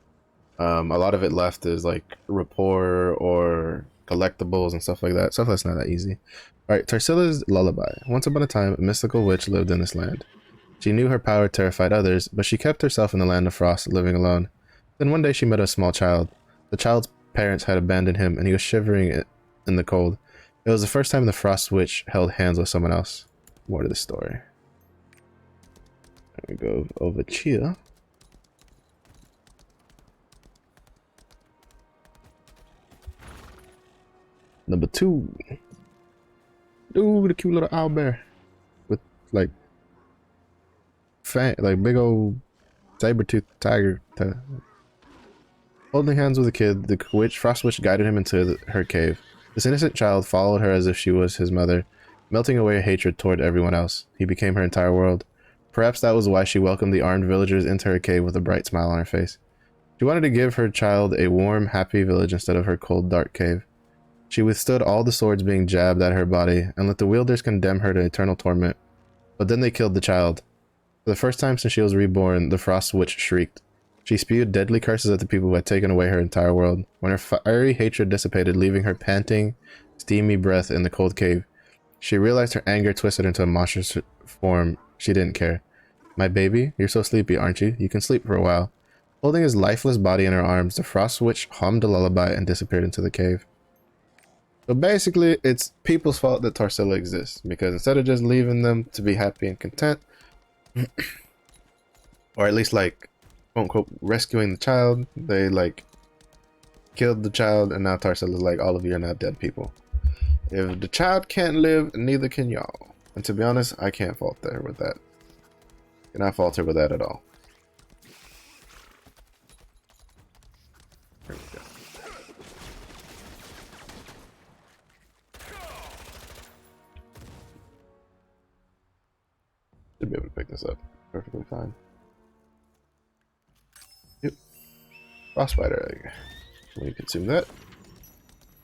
A lot of it left is like rapport or collectibles and stuff like that. Stuff that's not that easy. Alright, Tarsilla's Lullaby. Once upon a time, a mystical witch lived in this land. She knew her power terrified others, but she kept herself in the land of frost, living alone. Then one day she met a small child. The child's parents had abandoned him, and he was shivering in the cold. It was the first time the frost witch held hands with someone else. More to the story. We go over here. Number 2. Ooh, the cute little owl bear with like like big old saber-toothed tiger. Holding hands with a kid, the frost witch guided him into her cave. This innocent child followed her as if she was his mother, melting away her hatred toward everyone else. He became her entire world. Perhaps that was why she welcomed the armed villagers into her cave with a bright smile on her face. She wanted to give her child a warm, happy village instead of her cold, dark cave. She withstood all the swords being jabbed at her body, and let the wielders condemn her to eternal torment. But then they killed the child. For the first time since she was reborn, the Frost Witch shrieked. She spewed deadly curses at the people who had taken away her entire world. When her fiery hatred dissipated, leaving her panting, steamy breath in the cold cave, she realized her anger twisted into a monstrous form. She didn't care. My baby, you're so sleepy, aren't you? You can sleep for a while. Holding his lifeless body in her arms, the Frost Witch hummed a lullaby and disappeared into the cave. So basically, it's people's fault that Tarsila exists, because instead of just leaving them to be happy and content, or at least like, quote unquote, rescuing the child, they like killed the child, and now Tarsila's like, all of you are not dead people. If the child can't live, neither can y'all. And to be honest, I can't fault her with that. Cannot fault her with that at all. There we go. Should be able to pick this up perfectly fine. Yep. Frost spider egg. Let me consume that.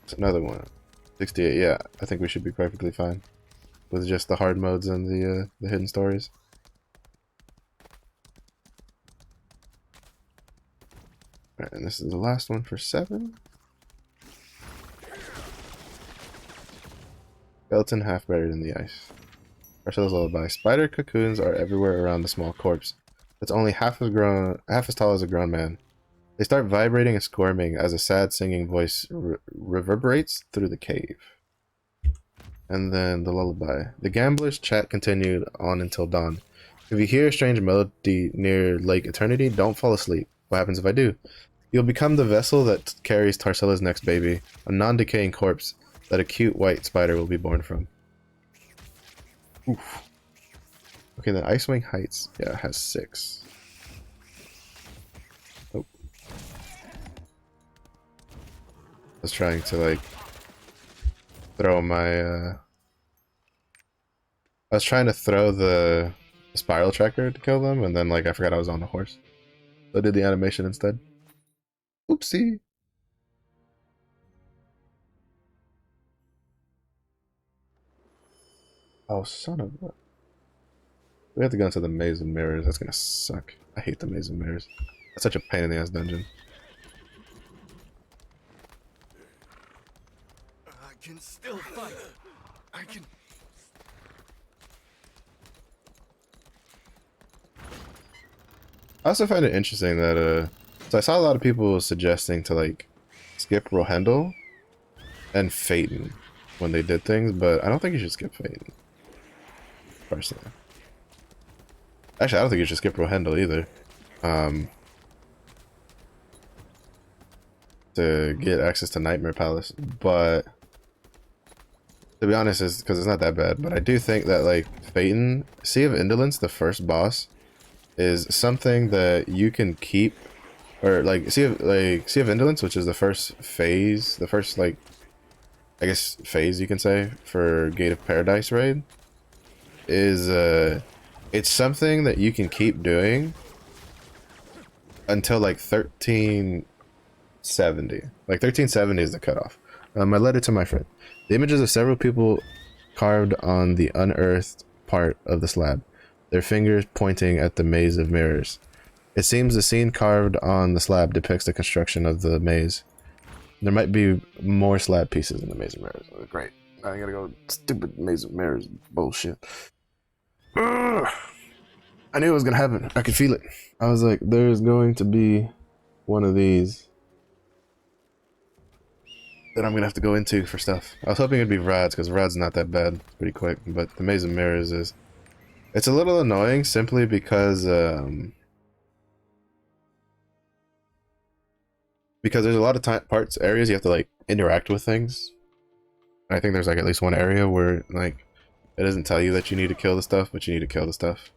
It's another one. 68. Yeah, I think we should be perfectly fine with just the hard modes and the hidden stories. Alright, and this is the last one for 7. Skeleton half buried in the ice. Tarsila's lullaby. Spider cocoons are everywhere around the small corpse that's only half as tall as a grown man. They start vibrating and squirming as a sad singing voice reverberates through the cave. And then the lullaby. The gamblers' chat continued on until dawn. If you hear a strange melody near Lake Eternity, don't fall asleep. What happens if I do? You'll become the vessel that carries Tarsila's next baby, a non-decaying corpse that a cute white spider will be born from. Oof. Okay, then Icewing Heights, yeah, it has 6. Oh. I was trying to, like, throw my, I was trying to throw the spiral tracker to kill them, and then, like, I forgot I was on the horse. So I did the animation instead. Oopsie. Oh, son of a... We have to go into the Maze of Mirrors. That's gonna suck. I hate the Maze of Mirrors. That's such a pain in the ass dungeon. I can still fight. I can... I also find it interesting that, so I saw a lot of people suggesting to, like, skip Rohendel and Phaeton when they did things, but I don't think you should skip Phaeton. Personally. Actually, I don't think you should skip Rohendel either. To get access to Nightmare Palace, but to be honest, it's because it's not that bad. But I do think that, like, Phaeton, Sea of Indolence, the first boss, is something that you can keep, or like Sea of Indolence, which is the first phase, the first, like, I guess phase you can say for Gate of Paradise raid, is it's something that you can keep doing until like 1370. Like 1370 is the cutoff. I led it to my friend. The images of several people carved on the unearthed part of the slab, their fingers pointing at the maze of mirrors. It seems the scene carved on the slab depicts the construction of the maze. There might be more slab pieces in the maze of mirrors. Oh, great. Now I gotta go stupid maze of mirrors bullshit. Ugh. I knew it was gonna happen. I could feel it. I was like, there's going to be one of these that I'm gonna have to go into for stuff. I was hoping it'd be Vrad's, because Vrad's not that bad. It's pretty quick. But the Maze of Mirrors is... It's a little annoying simply because there's a lot of areas you have to, like, interact with things. I think there's like at least one area where like it doesn't tell you that you need to kill the stuff, but you need to kill the stuff.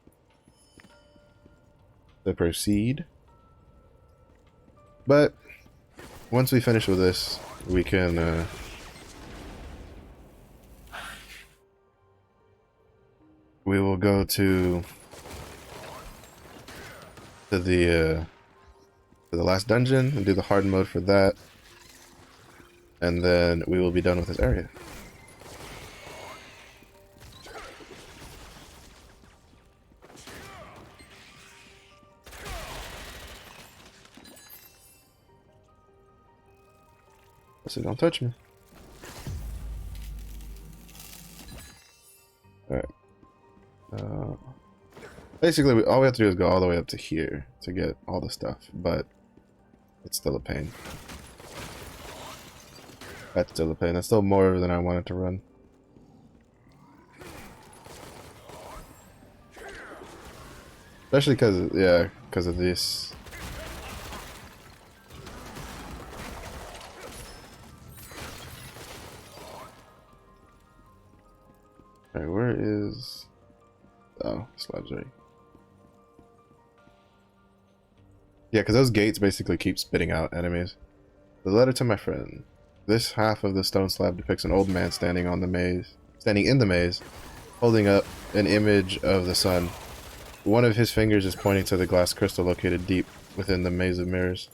To proceed. But once we finish with this, we can we will go to the last dungeon and do the hard mode for that, and then we will be done with this area. So don't touch me. Alright. Basically, all we have to do is go all the way up to here to get all the stuff, but it's still a pain. That's still a pain. That's still more than I wanted to run. Especially because, yeah, because of this. Alright, where is... Oh, slabs right. Yeah, because those gates basically keep spitting out enemies. The letter to my friend. This half of the stone slab depicts an old man standing in the maze, holding up an image of the sun. One of his fingers is pointing to the glass crystal located deep within the maze of mirrors.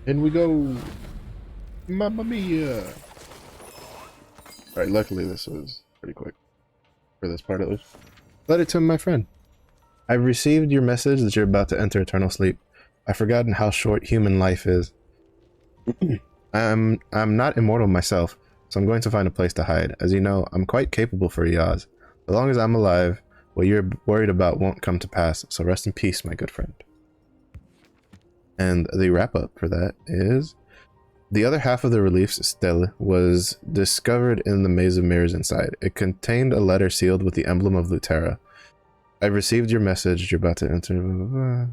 In we go! Mamma mia! Alright, luckily this was pretty quick. For this part at least. Letter to my friend. I've received your message that you're about to enter eternal sleep. I've forgotten how short human life is. I'm not immortal myself, so I'm going to find a place to hide. As you know, I'm quite capable for Yaz. As long as I'm alive, what you're worried about won't come to pass, so rest in peace, my good friend. And the wrap-up for that is... The other half of the relief's stele was discovered in the maze of mirrors inside. It contained a letter sealed with the emblem of Lutera. I've received your message. You're about to enter... Blah, blah, blah.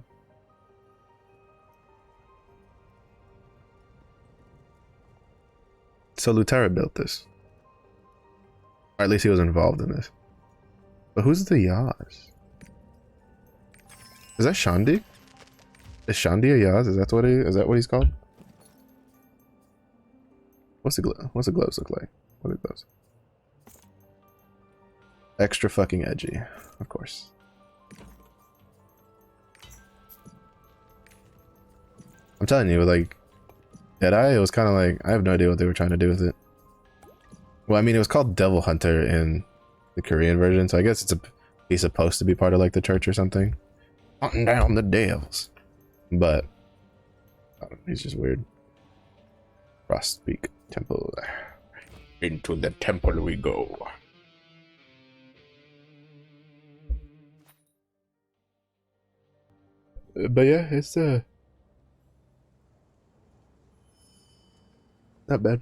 So Lutera built this. Or at least he was involved in this. But who's the Yaz? Is that Shandi? Is Shandi a Yaz? Is that what he's called? What's the gloves look like? What are those? Extra fucking edgy, of course. I'm telling you, like Deadeye, it was kind of like I have no idea what they were trying to do with it. Well, I mean, it was called Devil Hunter in the Korean version, so I guess he's supposed to be part of like the church or something. Hunting down the devils. But he's just weird. Frostpeak Temple. Into the temple we go. But yeah, it's not bad.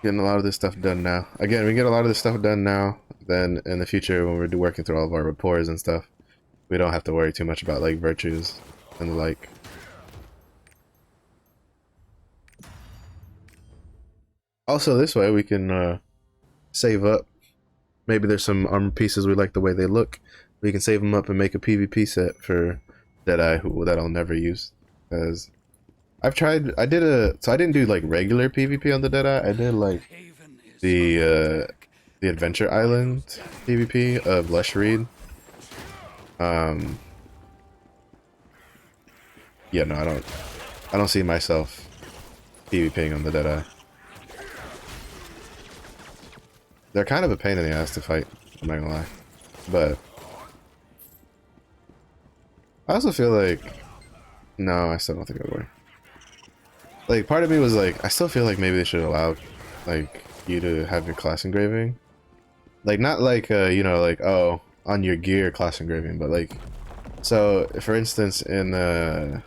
Getting a lot of this stuff done now. Again, we get a lot of this stuff done now. Then in the future, when we're working through all of our reports and stuff, we don't have to worry too much about like virtues and the like. Also, this way we can save up. Maybe there's some armor pieces we like the way they look. We can save them up and make a PvP set for Deadeye that I'll never use. Because I've tried. So I didn't do like regular PvP on the Deadeye. I did like the Adventure Island PvP of Lush Reed. Yeah, no, I don't see myself PvPing on the Deadeye. They're kind of a pain in the ass to fight, I'm not gonna lie. But I also feel like no, I still don't think it would work. Like part of me was like, I still feel like maybe they should allow like you to have your class engraving. Like not like you know, like, oh, on your gear class engraving, but like, so for instance, in the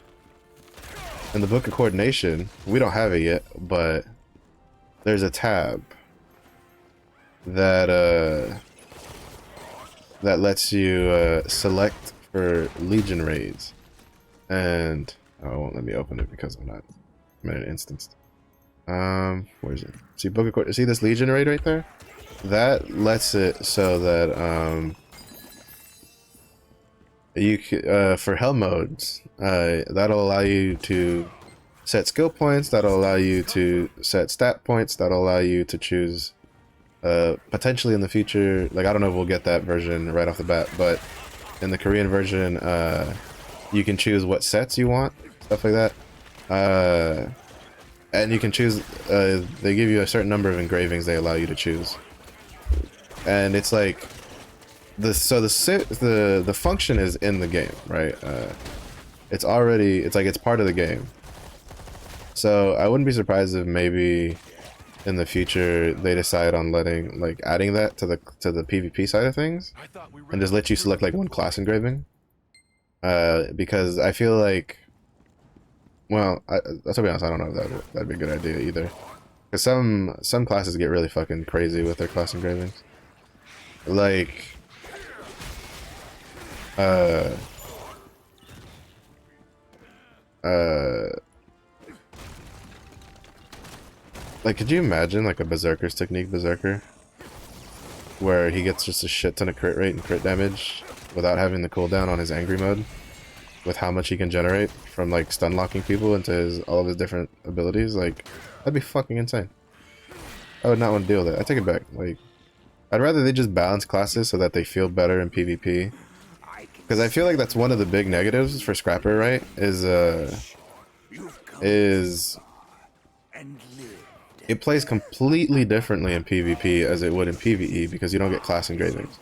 Book of Coordination, we don't have it yet, but there's a tab that that lets you select for Legion raids, and oh, it won't let me open it because I'm in an instance. Where is it? See Book of Coordination. See this Legion raid right there? That lets it so that you for hell modes, that'll allow you to set skill points, that'll allow you to set stat points, that'll allow you to choose potentially in the future, like I don't know if we'll get that version right off the bat, but in the Korean version you can choose what sets you want, stuff like that, and you can choose, they give you a certain number of engravings they allow you to choose, and it's like the function is in the game, right? It's part of the game. So I wouldn't be surprised if maybe in the future they decide on adding that to the PvP side of things, and just let you select like one class engraving. Because I feel like, well, to be honest, I don't know if that'd be a good idea either. Because some classes get really fucking crazy with their class engravings. Like like, could you imagine like a Berserker's technique Berserker, where he gets just a shit ton of crit rate and crit damage without having the cooldown on his angry mode, with how much he can generate from like stun locking people into all of his different abilities? Like, that'd be fucking insane. I would not want to deal with it. I take it back. Like, I'd rather they just balance classes so that they feel better in PvP. Because I feel like that's one of the big negatives for Scrapper, right? Is it plays completely differently in PvP as it would in PvE, because you don't get class engravings.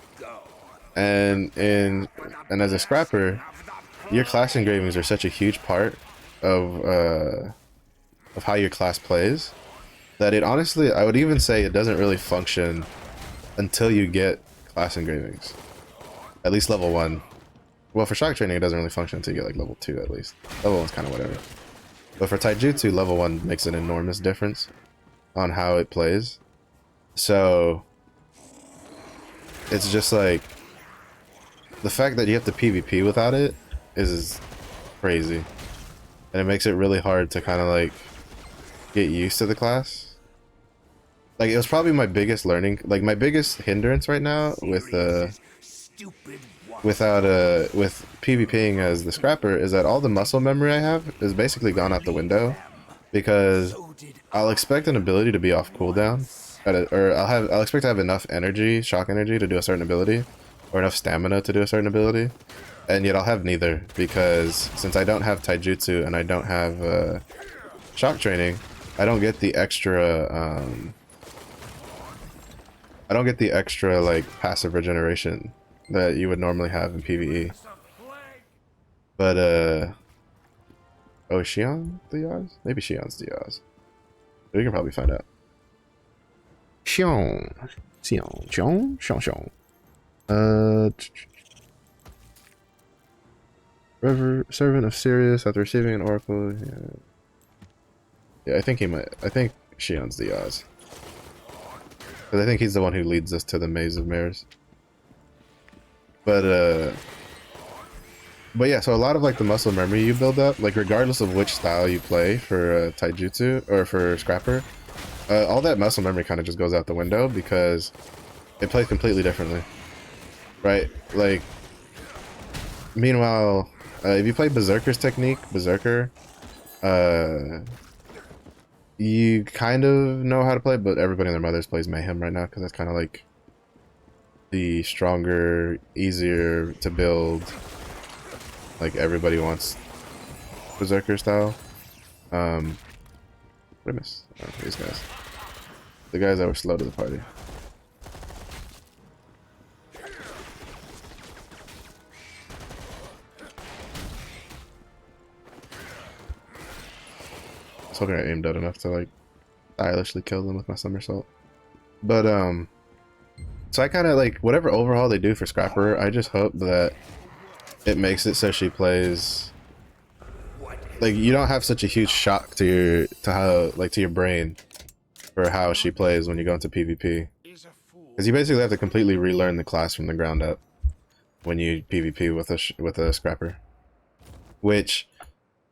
And as a Scrapper, your class engravings are such a huge part of how your class plays, that it honestly, I would even say it doesn't really function until you get class engravings. At least level 1. Well, for shock training, it doesn't really function until you get like level 2 at least. Level 1's kind of whatever. But for taijutsu, level 1 makes an enormous difference on how it plays. So it's just like, the fact that you have to PvP without it is crazy. And it makes it really hard to kind of like get used to the class. Like, it was probably my biggest learning, like my biggest hindrance right now with PvPing as the Scrapper, is that all the muscle memory I have is basically gone out the window, because I'll expect an ability to be off cooldown, or I'll expect to have enough energy, shock energy, to do a certain ability, or enough stamina to do a certain ability, and yet I'll have neither, because since I don't have taijutsu and I don't have shock training, I don't get the extra like passive regeneration that you would normally have in PvE. But oh, Xion the Yaz? Maybe Xion's the Yaz. We can probably find out. Xion. Servant of Sirius after receiving an oracle. Yeah, I think Xion's the Yaz. Because I think he's the one who leads us to the Maze of Mares. But yeah, so a lot of like the muscle memory you build up, like regardless of which style you play for taijutsu or for Scrapper, all that muscle memory kind of just goes out the window, because it plays completely differently, right? Like, meanwhile, if you play Berserker's technique, Berserker, you kind of know how to play, but everybody and their mothers plays Mayhem right now, because that's kind of like the stronger, easier to build, like everybody wants Berserker style. What did I miss? Oh, these guys. The guys that were slow to the party. I was hoping I aimed out enough to like stylishly kill them with my somersault. But So I kind of like whatever overhaul they do for Scrapper. I just hope that it makes it so she plays like you don't have such a huge shock to your brain for how she plays when you go into PvP. Because you basically have to completely relearn the class from the ground up when you PvP with a Scrapper, which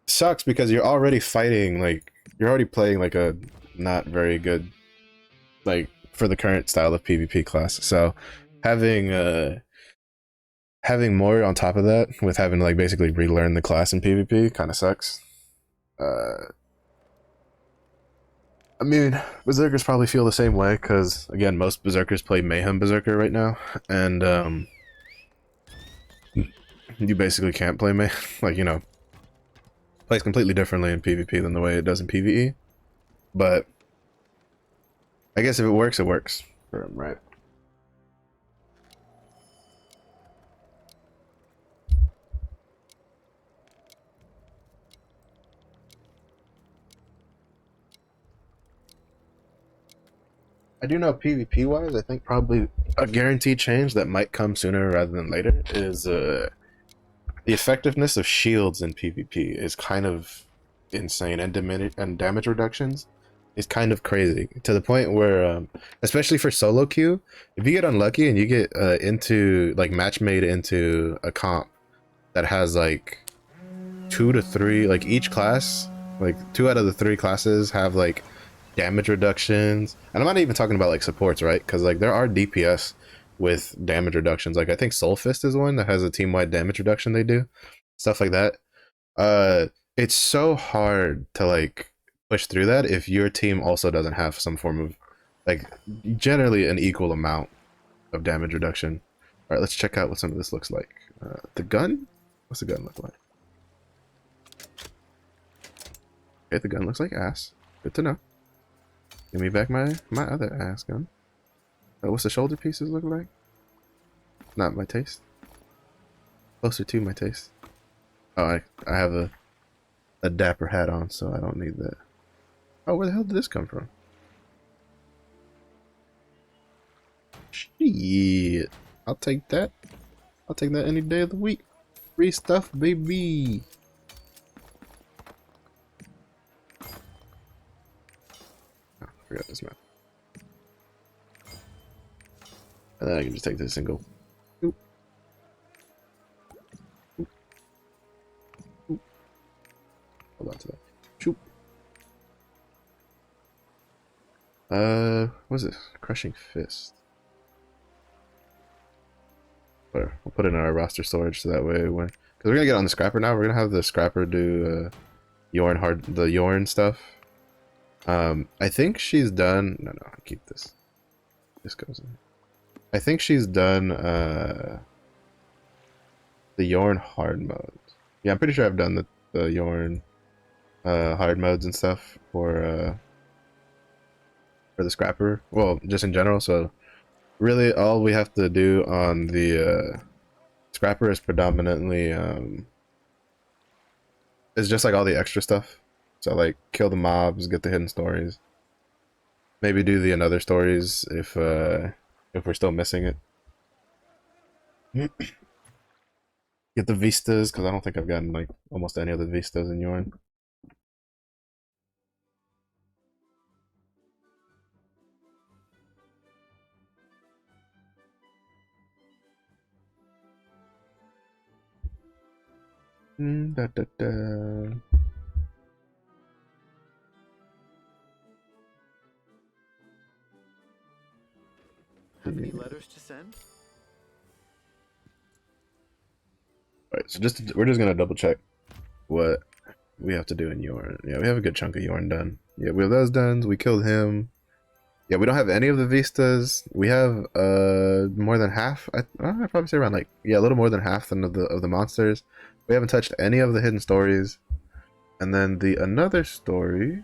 sucks because you're already fighting like you're already playing like a not very good like for the current style of PvP class. So having more on top of that with having to like basically relearn the class in PvP kind of sucks. I mean, Berserkers probably feel the same way because again, most Berserkers play Mayhem Berserker right now, and you basically can't play Mayhem. Like you know, plays completely differently in PvP than the way it does in PvE. But I guess if it works, it works for him, right? I do know PvP wise, I think probably a guaranteed change that might come sooner rather than later is the effectiveness of shields in PvP is kind of insane, and damage reductions is kind of crazy to the point where, especially for solo queue, if you get unlucky and you get into like match made into a comp that has like 2 to 3, like each class, like 2 out of the 3 classes have like damage reductions, and I'm not even talking about like supports, right? Because like there are DPS with damage reductions. Like I think Soul Fist is one that has a team-wide damage reduction. They do stuff like that. It's so hard to like push through that if your team also doesn't have some form of like generally an equal amount of damage reduction. All right, let's check out what some of this looks like. The gun. What's the gun look like? Okay, the gun looks like ass. Good to know. Give me back my other ass gun. What's the shoulder pieces look like? Not my taste. Closer to my taste. Oh, I have a dapper hat on, so I don't need that. Oh, where the hell did this come from? Shit. I'll take that. I'll take that any day of the week. Free stuff, baby. Oh, I forgot this map. And then I can just take this and go. Oop. Oop. Oop. Hold on to that. Shoot. What's this? Crushing Fist. Whatever. We'll put it in our roster storage so that way when, because we're gonna get on the Scrapper now. We're gonna have the Scrapper do the Yorn stuff. I think she's done. No, keep this. This goes in. I think she's done the Yorn hard mode. Yeah, I'm pretty sure I've done the Yorn hard modes and stuff for the Scrapper. Well, just in general. So really, all we have to do on the Scrapper is predominantly is just like all the extra stuff. So like kill the mobs, get the hidden stories, maybe do the another stories if we're still missing it. Get the vistas, because I don't think I've gotten like almost any of the vistas in Yorn. Da, da, da. Have any letters to send? Alright, so we're just gonna double check what we have to do in Yorn. Yeah, we have a good chunk of Yorn done. Yeah, we have those done. We killed him. Yeah, we don't have any of the vistas. We have more than half. I'd probably say around like a little more than half of the monsters. We haven't touched any of the hidden stories. And then the another story.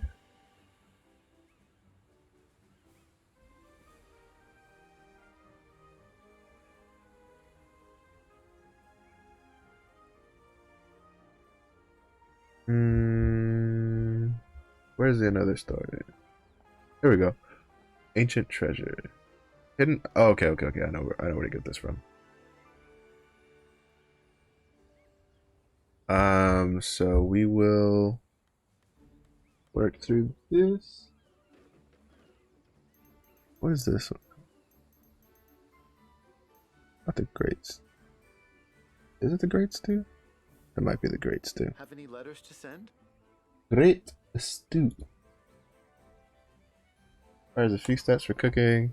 Where's the another story? Here we go. Ancient treasure. Hidden. Oh, okay, okay, okay. I know where to get this from. So we will work through this. What is this one? Not the greats. Is it the great stew? It might be the great stew. Have any letters to send? Great stew. Requires a few steps for cooking.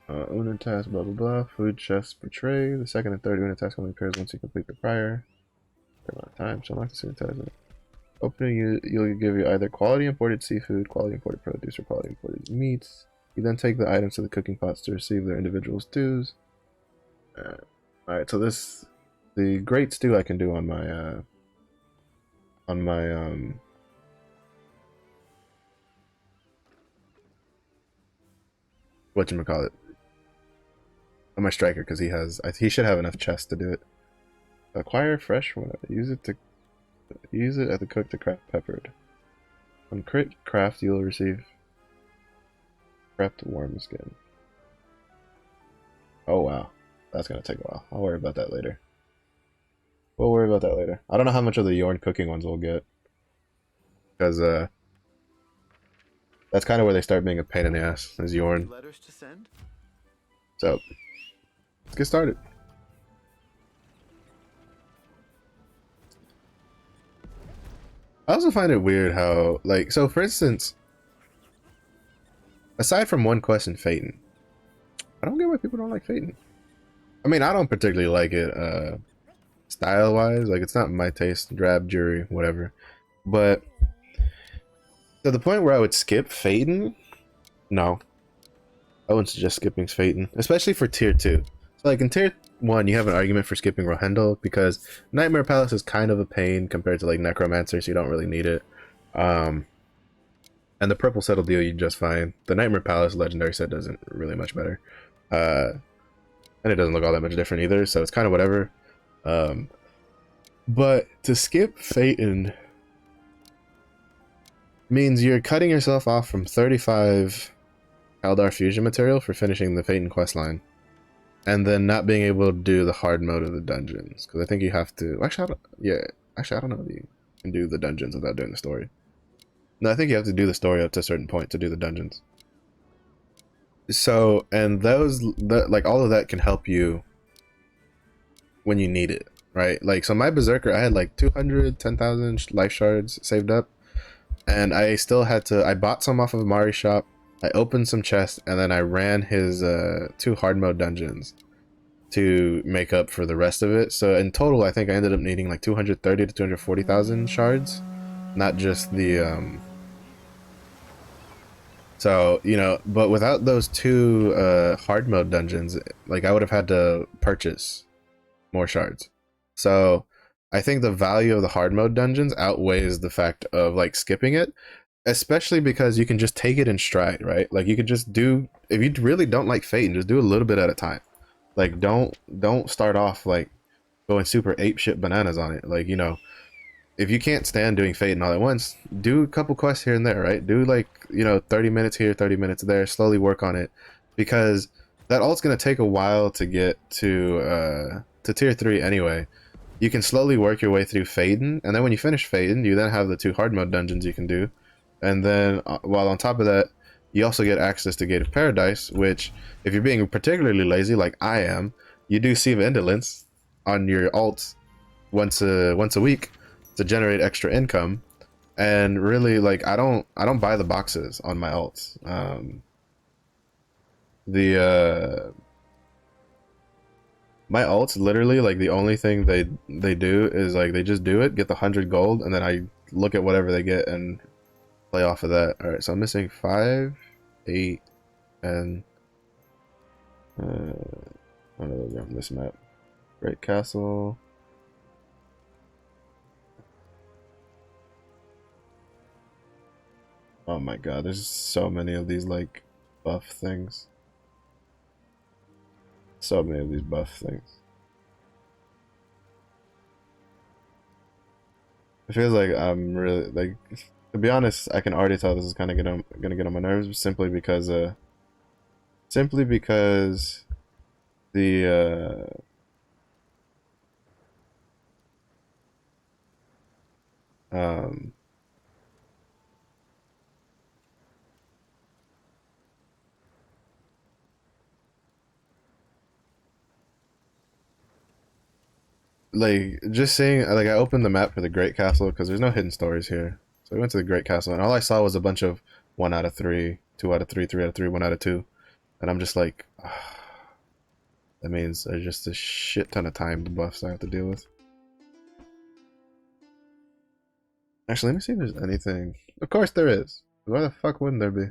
Owner task, blah blah blah. Food chest per tray. The second and third owner task only appears once you complete the prior. Fair amount of time. So I'm not to sanitize it. Opening, you'll give you either quality imported seafood, quality imported produce, or quality imported meats. You then take the items to the cooking pots to receive their individual stews. Alright, so the great stew I can do on my whatchamacallit, on my striker, because he should have enough chests to do it. Acquire fresh whatever. Use it at the cook to craft peppered. On crit craft, you'll receive craft warm skin. Oh wow, that's gonna take a while. I'll worry about that later. We'll worry about that later. I don't know how much of the Yorn cooking ones we'll get, because that's kind of where they start being a pain in the ass, is Yorn. Letters to send? So let's get started. I also find it weird how, like, so for instance, aside from one quest in Phaeton, I don't get why people don't like Phaeton. I mean, I don't particularly like it style-wise. Like, it's not my taste. Drab, jury, whatever. But to the point where I would skip Phaeton, no. I wouldn't suggest skipping Phaeton, especially for tier 2. So, like, in tier 1, you have an argument for skipping Rohendel, because Nightmare Palace is kind of a pain compared to, like, Necromancer, so you don't really need it. And the purple set will deal you just fine. The Nightmare Palace legendary set doesn't really much better. And it doesn't look all that much different either, so it's kind of whatever. But to skip Phaeton means you're cutting yourself off from 35 Eldar fusion material for finishing the Phaeton questline, and then not being able to do the hard mode of the dungeons, because I think you have to. Actually, I don't know if you can do the dungeons without doing the story. No, I think you have to do the story up to a certain point to do the dungeons. So, and like, all of that can help you when you need it, right? Like, so my Berserker, I had like 210,000 life shards saved up, and I still had to, I bought some off of Mari's shop, I opened some chests, and then I ran his 2 hard mode dungeons to make up for the rest of it. So in total, I think I ended up needing like 230 to 240,000 shards, not just the so, you know, but without those 2 hard mode dungeons, like, I would have had to purchase more shards. So I think the value of the hard mode dungeons outweighs the fact of, like, skipping it, especially because you can just take it in stride, right? Like, you could just do, if you really don't like Phaeton, just do a little bit at a time. Like, don't start off like going super apeshit bananas on it. Like, you know, if you can't stand doing Phaeton all at once, do a couple quests here and there, right? Do, like, you know, 30 minutes here, 30 minutes there, slowly work on it, because that ult's gonna take a while to get to tier 3 anyway. You can slowly work your way through Phaeton, and then when you finish Phaeton, you then have the 2 hard mode dungeons you can do, and then while on top of that, you also get access to Gate of Paradise, which, if you're being particularly lazy like I am, you do Sieve of Indolence on your alts once a week to generate extra income. And really, like, I don't buy the boxes on my alts. My alts, literally, like, the only thing they do is, like, they just do it, get the 100 gold, and then I look at whatever they get and play off of that. All right, so I'm missing 5, 8, and one of those are on this map. Great Castle. Oh my god, there's so many of these, like, buff things. So many of these buff things. It feels like I'm really, like, to be honest, I can already tell this is kind of gonna get on my nerves, simply because Simply because the like just seeing like I opened the map for the Great Castle because there's no hidden stories here. So I went to the Great Castle and all I saw was a bunch of 1 out of 3, 2 out of 3, 3 out of 3, 1 out of 2, and I'm just like, that means there's just a shit ton of timed buffs I have to deal with. Actually, let me see if there's anything. Of course there is. Why the fuck wouldn't there be?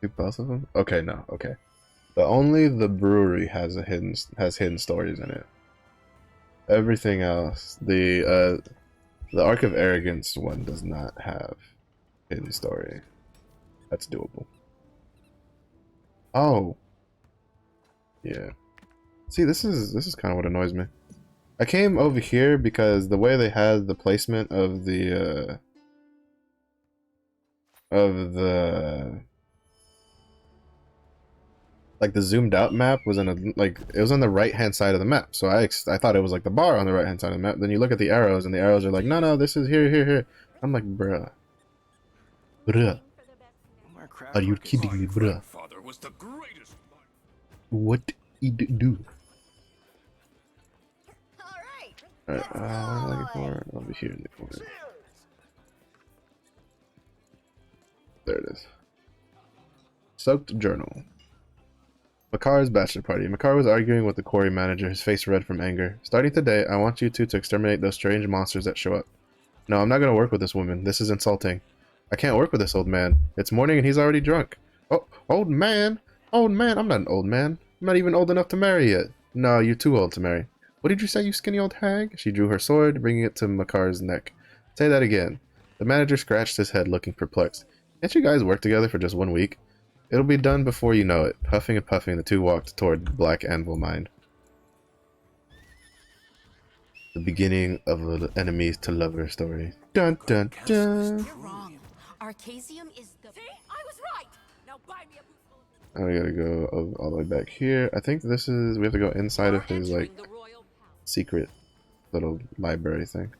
Do both of them? Okay, no, okay. Only the brewery has hidden stories in it. Everything else, the Arc of Arrogance one does not have hidden story. That's doable. Oh, yeah. See, this is kind of what annoys me. I came over here because the way they had the placement of the like the zoomed out map was in a like it was on the right hand side of the map. So I thought it was like the bar on the right hand side of the map. Then you look at the arrows and the arrows are like, no, this is here, here, here. I'm like, bruh. Are you kidding me, bruh? What it do? Alright, what am I looking for? Over here in the corner. There it is. Soaked journal. Makar's bachelor party. Makar was arguing with the quarry manager, his face red from anger. Starting today, I want you two to exterminate those strange monsters that show up. No, I'm not going to work with this woman. This is insulting. I can't work with this old man. It's morning and he's already drunk. Oh, old man? Old man? I'm not an old man. I'm not even old enough to marry yet. No, you're too old to marry. What did you say, you skinny old hag? She drew her sword, bringing it to Makar's neck. Say that again. The manager scratched his head, looking perplexed. Can't you guys work together for just 1 week? It'll be done before you know it. Puffing and puffing, the two walked toward the Black Anvil mine. The beginning of an enemies to lover story. Dun dun dun. You're wrong. Arcasium is the. See, I was right. Now buy me a boot. Now we gotta go all the way back here. I think this is we have to go inside of his like secret little library thing.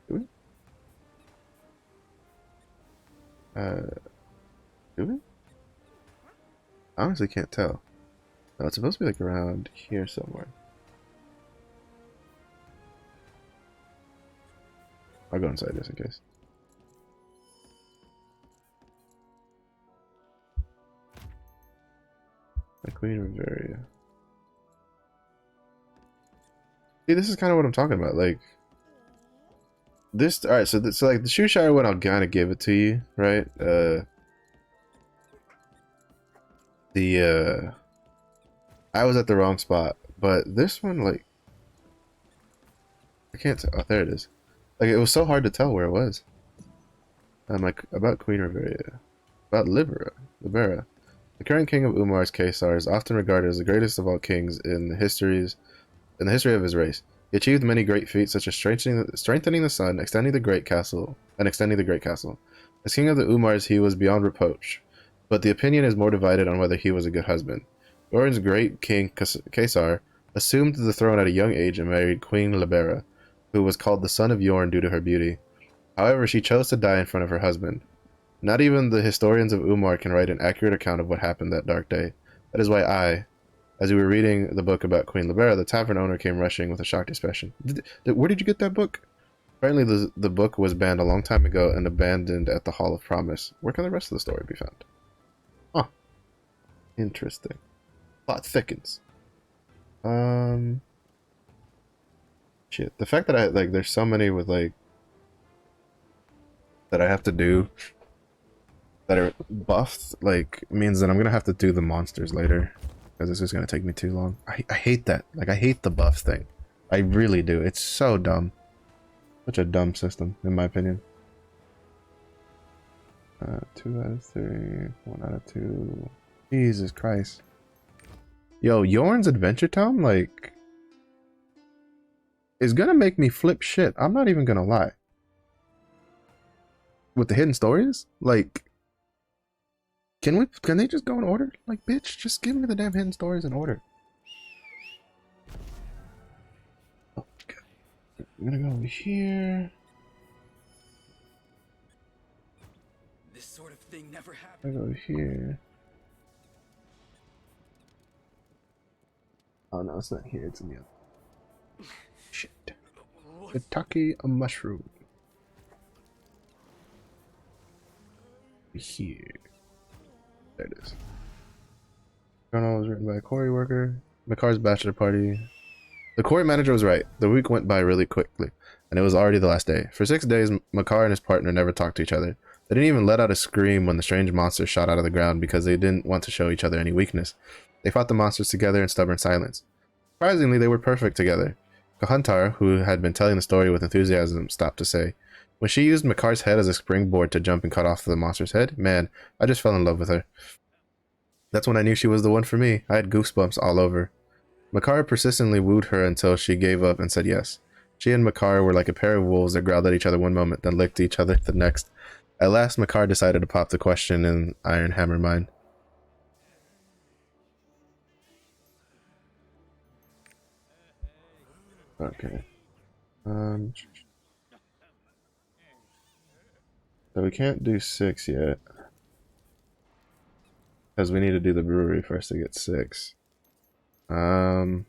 Do we? I honestly can't tell. No, it's supposed to be like around here somewhere. I'll go inside just in case. The Queen of Bavaria. See, this is kind of what I'm talking about. Like, this. All right, so like the Shoeshire one, I'll kind of give it to you, right? I was at the wrong spot, but this one, like, I can't tell. Oh, there it is. Like, it was so hard to tell where it was. I'm like, about Queen Bavaria, about Libera. The current king of Umar's Caesar is often regarded as the greatest of all kings in the history of his race. He achieved many great feats, such as strengthening the sun, extending the great castle. As king of the Umars, he was beyond reproach, but the opinion is more divided on whether he was a good husband. Orin's great king Caesar assumed the throne at a young age and married Queen Libera, who was called the son of Yorn due to her beauty. However, she chose to die in front of her husband. Not even the historians of Umar can write an accurate account of what happened that dark day. That is why as we were reading the book about Queen Libera, the tavern owner came rushing with a shocked expression. Where did you get that book? Apparently the book was banned a long time ago and abandoned at the Hall of Promise. Where can the rest of the story be found? Huh. Interesting. Plot thickens. Shit. The fact that there's so many with, like, that I have to do that are buffed, like, means that I'm gonna have to do the monsters later. Because this is gonna take me too long. I hate that. Like, I hate the buff thing. I really do. It's so dumb. Such a dumb system, in my opinion. 2 out of 3, 1 out of 2. Jesus Christ. Yo, Yorn's Adventure Tome, like, is gonna make me flip shit. I'm not even gonna lie. With the hidden stories, like, can they just go in order? Like, bitch, just give me the damn hidden stories in order. Oh, God. I'm gonna go over here. This sort of thing never happened. I go over here. Oh no, it's not here. It's in the other. Shit. Kentucky a mushroom. Here. There it is. Journal was written by a quarry worker. McCar's bachelor party. The quarry manager was right. The week went by really quickly, and it was already the last day. For 6 days, McCar and his partner never talked to each other. They didn't even let out a scream when the strange monster shot out of the ground because they didn't want to show each other any weakness. They fought the monsters together in stubborn silence. Surprisingly, they were perfect together. Kahuntar, who had been telling the story with enthusiasm, stopped to say, when she used Makar's head as a springboard to jump and cut off the monster's head, man, I just fell in love with her. That's when I knew she was the one for me. I had goosebumps all over. Makar persistently wooed her until she gave up and said yes. She and Makar were like a pair of wolves that growled at each other one moment, then licked each other the next. At last, Makar decided to pop the question in Iron Hammer mind. Okay. So we can't do 6 yet. Because we need to do the brewery first to get 6. Queen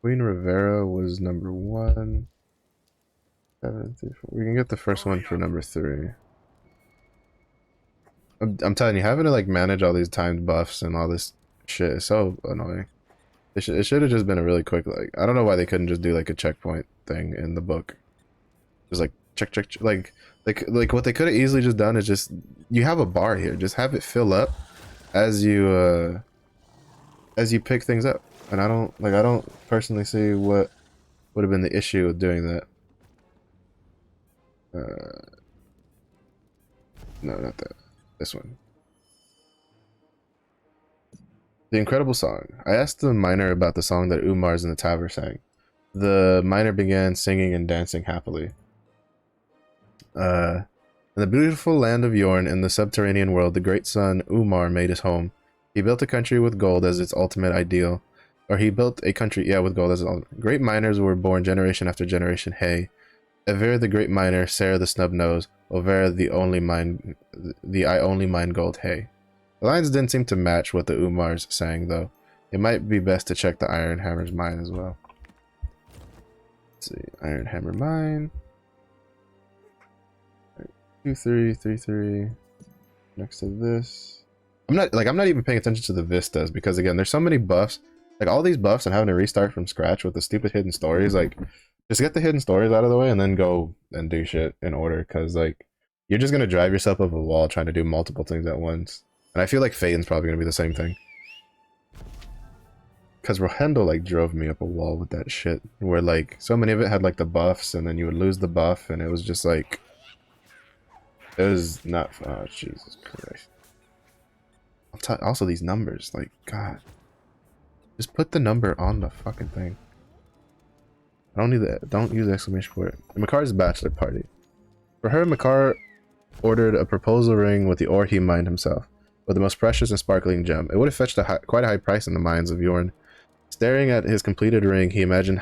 Rivera was number 1. 7, 3, 4. We can get the first one for number 3. I'm telling you, having to like manage all these timed buffs and all this shit is so annoying. It should have just been a really quick, like, I don't know why they couldn't just do like a checkpoint thing in the book. Just like check, like what they could have easily just done is just, you have a bar here, just have it fill up as you pick things up. And I don't personally see what would have been the issue with doing that. No, not that. This one. The incredible song. I asked the miner about the song that Umars in the tavern sang. The miner began singing and dancing happily. In the beautiful land of Yorn, in the subterranean world, the great son Umar made his home. He built a country with gold as its ultimate ideal. Or he built a country, yeah, with gold as its ultimate. Great miners were born generation after generation. Hey, Ever the great miner, Sarah the snub nose, Over the I only mine gold. Hey. The lines didn't seem to match what the Umars sang, though. It might be best to check the Iron Hammer's mine as well. Let's see, Iron Hammer mine. 2, 3, 3, 3. Next to this. I'm not even paying attention to the vistas because again, there's so many buffs. Like all these buffs and having to restart from scratch with the stupid hidden stories. Like, just get the hidden stories out of the way and then go and do shit in order. Because like, you're just gonna drive yourself up a wall trying to do multiple things at once. And I feel like Phaeton's probably gonna be the same thing. Because Rohendo like drove me up a wall with that shit. Where like, so many of it had like the buffs and then you would lose the buff and it was just like... It was not... Oh, Jesus Christ. Also these numbers, like, God. Just put the number on the fucking thing. I don't need that. Don't use the exclamation point. Makar's bachelor party. For her, Makar ordered a proposal ring with the ore he mined himself, with the most precious and sparkling gem. It would have fetched quite a high price in the mines of Yorn. Staring at his completed ring, he imagined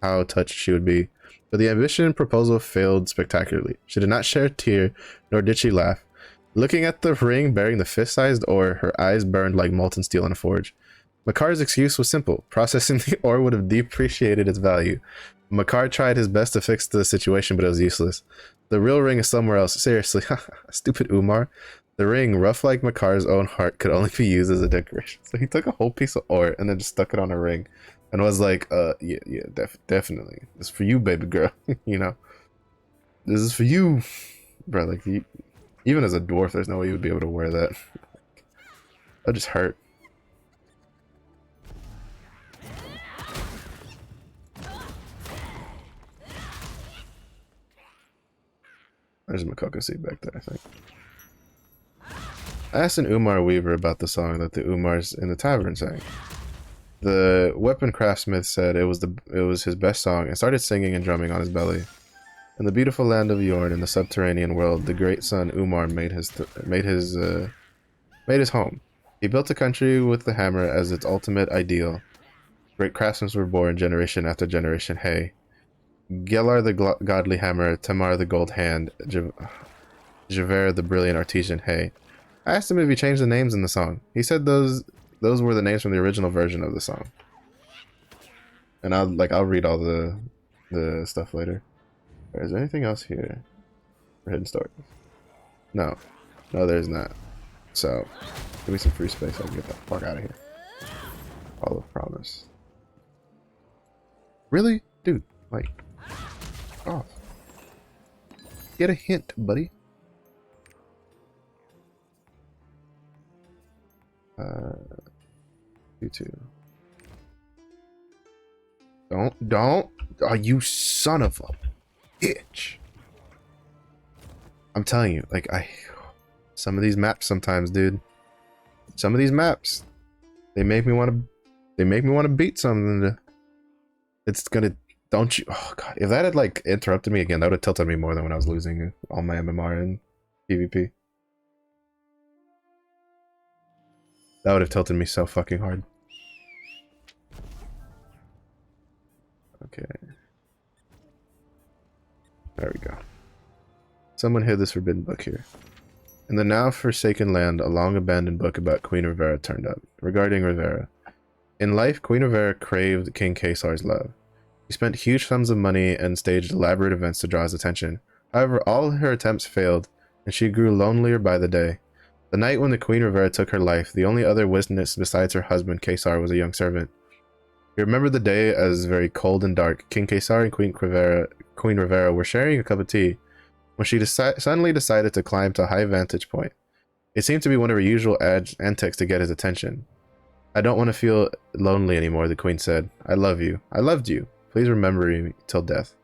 how touched she would be. But the ambitious proposal failed spectacularly. She did not shed a tear, nor did she laugh. Looking at the ring bearing the fist-sized ore, her eyes burned like molten steel in a forge. Makar's excuse was simple. Processing the ore would have depreciated its value. Makar tried his best to fix the situation, but it was useless. The real ring is somewhere else. Seriously, stupid Umar. The ring, rough like Makar's own heart, could only be used as a decoration. So he took a whole piece of ore and then just stuck it on a ring. And was like, yeah, definitely. This is for you, baby girl. You know? This is for you. Bro, like, even as a dwarf, there's no way you would be able to wear that. That just hurt. There's Makoko seat back there, I think. I asked an Umar Weaver about the song that the Umars in the tavern sang. The weapon craftsmith said it was his best song and started singing and drumming on his belly. In the beautiful land of Yorn, in the subterranean world, the great son Umar made his home. He built a country with the hammer as its ultimate ideal. Great craftsmen were born generation after generation. Hey, Gelar the godly hammer, Tamar the gold hand, Javert the brilliant artisan. Hey, I asked him if he changed the names in the song. He said those were the names from the original version of the song. And I'll read all the stuff later. Is there anything else here for hidden stories? No, there's not. So give me some free space so I can get the fuck out of here. All of promise. Really, dude? Like, oh, get a hint, buddy. You two. Don't. Oh, you son of a bitch. I'm telling you, like, some of these maps sometimes, dude. Some of these maps, they make me want to beat something. It's gonna, don't you? Oh god, if that had like interrupted me again, that would have tilted me more than when I was losing all my MMR and PvP. That would have tilted me so fucking hard. Okay. There we go. Someone hid this forbidden book here. In the now forsaken land, a long abandoned book about Queen Rivera turned up. Regarding Rivera. In life, Queen Rivera craved King Caesar's love. She spent huge sums of money and staged elaborate events to draw his attention. However, all her attempts failed, and she grew lonelier by the day. The night when the Queen Rivera took her life, the only other witness besides her husband, Caesar, was a young servant. He remembered the day as very cold and dark. King Caesar and Queen Rivera were sharing a cup of tea when she suddenly decided to climb to a high vantage point. It seemed to be one of her usual antics to get his attention. I don't want to feel lonely anymore, the queen said. I love you. I loved you. Please remember me till death.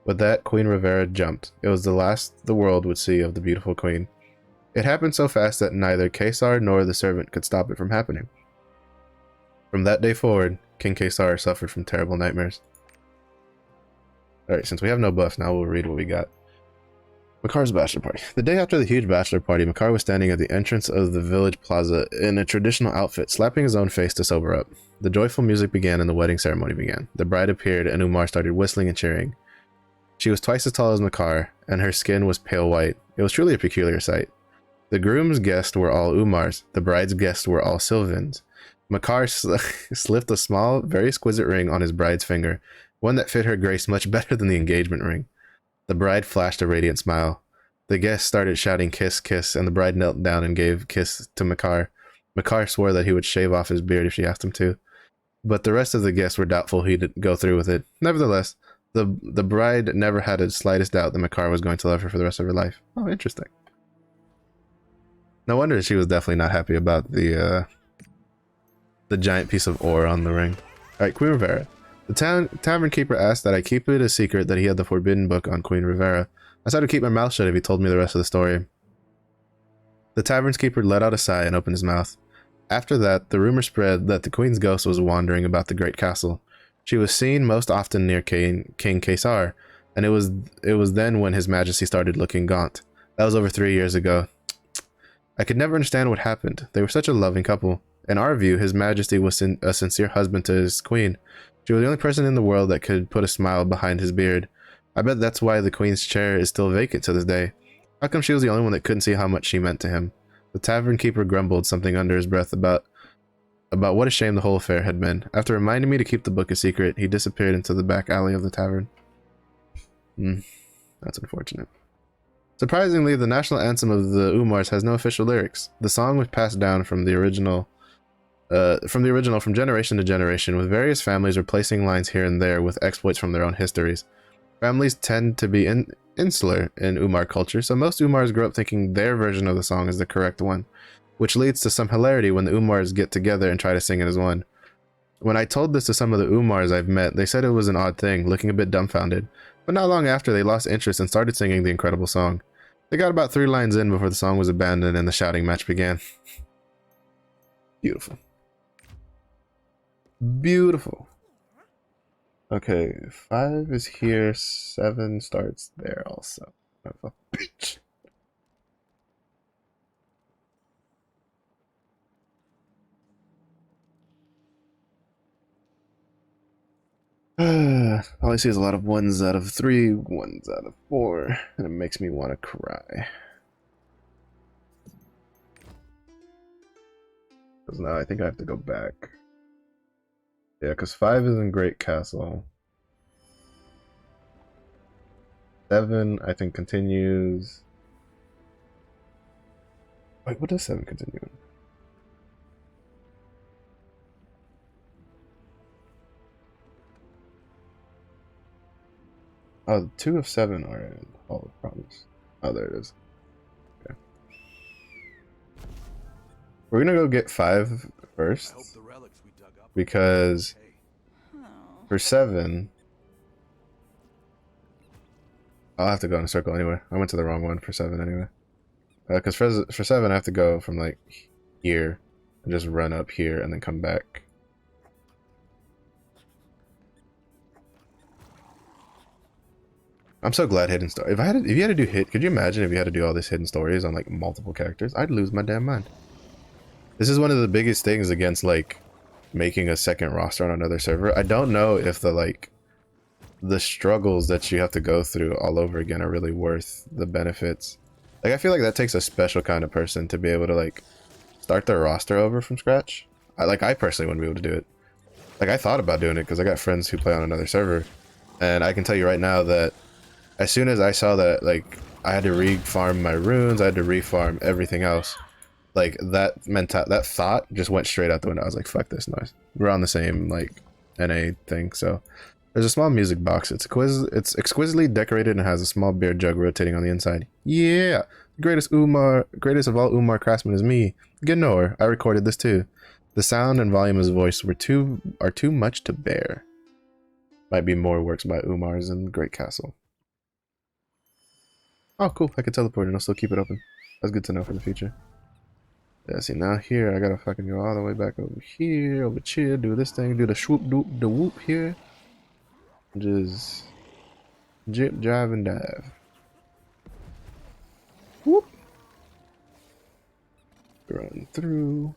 With that, Queen Rivera jumped. It was the last the world would see of the beautiful queen. It happened so fast that neither Caesar nor the servant could stop it from happening. From that day forward, King Caesar suffered from terrible nightmares. Alright, since we have no buffs, now we'll read what we got. Makar's bachelor party. The day after the huge bachelor party, Makar was standing at the entrance of the village plaza in a traditional outfit, slapping his own face to sober up. The joyful music began and the wedding ceremony began. The bride appeared and Umar started whistling and cheering. She was twice as tall as Makar, and her skin was pale white. It was truly a peculiar sight. The groom's guests were all Umars. The bride's guests were all Sylvans. Makar slipped a small, very exquisite ring on his bride's finger, one that fit her grace much better than the engagement ring. The bride flashed a radiant smile. The guests started shouting kiss, kiss, and the bride knelt down and gave a kiss to Makar. Makar swore that he would shave off his beard if she asked him to, but the rest of the guests were doubtful he'd go through with it. Nevertheless, the bride never had the slightest doubt that Makar was going to love her for the rest of her life. Oh, interesting. No wonder she was definitely not happy about the giant piece of ore on the ring. Alright, Queen Rivera. The tavern keeper asked that I keep it a secret that he had the forbidden book on Queen Rivera. I said to keep my mouth shut if he told me the rest of the story. The tavern's keeper let out a sigh and opened his mouth. After that, the rumor spread that the queen's ghost was wandering about the great castle. She was seen most often near King Caesar, and it was then when his majesty started looking gaunt. That was over 3 years ago. I could never understand what happened. They were such a loving couple. In our view, his majesty was a sincere husband to his queen. She was the only person in the world that could put a smile behind his beard. I bet that's why the queen's chair is still vacant to this day. How come she was the only one that couldn't see how much she meant to him? The tavern keeper grumbled something under his breath about what a shame the whole affair had been. After reminding me to keep the book a secret, he disappeared into the back alley of the tavern. That's unfortunate. Surprisingly, the national anthem of the Umars has no official lyrics. The song was passed down from the original from generation to generation, with various families replacing lines here and there with exploits from their own histories. Families tend to be insular in Umar culture, so most Umars grow up thinking their version of the song is the correct one, which leads to some hilarity when the Umars get together and try to sing it as one. When I told this to some of the Umars I've met, they said it was an odd thing, looking a bit dumbfounded, but not long after they lost interest and started singing the incredible song. They got about 3 lines in before the song was abandoned and the shouting match began. Beautiful. Beautiful. Okay, 5 is here, 7 starts there also. Son of a bitch. All I see is a lot of 1s out of 3, 1s out of 4, and it makes me want to cry. Because now I think I have to go back. Yeah, because 5 is in Great Castle. 7, I think, continues. Wait, what does 7 continue in? Oh, 2 of 7 are in Hall of Promise. Oh, there it is. Okay. We're gonna go get 5 first. Because for 7, I'll have to go in a circle anyway. I went to the wrong one for 7 anyway. Because for 7, I have to go from like here and just run up here and then come back. I'm so glad hidden story. If you had to do could you imagine if you had to do all this hidden stories on like multiple characters? I'd lose my damn mind. This is one of the biggest things against like making a second roster on another server. I don't know if the struggles that you have to go through all over again are really worth the benefits. Like I feel like that takes a special kind of person to be able to like start their roster over from scratch. I personally wouldn't be able to do it. Like I thought about doing it because I got friends who play on another server, and I can tell you right now that as soon as I saw that like I had to re-farm my runes, I had to re-farm everything else, like that thought just went straight out the window. I was like, fuck this noise. We're on the same like NA thing. So there's a small music box. It's exquisitely decorated and has a small beer jug rotating on the inside. Yeah, greatest of all Umar craftsmen is me, Gnor. I recorded this too. The sound and volume of his voice are too much to bear. Might be more works by Umar's in Great Castle. Oh, cool. I can teleport and I'll still keep it open. That's good to know for the future. Yeah, see, now here, I gotta fucking go all the way back over here, do this thing, do the swoop, doop, the whoop here. Just jip, jive, and dive. Whoop. Run through.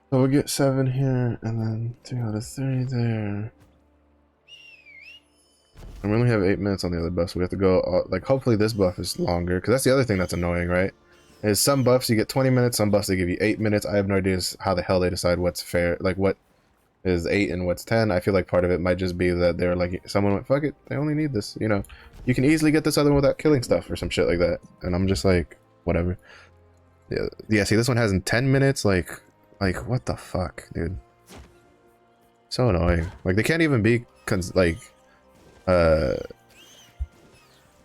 So we'll get 7 here, and then 2 out of 3 there. And we only have 8 minutes on the other buff, so we have to go, like, hopefully this buff is longer, because that's the other thing that's annoying, right? Is some buffs you get 20 minutes, some buffs they give you 8 minutes. I have no idea how the hell they decide what's fair, like what is 8 and what's 10. I feel like part of it might just be that they're like, someone went, fuck it, they only need this, you know. You can easily get this other one without killing stuff or some shit like that. And I'm just like, whatever. Yeah, see, this one has in 10 minutes, like, what the fuck, dude? So annoying. Like, they can't even be,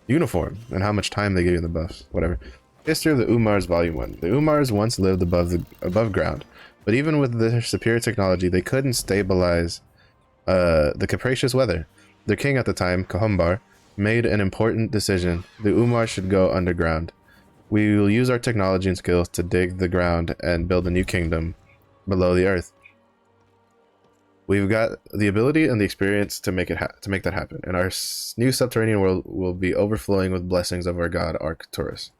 uniform in how much time they give you in the buffs. Whatever. History of the Umars Volume 1. The Umars once lived above ground, but even with their superior technology, they couldn't stabilize the capricious weather. Their king at the time, Kahumbar, made an important decision. The Umars should go underground. We will use our technology and skills to dig the ground and build a new kingdom below the earth. We've got the ability and the experience to make that happen, and our new subterranean world will be overflowing with blessings of our god Arcturus.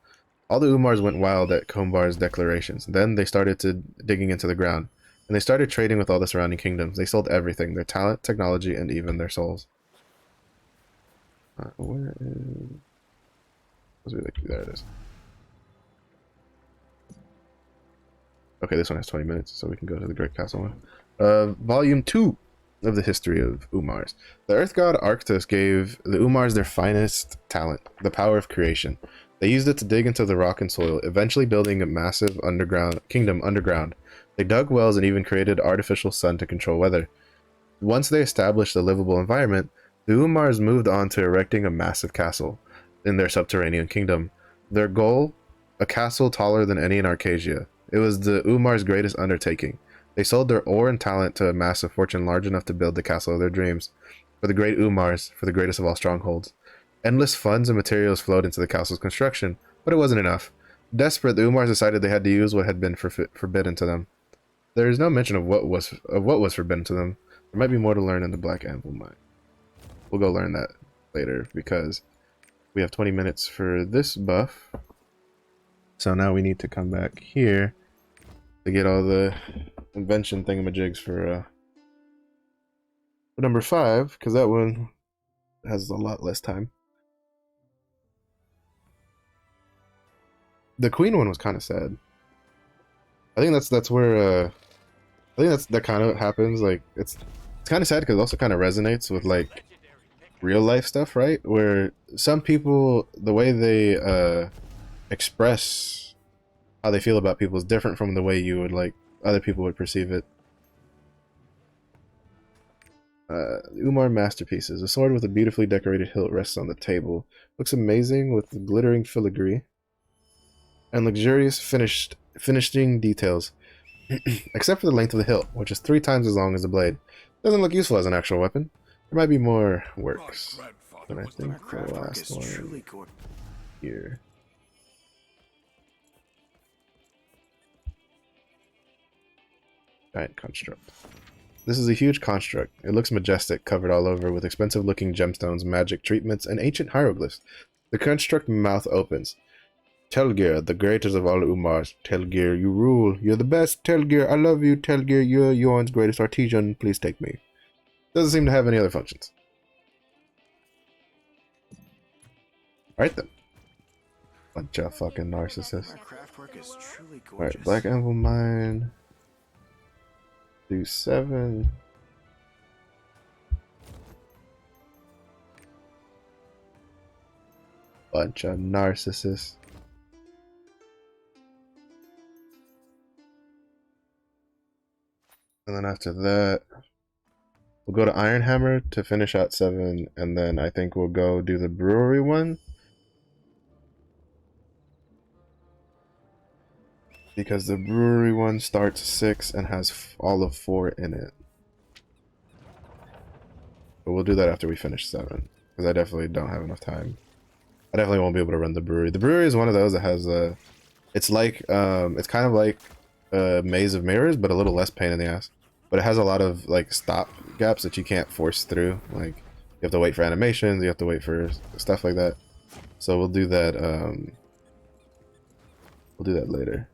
All the Umars went wild at Kombar's declarations. Then they started digging into the ground, and they started trading with all the surrounding kingdoms. They sold everything: their talent, technology, and even their souls. Where is? There it is. Okay, this one has 20 minutes, so we can go to the Great Castle one. Volume 2 of the history of Umars. The Earth God Arcturus gave the Umars their finest talent, the power of creation. They used it to dig into the rock and soil, eventually building a massive kingdom underground. They dug wells and even created artificial sun to control weather. Once they established a livable environment, the Umars moved on to erecting a massive castle in their subterranean kingdom. Their goal a castle taller than any in Arcadia. It was the Umar's greatest undertaking. They sold their ore and talent to amass a fortune large enough to build the castle of their dreams. For the great Umars, for the greatest of all strongholds. Endless funds and materials flowed into the castle's construction, but it wasn't enough. Desperate, the Umars decided they had to use what had been forbidden to them. There is no mention of what was forbidden to them. There might be more to learn in the Black Anvil Mine. We'll go learn that later because we have 20 minutes for this buff. So now we need to come back here to get all the invention thingamajigs for number 5, because that one has a lot less time. The Queen one was kind of sad. I think that's where I think that kind of happens. Like it's kind of sad because it also kind of resonates with like real life stuff, right? Where some people, the way they express how they feel about people is different from the way you would like other people would perceive it. Umar masterpieces. A sword with a beautifully decorated hilt rests on the table. Looks amazing with glittering filigree and luxurious finishing details. Except for the length of the hilt, which is 3 times as long as the blade. Doesn't look useful as an actual weapon. There might be more works. But I think the last one here. Giant construct. This is a huge construct. It looks majestic, covered all over with expensive looking gemstones, magic treatments, and ancient hieroglyphs. The construct mouth opens. Telgir, the greatest of all Umars. Telgir, you rule. You're the best. Telgir, I love you. Telgir, you're Yorn's greatest artisan. Please take me. Doesn't seem to have any other functions. Alright then. Bunch of fucking narcissists. Alright, Black Anvil Mine. Do 7. Bunch of narcissists. And then after that, we'll go to Iron Hammer to finish out 7, and then I think we'll go do the brewery one. Because the brewery one starts 6 and has all of 4 in it. But we'll do that after we finish 7. Because I definitely don't have enough time. I definitely won't be able to run the brewery. The brewery is one of those that has a... It's like, it's kind of like a Maze of Mirrors, but a little less pain in the ass. But it has a lot of, like, stop gaps that you can't force through. Like, you have to wait for animations, you have to wait for stuff like that. So we'll do that, we'll do that later.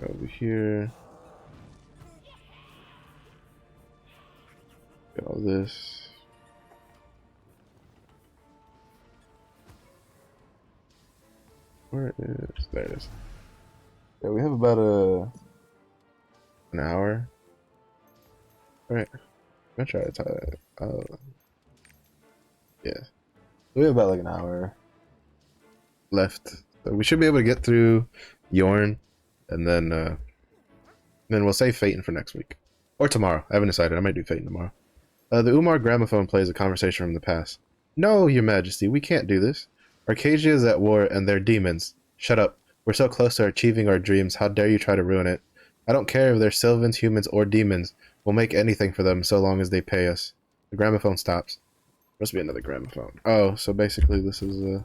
Over here. Get all this. Where is... There it is. Yeah, we have about an hour. Alright. I'm gonna try to tie it. Yeah. We have about like an hour left. So we should be able to get through Yorn, and then we'll save Phaeton for next week. Or tomorrow. I haven't decided. I might do Phaeton tomorrow. The Umar gramophone plays a conversation from the past. No, your majesty, we can't do this. Arcadia is at war, and they're demons. Shut up. We're so close to achieving our dreams. How dare you try to ruin it? I don't care if they're Sylvans, humans, or demons. We'll make anything for them so long as they pay us. The gramophone stops. Must be another gramophone. Oh, so basically this is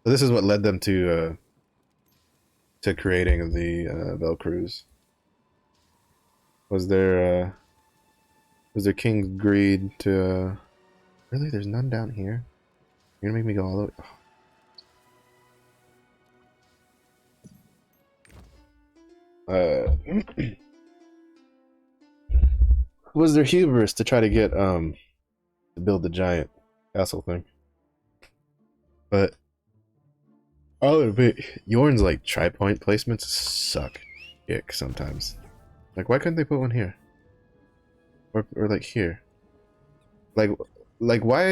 this is what led them to creating the Velcruz. Was their king's greed to really? There's none down here. You're gonna make me go all the way. Oh. Was their hubris to try to get to build the giant castle thing? But I'll admit, Yorn's like tri-point placements suck ick sometimes. Like, why couldn't they put one here? Or like here? Like why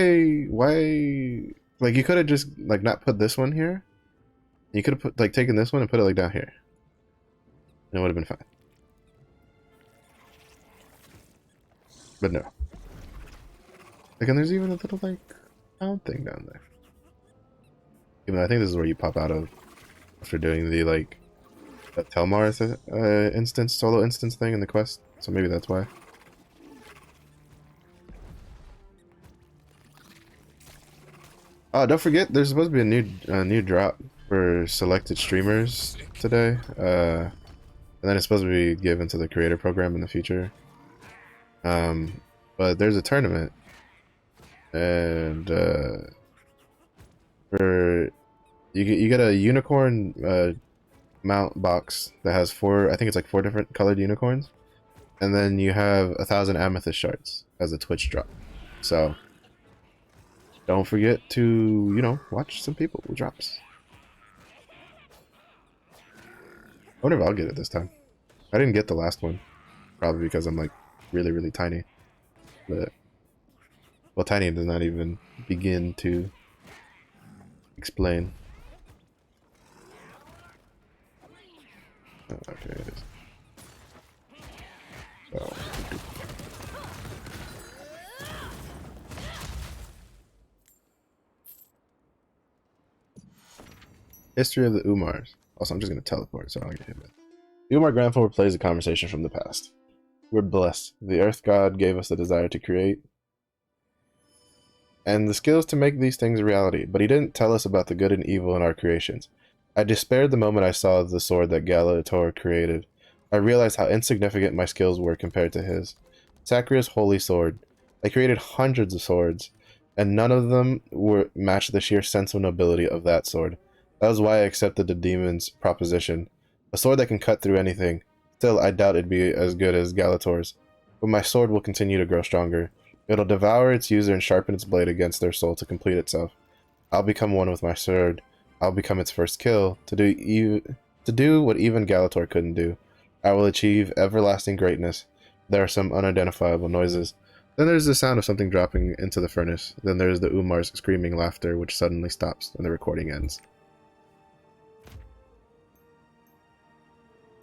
like you could have just like not put this one here. You could have put like taken this one and put it like down here. And it would have been fine. But no. Like, and there's even a little, like, pound thing down there. Even though I think this is where you pop out of after doing the, like, that Telmar instance, solo instance thing in the quest. So maybe that's why. Oh, don't forget, there's supposed to be a new drop for selected streamers today. And then it's supposed to be given to the creator program in the future. But there's a tournament, and for you get a unicorn mount box that has I think it's like 4 different colored unicorns, and then you have 1,000 amethyst shards as a Twitch drop. So don't forget to, you know, watch some people who drops. I wonder if I'll get it this time. I didn't get the last one, probably because I'm like really tiny. But well, tiny does not even begin to explain. Oh, okay, it is. So. History of the Umars. Also, I'm just going to teleport so I don't get hit with it. The Umar Grandfather plays a conversation from the past. We're blessed. The Earth God gave us the desire to create and the skills to make these things a reality, but he didn't tell us about the good and evil in our creations. I despaired the moment I saw the sword that Galator created. I realized how insignificant my skills were compared to his. Sacria's holy sword. I created hundreds of swords, and none of them were matched the sheer sense of nobility of that sword. That was why I accepted the demon's proposition. A sword that can cut through anything. Still, I doubt it'd be as good as Galator's. But my sword will continue to grow stronger. It'll devour its user and sharpen its blade against their soul to complete itself. I'll become one with my sword. I'll become its first kill, to do what even Galator couldn't do. I will achieve everlasting greatness. There are some unidentifiable noises. Then there's the sound of something dropping into the furnace. Then there's the Umar's screaming laughter, which suddenly stops and the recording ends.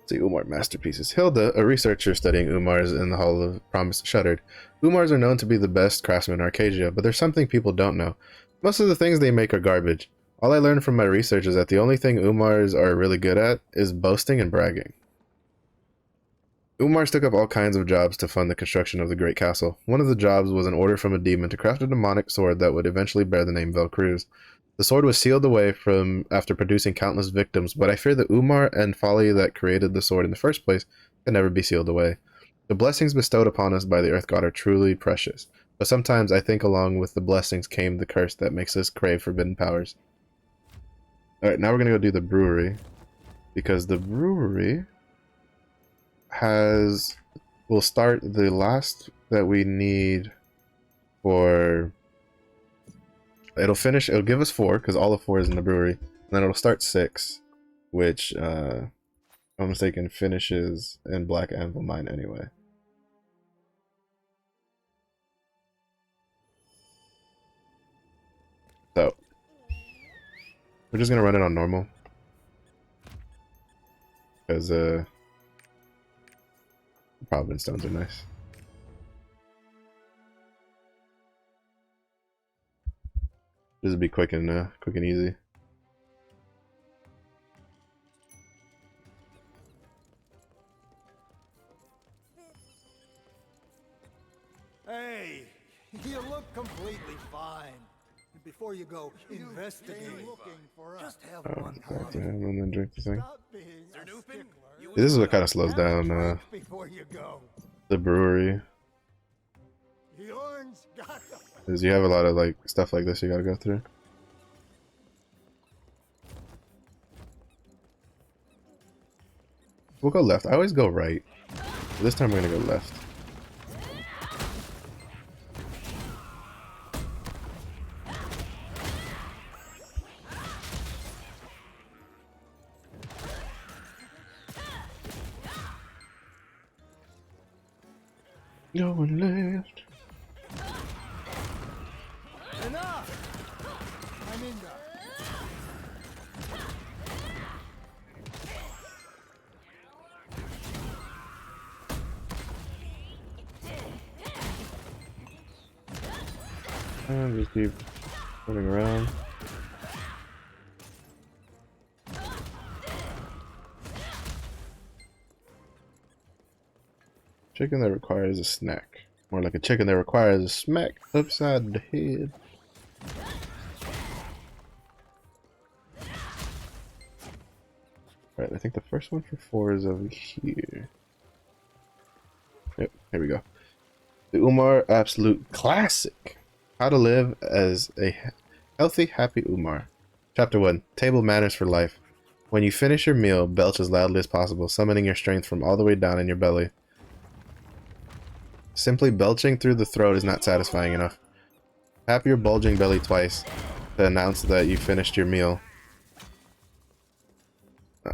See Umar masterpieces. Hilda, a researcher studying Umars in the Hall of Promise, shuddered. Umars are known to be the best craftsmen in Arcadia, but there's something people don't know. Most of the things they make are garbage. All I learned from my research is that the only thing Umars are really good at is boasting and bragging. Umars took up all kinds of jobs to fund the construction of the Great Castle. One of the jobs was an order from a demon to craft a demonic sword that would eventually bear the name Velcruz. The sword was sealed away after producing countless victims, but I fear the Umar and folly that created the sword in the first place can never be sealed away. The blessings bestowed upon us by the Earth God are truly precious, but sometimes I think along with the blessings came the curse that makes us crave forbidden powers. Alright, now we're going to go do the brewery, because the brewery will start the last that we need for... It'll give us 4, because all of 4 is in the brewery, and then it'll start 6, which, if I'm mistaken, finishes in Black Anvil Mine anyway. So, we're just gonna run it on normal, because, Providence stones are nice. This would be quick and easy. Hey, you look completely fine. Before you go investigating, just have one Back to him and then drink the thing. Stop being a stickler. This is what kind of slows down Before you go. the brewery. Bjorn's got the... Is you have a lot of like stuff like this you gotta go through. We'll go left. I always go right. This time we're gonna go left. Going left. Enough! I'm in there. And just keep running around. Chicken that requires a snack. More like a chicken that requires a smack upside the head. Alright, I think the first one for 4 is over here. Yep, here we go. The Umar Absolute Classic. How to live as a healthy, happy Umar. Chapter 1. Table Manners for Life. When you finish your meal, belch as loudly as possible, summoning your strength from all the way down in your belly. Simply belching through the throat is not satisfying enough. Tap your bulging belly twice to announce that you finished your meal. Oh,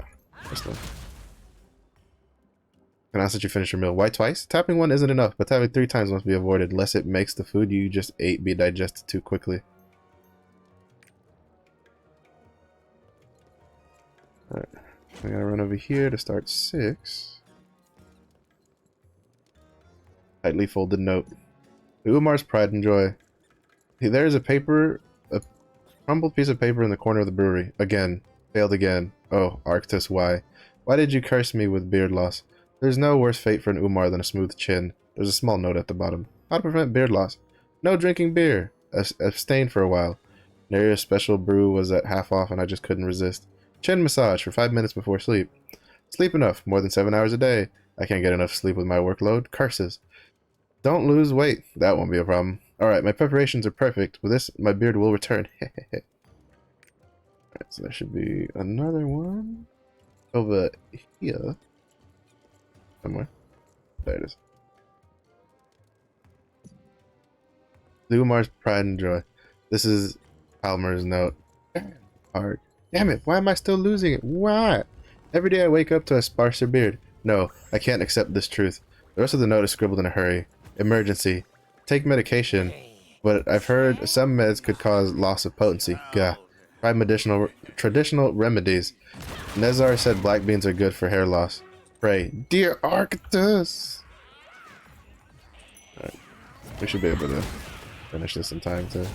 this one. Announce that you finished your meal. Why twice? Tapping one isn't enough, but tapping 3 times must be avoided, lest it makes the food you just ate be digested too quickly. Alright, I gotta run over here to start 6. Tightly folded note. To Umar's pride and joy. There is a crumbled piece of paper in the corner of the brewery. Again. Failed again. Oh, Arctus, why? Why did you curse me with beard loss? There's no worse fate for an Umar than a smooth chin. There's a small note at the bottom. How to prevent beard loss? No drinking beer. Abstain for a while. Neria's special brew was at half off and I just couldn't resist. Chin massage for 5 minutes before sleep. Sleep enough. More than 7 hours a day. I can't get enough sleep with my workload. Curses. Don't lose weight. That won't be a problem. Alright, my preparations are perfect. With this, my beard will return. Alright, so there should be another one over here. Somewhere. There it is. The Umar's pride and joy. This is Palmer's note. Hard. Damn it, why am I still losing it? Why? Every day I wake up to a sparser beard. No, I can't accept this truth. The rest of the note is scribbled in a hurry. Emergency. Take medication. But I've heard some meds could cause loss of potency. Gah. Try traditional remedies. Nezar said black beans are good for hair loss. Pray. Dear Arctus! Alright. We should be able to finish this in time to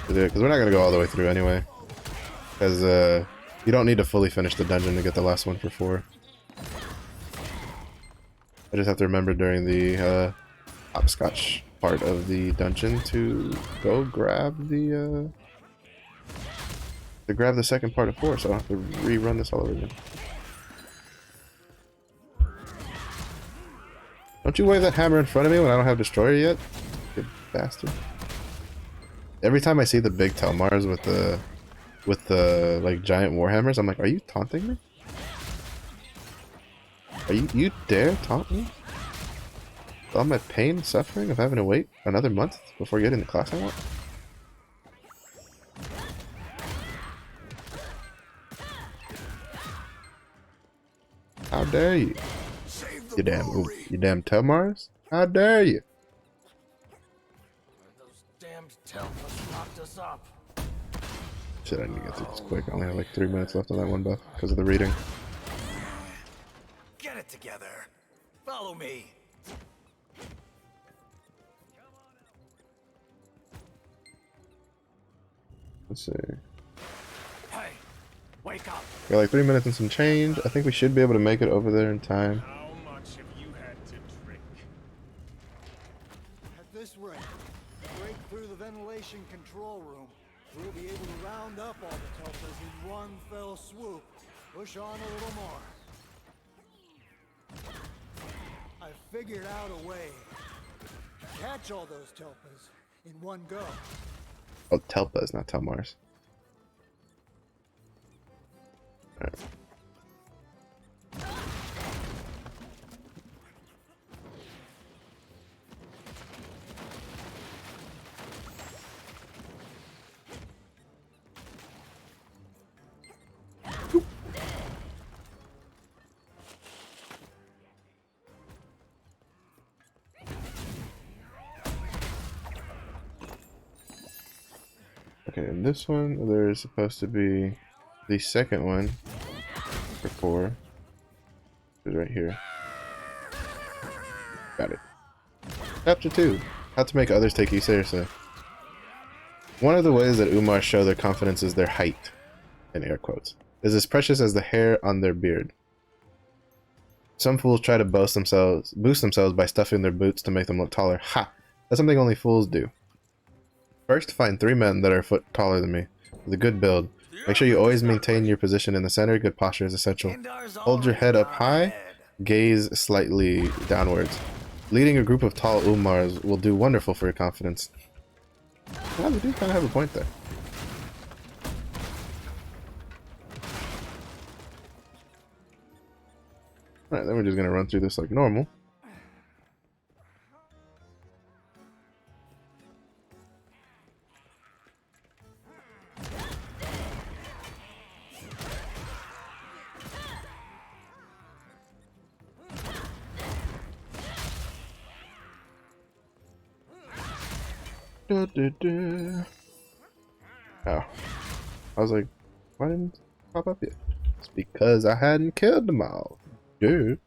do it. Because we're not going to go all the way through anyway. Because you don't need to fully finish the dungeon to get the last one for 4. I just have to remember during the hopscotch part of the dungeon to go grab the second part of 4, so I'll have to rerun this all over again. Don't you wave that hammer in front of me when I don't have Destroyer yet? Good bastard. Every time I see the big Telmars with the like giant warhammers, I'm like, are you taunting me? Are you dare taunt me? With all my pain and suffering of having to wait another month before getting the class I want? How dare you? You damn Telmars? How dare you? Those damned Telpas locked us up. Shit, I need to get through this quick. I only have like 3 minutes left on that one buff because of the reading. Get it together. Follow me. Let's see. Hey, wake up. We got like 3 minutes and some change. I think we should be able to make it over there in time. How much have you had to drink? At this rate, break through the ventilation control room. We'll be able to round up all the Telpas in one fell swoop. Push on a little more. I figured out a way to catch all those Telpas in one go. Oh, Telpas, not Telmars. Alright. Okay, in this one, there's supposed to be the second one for 4. It's right here. Got it. Chapter 2. How to make others take you seriously. One of the ways that Umar show their confidence is their height, in air quotes, is as precious as the hair on their beard. Some fools try to boost themselves by stuffing their boots to make them look taller. Ha! That's something only fools do. First, find 3 men that are a foot taller than me, with a good build. Make sure you always maintain your position in the center. Good posture is essential. Hold your head up high, gaze slightly downwards. Leading a group of tall Umars will do wonderful for your confidence. Well, they do kind of have a point there. Alright, then we're just gonna run through this like normal. Da, da, da. Oh. I was like, why didn't it pop up yet? It's because I hadn't killed them all. Dude.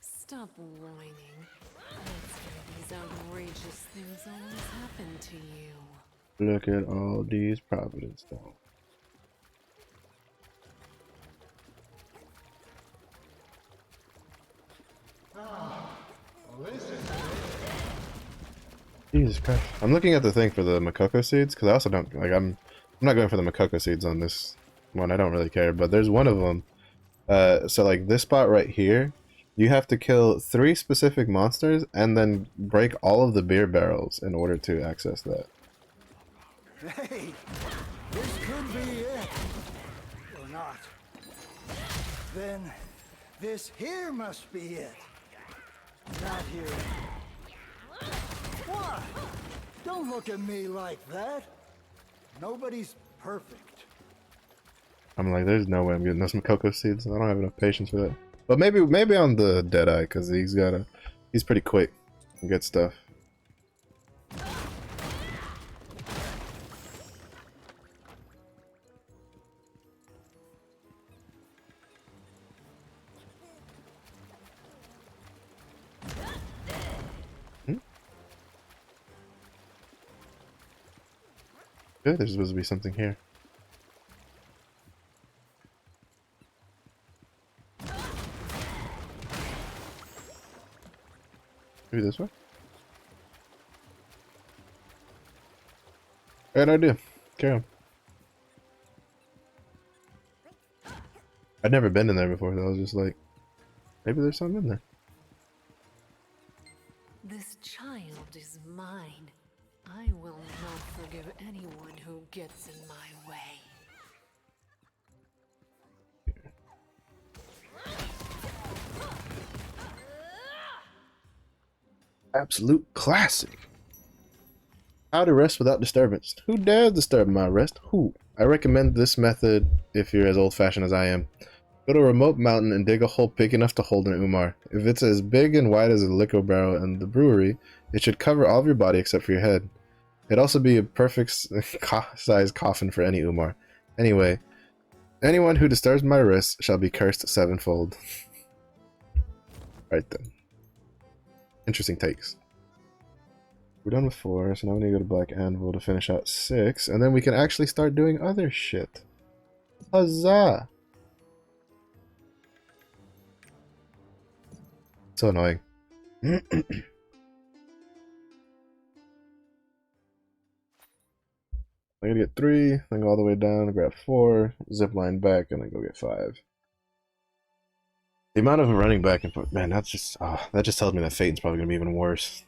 Stop whining. That's why these outrageous things always happen to you. Look at all these Providence stones. Jesus Christ. I'm looking at the thing for the Makoko seeds, because I also don't, like, I'm not going for the Makoko seeds on this one, I don't really care, but there's one of them. So like this spot right here, you have to kill 3 specific monsters and then break all of the beer barrels in order to access that. Hey, this could be it. Or not. Then this here must be it. Not here. What? Don't look at me like that. Nobody's perfect. I'm like, there's no way I'm getting those Makoko seeds. I don't have enough patience for that. But maybe on the Deadeye, because he's pretty quick and get stuff. Good, there's supposed to be something here. Maybe this way? Good idea. Carry on. I'd never been in there before, though. I was just like, maybe there's something in there. This child is mine. I will not forgive anyone who gets in my way. Absolute classic. How to rest without disturbance. Who dares disturb my rest? Who? I recommend this method if you're as old-fashioned as I am. Go to a remote mountain and dig a hole big enough to hold an Umar. If it's as big and wide as a liquor barrel in the brewery, it should cover all of your body except for your head. It'd also be a perfect size coffin for any Umar. Anyway, anyone who disturbs my rest shall be cursed 7-fold. Right then. Interesting takes. We're done with 4, so now we need to go to Black Anvil to finish out 6, and then we can actually start doing other shit. Huzzah! So annoying. I gotta get 3, then go all the way down, grab 4, zip line back, and then go get 5. The amount of running back and forth, man, that just tells me that Phaeton's probably gonna be even worse.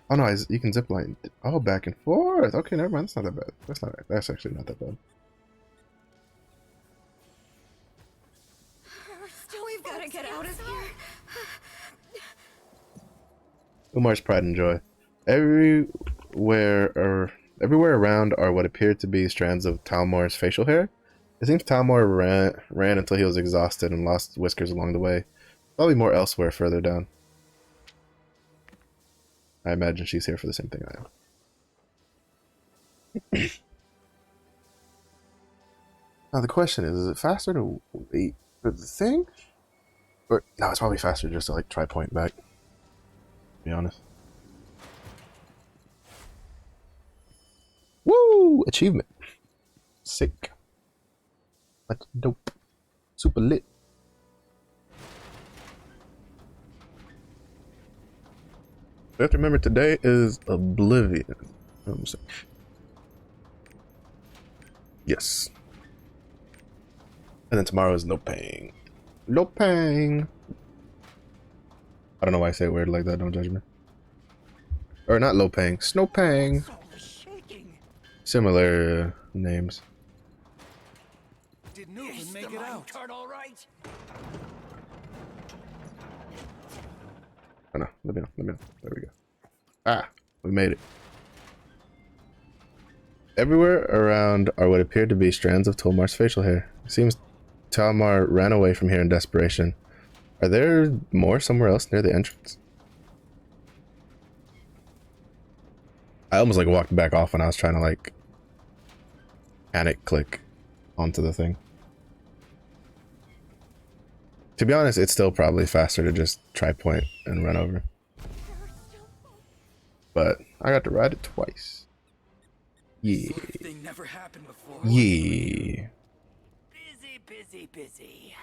Oh no, you can zip line. Oh, back and forth. Okay, never mind. That's not that bad. That's actually not that bad. We've got to get out of here. Umar's pride and joy. Everywhere around are what appear to be strands of Talmor's facial hair. It seems Talmor ran until he was exhausted and lost whiskers along the way. Probably more elsewhere further down. I imagine she's here for the same thing I am. Now the question is it faster to wait for the thing? Or no, it's probably faster just to like try point back. To be honest. Woo! Achievement. Sick. That's dope. Super lit. You have to remember today is Oblivion. Yes. And then tomorrow is Lopang. Lopang! I don't know why I say it weird like that, don't judge me. Or not Lopang, Snowpang. Similar names. Didn't even make it out. All right. Oh no, let me know. There we go. Ah, we made it. Everywhere around are what appear to be strands of Tolmar's facial hair. It seems Talmar ran away from here in desperation. Are there more somewhere else near the entrance? I almost like walked back off when I was trying to like panic click onto the thing. To be honest, it's still probably faster to just try point and run over. But I got to ride it twice. Yeah. Sort of thing never happened before. Yeah. Busy.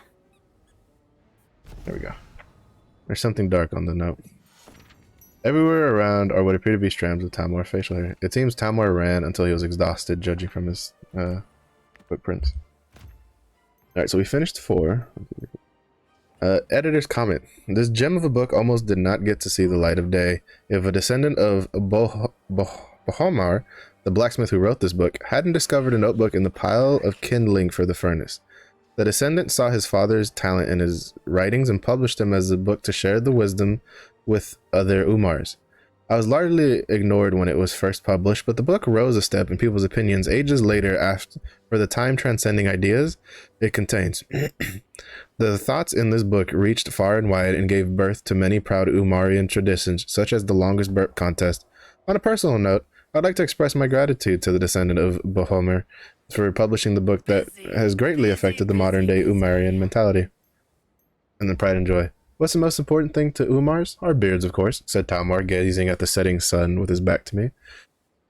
There we go. There's something dark on the note. Everywhere around are what appear to be strands of Talmar's facial hair. It seems Talmar ran until he was exhausted, judging from his footprints. Alright, so we finished 4. Editor's comment. This gem of a book almost did not get to see the light of day. If a descendant of Bohomar, the blacksmith who wrote this book, hadn't discovered a notebook in the pile of kindling for the furnace. The descendant saw his father's talent in his writings and published them as a book to share the wisdom with other Umars. I was largely ignored when it was first published, but the book rose a step in people's opinions ages later after for the time-transcending ideas it contains. The thoughts in this book reached far and wide and gave birth to many proud Umarian traditions, such as the longest burp contest. On a personal note, I'd like to express my gratitude to the descendant of Bohomer for publishing the book that has greatly affected the modern-day Umarian mentality. And then pride and joy. What's the most important thing to Umars? Our beards, of course, said Talmar, gazing at the setting sun with his back to me.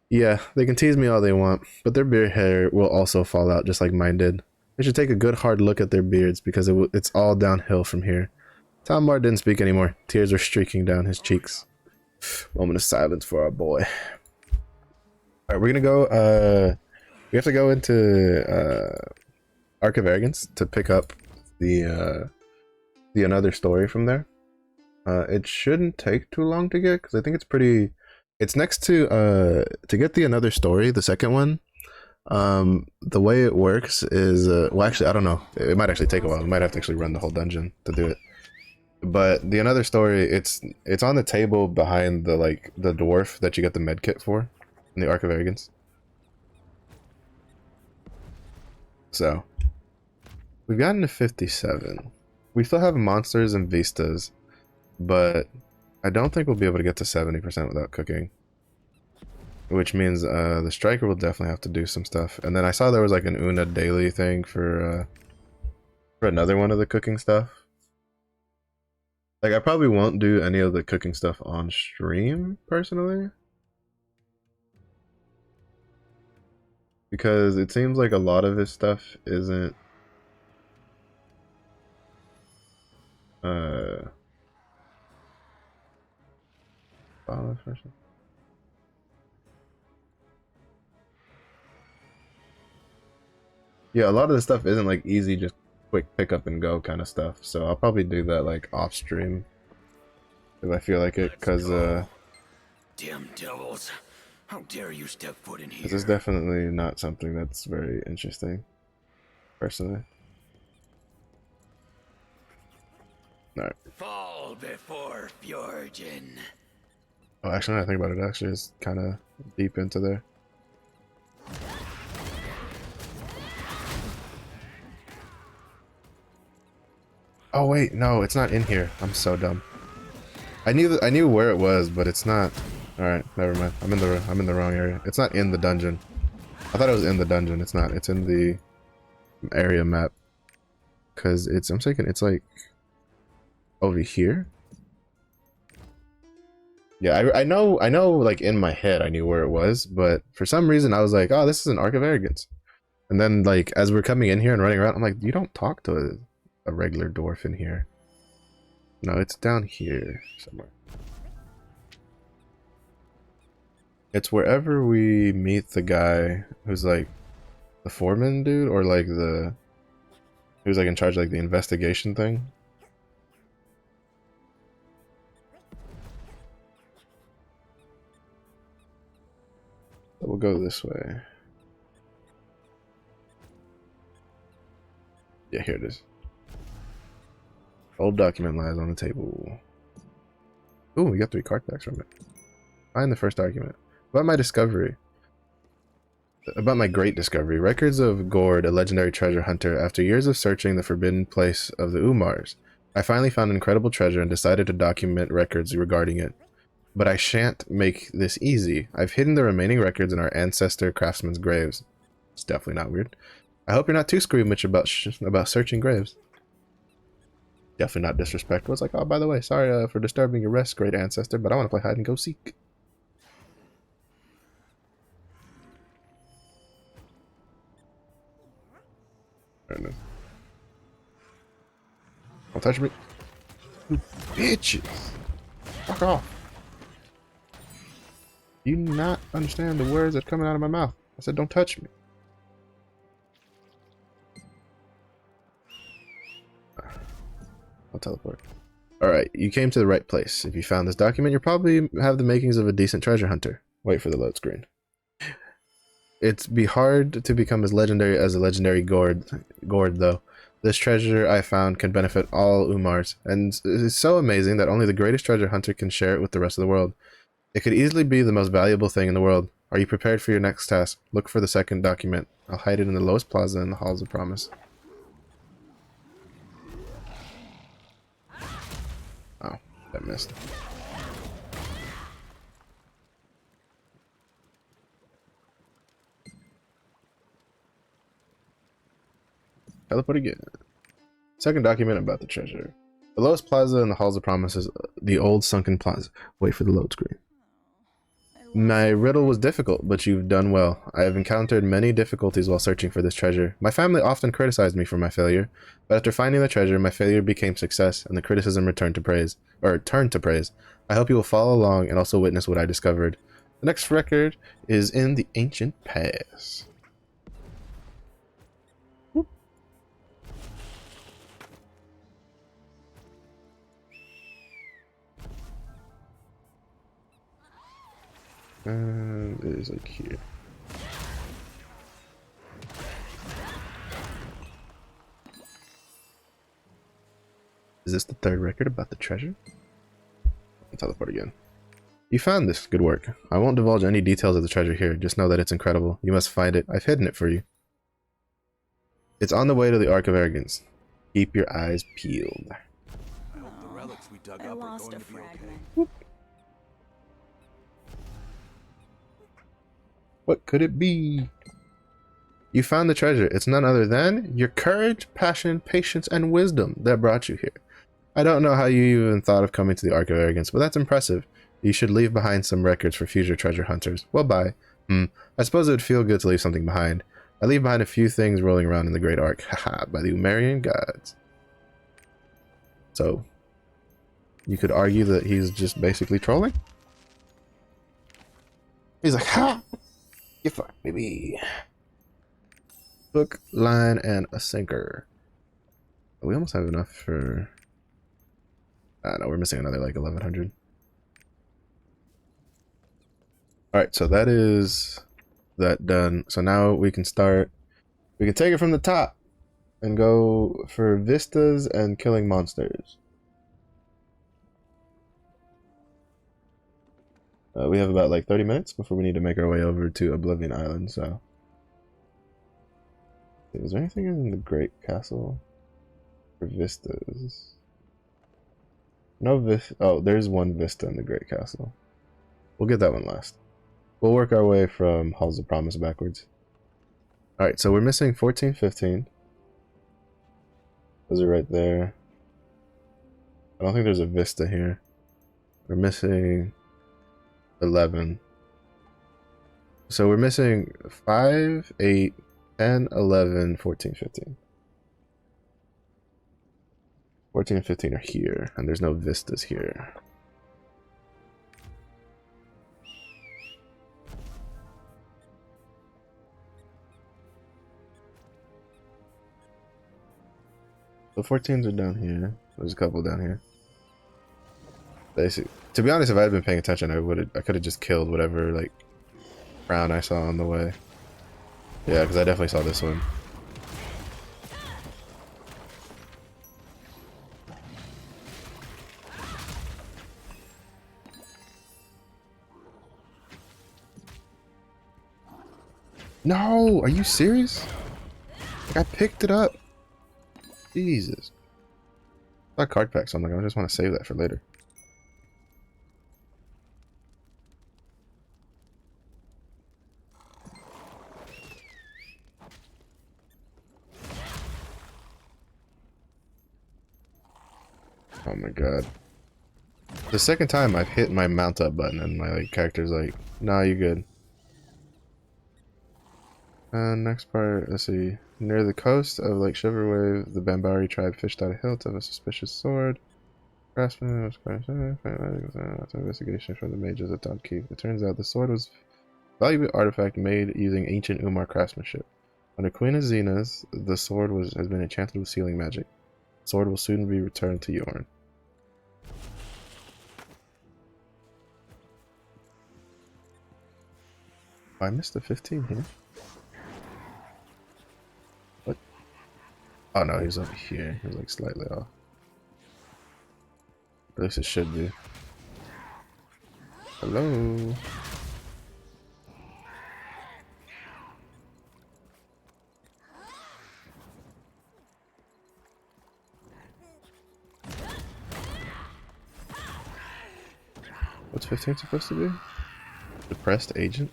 Yeah, they can tease me all they want, but their beard hair will also fall out just like mine did. They should take a good hard look at their beards because it's all downhill from here. Talmar didn't speak anymore. Tears were streaking down his cheeks. Moment of silence for our boy. Alright, we're gonna go, we have to go into, Arc of Arrogance to pick up the another story from there. It shouldn't take too long to get, because I think it's pretty, it's next to get the another story, the second one. The way it works is, well actually, I don't know, it might actually take a while, we might have to actually run the whole dungeon to do it. But the another story, it's on the table behind the, like, the dwarf that you get the med kit for in the Arc of Arrogance. So, we've gotten to 57. We still have monsters and vistas, but I don't think we'll be able to get to 70% without cooking. Which means the striker will definitely have to do some stuff. And then I saw there was like an Una daily thing for another one of the cooking stuff. Like I probably won't do any of the cooking stuff on stream personally. Because it seems like a lot of his stuff isn't yeah, a lot of the stuff isn't like easy, just quick pick up and go kind of stuff. So I'll probably do that like off stream if I feel like it, because Damn devils! How dare you step foot in here? this is definitely not something that's very interesting, personally. Alright. Fall before Fjorgen. Oh, actually, now I think about it, actually is kind of deep into there. Oh wait, no, it's not in here. I'm so dumb. I knew where it was, but it's not. Alright, never mind. I'm in the wrong area. It's not in the dungeon. I thought it was in the dungeon. It's not. It's in the area map. Cause I'm thinking it's like over here. Yeah, I know like in my head I knew where it was, but for some reason I was like, oh, this is an Ark of Arrogance. And then like as we're coming in here and running around, I'm like, you don't talk to a regular dwarf in here. No, it's down here somewhere. It's wherever we meet the guy who's like the foreman dude, or like who's like in charge of like the investigation thing. We'll go this way. Yeah, here it is. Old document lies on the table. Ooh, we got 3 card packs from it. Find the first document. About my discovery. About my great discovery. Records of Gord, a legendary treasure hunter. After years of searching the forbidden place of the Umars, I finally found an incredible treasure and decided to document records regarding it. But I shan't make this easy. I've hidden the remaining records in our ancestor craftsmen's graves. It's definitely not weird. I hope you're not too squeamish about searching graves. Definitely not disrespectful. It's like, oh, by the way, sorry for disturbing your rest, great ancestor, but I want to play hide and go seek. Don't touch me. You bitches. Fuck off. You not understand the words that are coming out of my mouth. I said don't touch me. I'll teleport. Alright, you came to the right place. If you found this document, you probably have the makings of a decent treasure hunter. Wait for the load screen. It'd be hard to become as legendary as a legendary Gord though. This treasure I found can benefit all Umars, and it's so amazing that only the greatest treasure hunter can share it with the rest of the world. It could easily be the most valuable thing in the world. Are you prepared for your next task? Look for the second document. I'll hide it in the lowest plaza in the Halls of Promise. Oh, that missed. Teleport again. Second document about the treasure. The lowest plaza in the Halls of Promise is the old sunken plaza. Wait for the load screen. My riddle was difficult, but you've done well. I have encountered many difficulties while searching for this treasure. My family often criticized me for my failure, but after finding the treasure, my failure became success, and the criticism turned to praise. I hope you will follow along and also witness what I discovered. The next record is in the ancient past. And it is like here. Is this the third record about the treasure? I'll teleport again. You found this. Good work. I won't divulge any details of the treasure here. Just know that it's incredible. You must find it. I've hidden it for you. It's on the way to the Ark of Arrogance. Keep your eyes peeled. I hope the relics we dug up are going to be okay. What could it be? You found the treasure. It's none other than your courage, passion, patience, and wisdom that brought you here. I don't know how you even thought of coming to the Ark of Arrogance, but that's impressive. You should leave behind some records for future treasure hunters. Well, bye. I suppose it would feel good to leave something behind. I leave behind a few things rolling around in the Great Ark. Haha, by the Umarian gods. So, you could argue that he's just basically trolling? He's like, ha! You fuck, baby. Hook, line, and a sinker. We almost have enough for... no, we're missing another like 1100. Alright, so that is that done. So now we can start... We can take it from the top and go for vistas and killing monsters. We have about like 30 minutes before we need to make our way over to Oblivion Island, so... Is there anything in the Great Castle? For vistas? No oh, there's one vista in the Great Castle. We'll get that one last. We'll work our way from Halls of Promise backwards. Alright, so we're missing 14, 15. Those are right there. I don't think there's a Vista here. We're missing 11. So we're missing 5, 8, 10, 11, 14, 15. 14 and 15 are here, and there's no Vistas here. The 14s are down here. There's a couple down here. Basically, to be honest, if I had been paying attention, I could have just killed whatever like crown I saw on the way. Yeah, because I definitely saw this one. No, are you serious? Like, I picked it up. Jesus. That card pack, so I'm like, I just want to save that for later. Oh my god. The second time I've hit my mount up button and my character's like, nah, you good. Next part, let's see. Near the coast of Lake Shiverwave, the Bambari tribe fished out a hilt of a suspicious sword. Craftsman was investigation from the mages at Don Keep. It turns out the sword was a valuable artifact made using ancient Umar craftsmanship. Under Queen Azina's, the sword has been enchanted with sealing magic. The sword will soon be returned to Yorn. Oh, I missed the 15 here. What? Oh no, he's over here. He's like slightly off. At least it should be. Hello? What's 15 supposed to be? Depressed agent?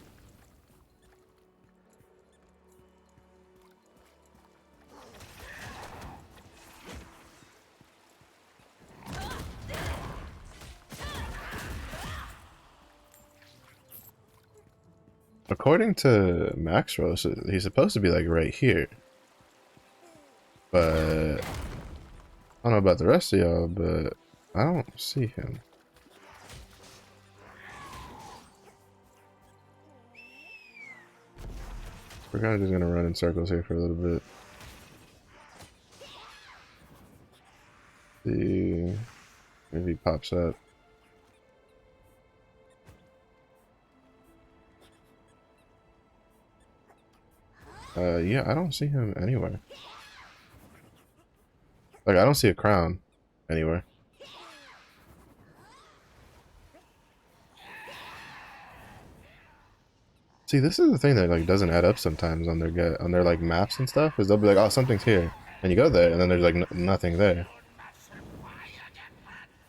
According to Maxwell, he's supposed to be like right here. But I don't know about the rest of y'all, but I don't see him. We're kind of just gonna run in circles here for a little bit. See, maybe he pops up. Yeah, I don't see him anywhere. Like, I don't see a crown anywhere. See, this is the thing that like doesn't add up sometimes on their like maps and stuff. Is they'll be like, oh, something's here, and you go there, and then there's like nothing there.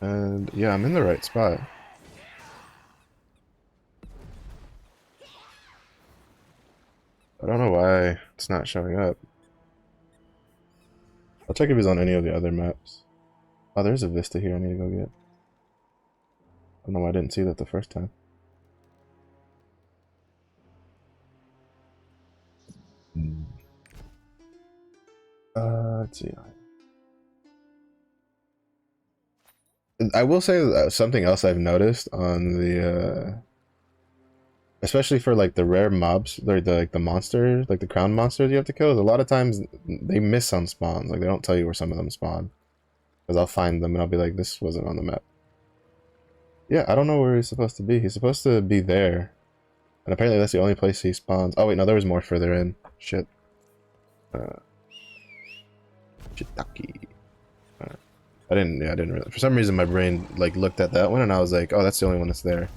And yeah, I'm in the right spot. I don't know why it's not showing up. I'll check if he's on any of the other maps. Oh, there's a Vista here I need to go get. I don't know why I didn't see that the first time. Let's see. I will say something else I've noticed on the especially for like the rare mobs, like the monsters, like the crown monsters you have to kill, is a lot of times they miss on spawns. Like they don't tell you where some of them spawn. Because I'll find them and I'll be like, this wasn't on the map. Yeah, I don't know where he's supposed to be. He's supposed to be there. And apparently that's the only place he spawns. Oh wait, no, there was more further in. Shit. Chitaki. I didn't really. For some reason, my brain like looked at that one and I was like, oh, that's the only one that's there.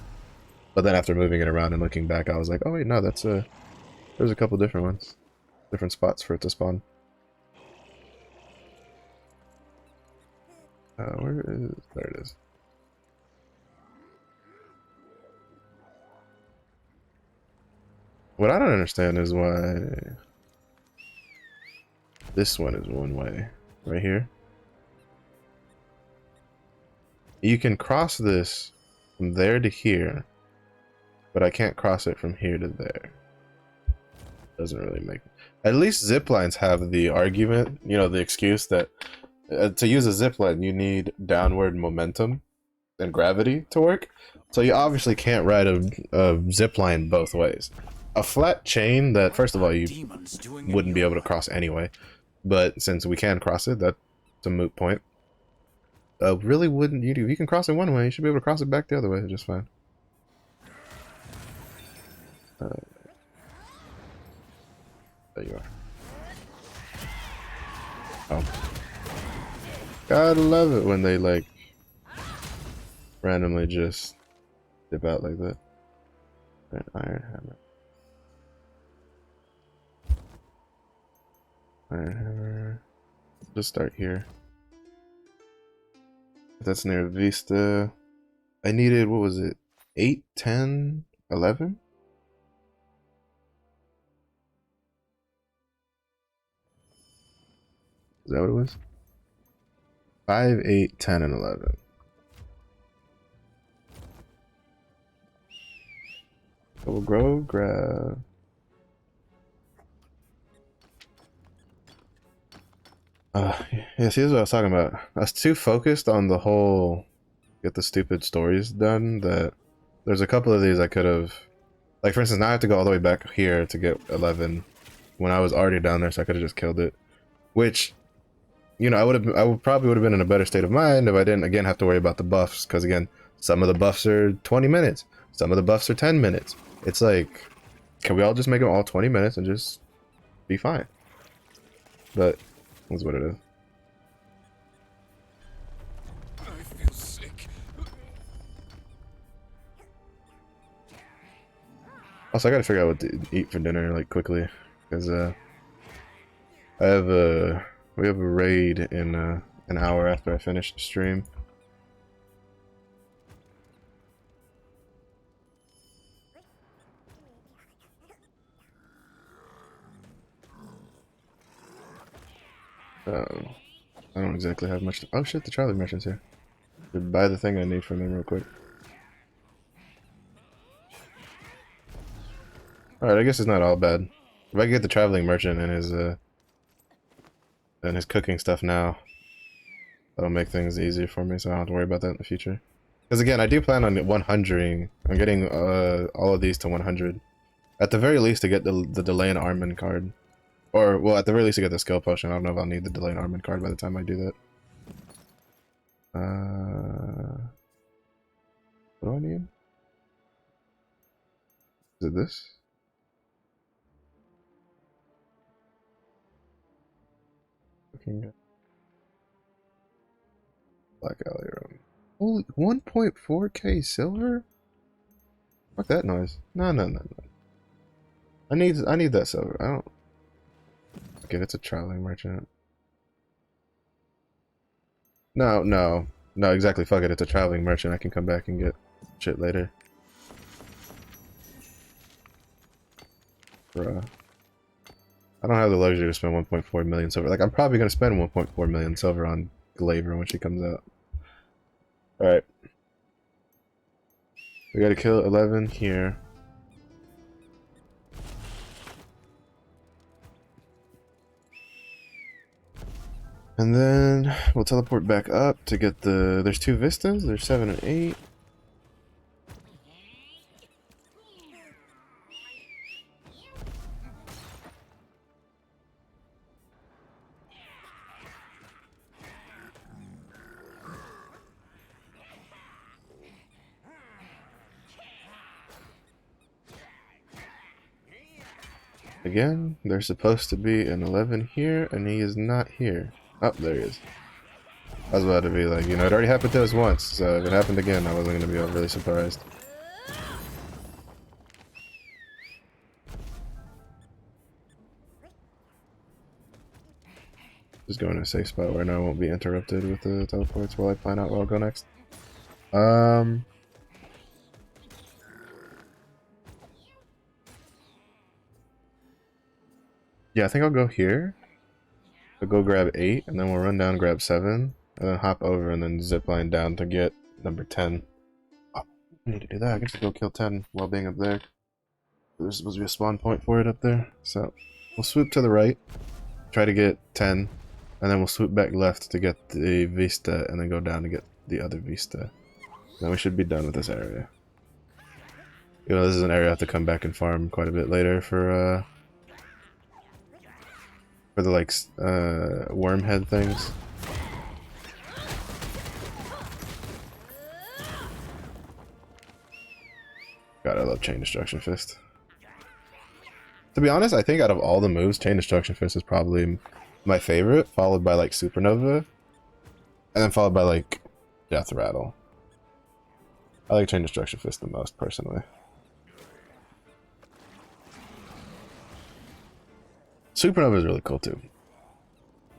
But then after moving it around and looking back, I was like, oh wait, no, that's there's a couple different ones, different spots for it to spawn. Where is? There it is. What I don't understand is why this one is one way. Right here. You can cross this from there to here, but I can't cross it from here to there. Doesn't really make... At least zip lines have the argument, you know, the excuse that to use a zip line, you need downward momentum and gravity to work. So you obviously can't ride a zip line both ways. A flat chain that, first of all, you wouldn't be able to cross anyway. But since we can cross it, that's a moot point. Really wouldn't you do? You can cross it one way, you should be able to cross it back the other way just fine. There you are. Oh. Gotta love it when they like randomly just dip out like that. An iron hammer. Iron hammer. Just start here. That's near Vista. I needed, what was it? 8, 10, 11? Is that what it was? 5, 8, 10, and 11. Double Grove, grab. Yeah, see, this is what I was talking about. I was too focused on the whole get the stupid stories done that there's a couple of these I could have, like for instance, now I have to go all the way back here to get 11 when I was already down there, so I could have just killed it. Which, you know, I probably would have been in a better state of mind if I didn't again have to worry about the buffs, because again, some of the buffs are 20 minutes, some of the buffs are 10 minutes. It's like, can we all just make them all 20 minutes and just be fine? But that's what it is. I feel sick. Also, I gotta figure out what to eat for dinner, like, quickly, because I have we have a raid in an hour after I finish the stream. I don't exactly have much to... Oh shit, the traveling merchant's here. Should buy the thing I need from him real quick. Alright, I guess it's not all bad. If I can get the traveling merchant and his cooking stuff now, that'll make things easier for me, so I don't have to worry about that in the future. Because again, I do plan on 100ing. I'm getting all of these to 100. At the very least to get the delay and armament card. Or, well, at the very least to get the skill potion. I don't know if I'll need the delay and armament card by the time I do that. What do I need? Is it this? Black Alley Room. Holy 1.4k silver? Fuck that noise. No. I need that silver. I don't. Okay, it's a traveling merchant. No, exactly. Fuck it. It's a traveling merchant. I can come back and get shit later. Bruh. I don't have the luxury to spend 1.4 million silver. Like, I'm probably gonna spend 1.4 million silver on Glaiver when she comes out. Alright. We gotta kill 11 here. And then we'll teleport back up to get the... There's 2 vistas. There's 7 and 8. Again, there's supposed to be an 11 here, and he is not here. Oh, there he is. I was about to be like, you know, it already happened to us once, so if it happened again, I wasn't going to be really surprised. Just going to a safe spot where I know I won't be interrupted with the teleports while I plan out where I'll go next. Yeah, I think I'll go here. I'll go grab 8, and then we'll run down, grab 7, and then hop over, and then zip line down to get number 10. Oh, I need to do that. I can just go kill 10 while being up there. There's supposed to be a spawn point for it up there. So we'll swoop to the right, try to get 10, and then we'll swoop back left to get the Vista, and then go down to get the other Vista. Then we should be done with this area. You know, this is an area I have to come back and farm quite a bit later for the like worm head things. God, I love Chain Destruction Fist. To be honest, I think out of all the moves, Chain Destruction Fist is probably my favorite, followed by like Supernova, and then followed by like Death Rattle. I like Chain Destruction Fist the most, personally. Supernova is really cool too.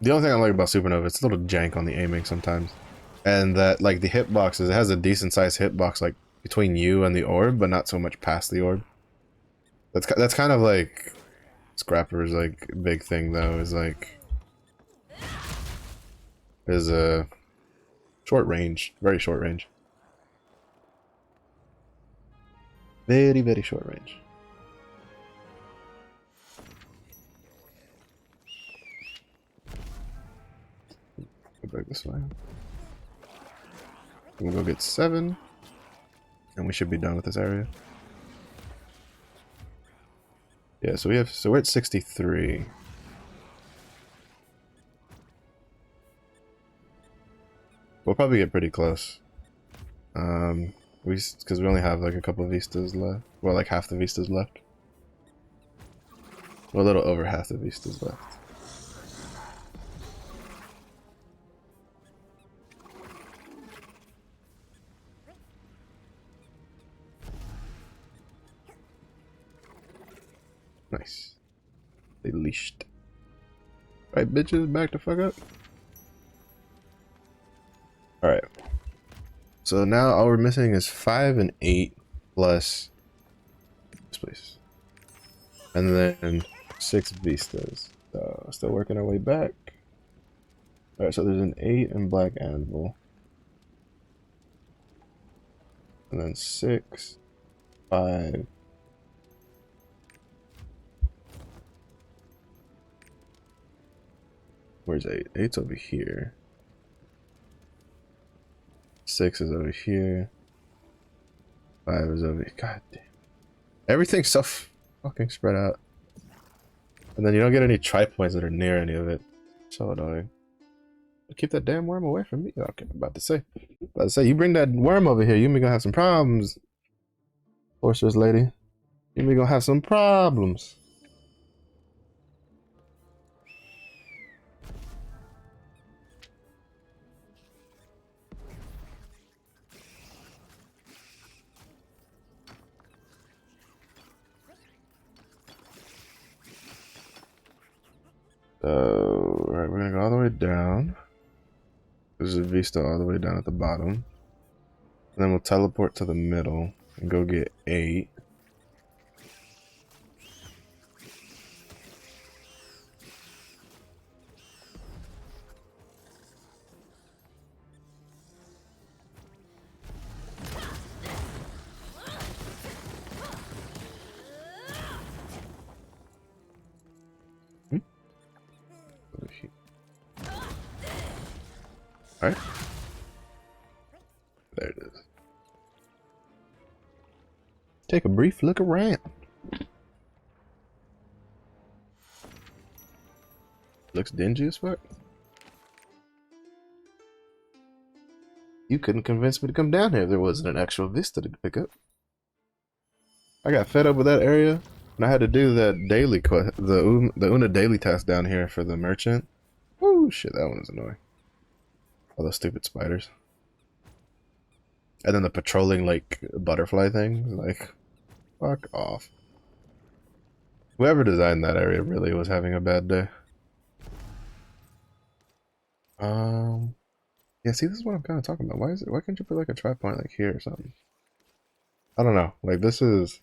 The only thing I like about Supernova, it's a little jank on the aiming sometimes. And that, like, the hitboxes, it has a decent sized hitbox, like, between you and the orb, but not so much past the orb. That's kind of like Scrapper's, like, big thing, though, is, like, is a short range, very short range. Very, very short range. Go back this way. We'll go get 7, and we should be done with this area. Yeah, so we're at 63. We'll probably get pretty close. Because we only have like a couple of vistas left. Well, like half the vistas left. Well, a little over half the vistas left. Nice. They leashed. Right, bitches, back the fuck up. Alright. So now all we're missing is 5 and 8 plus this place. And then 6 vistas. So still working our way back. Alright, so there's an 8 in Black Anvil. And then 6, 5. Where's 8? 8's over here. 6 is over here. 5 is over here. God damn. Everything's so fucking spread out. And then you don't get any tri points that are near any of it. So annoying. Keep that damn worm away from me. Okay, I'm about to say. You bring that worm over here, you may gonna have some problems. Sorceress lady. You may gonna have some problems. Alright, we're gonna go all the way down. There's a vista all the way down at the bottom. And then we'll teleport to the middle and go get 8. Alright. There it is. Take a brief look around. Looks dingy as fuck. You couldn't convince me to come down here if there wasn't an actual vista to pick up. I got fed up with that area, and I had to do that daily quest, the Una daily task down here for the merchant. Oh shit, that one was annoying. All those stupid spiders. And then the patrolling, like, butterfly thing. Like, fuck off. Whoever designed that area really was having a bad day. Yeah, see, this is what I'm kind of talking about. Why can't you put, like, a trap point, like, here or something? I don't know. Like, this is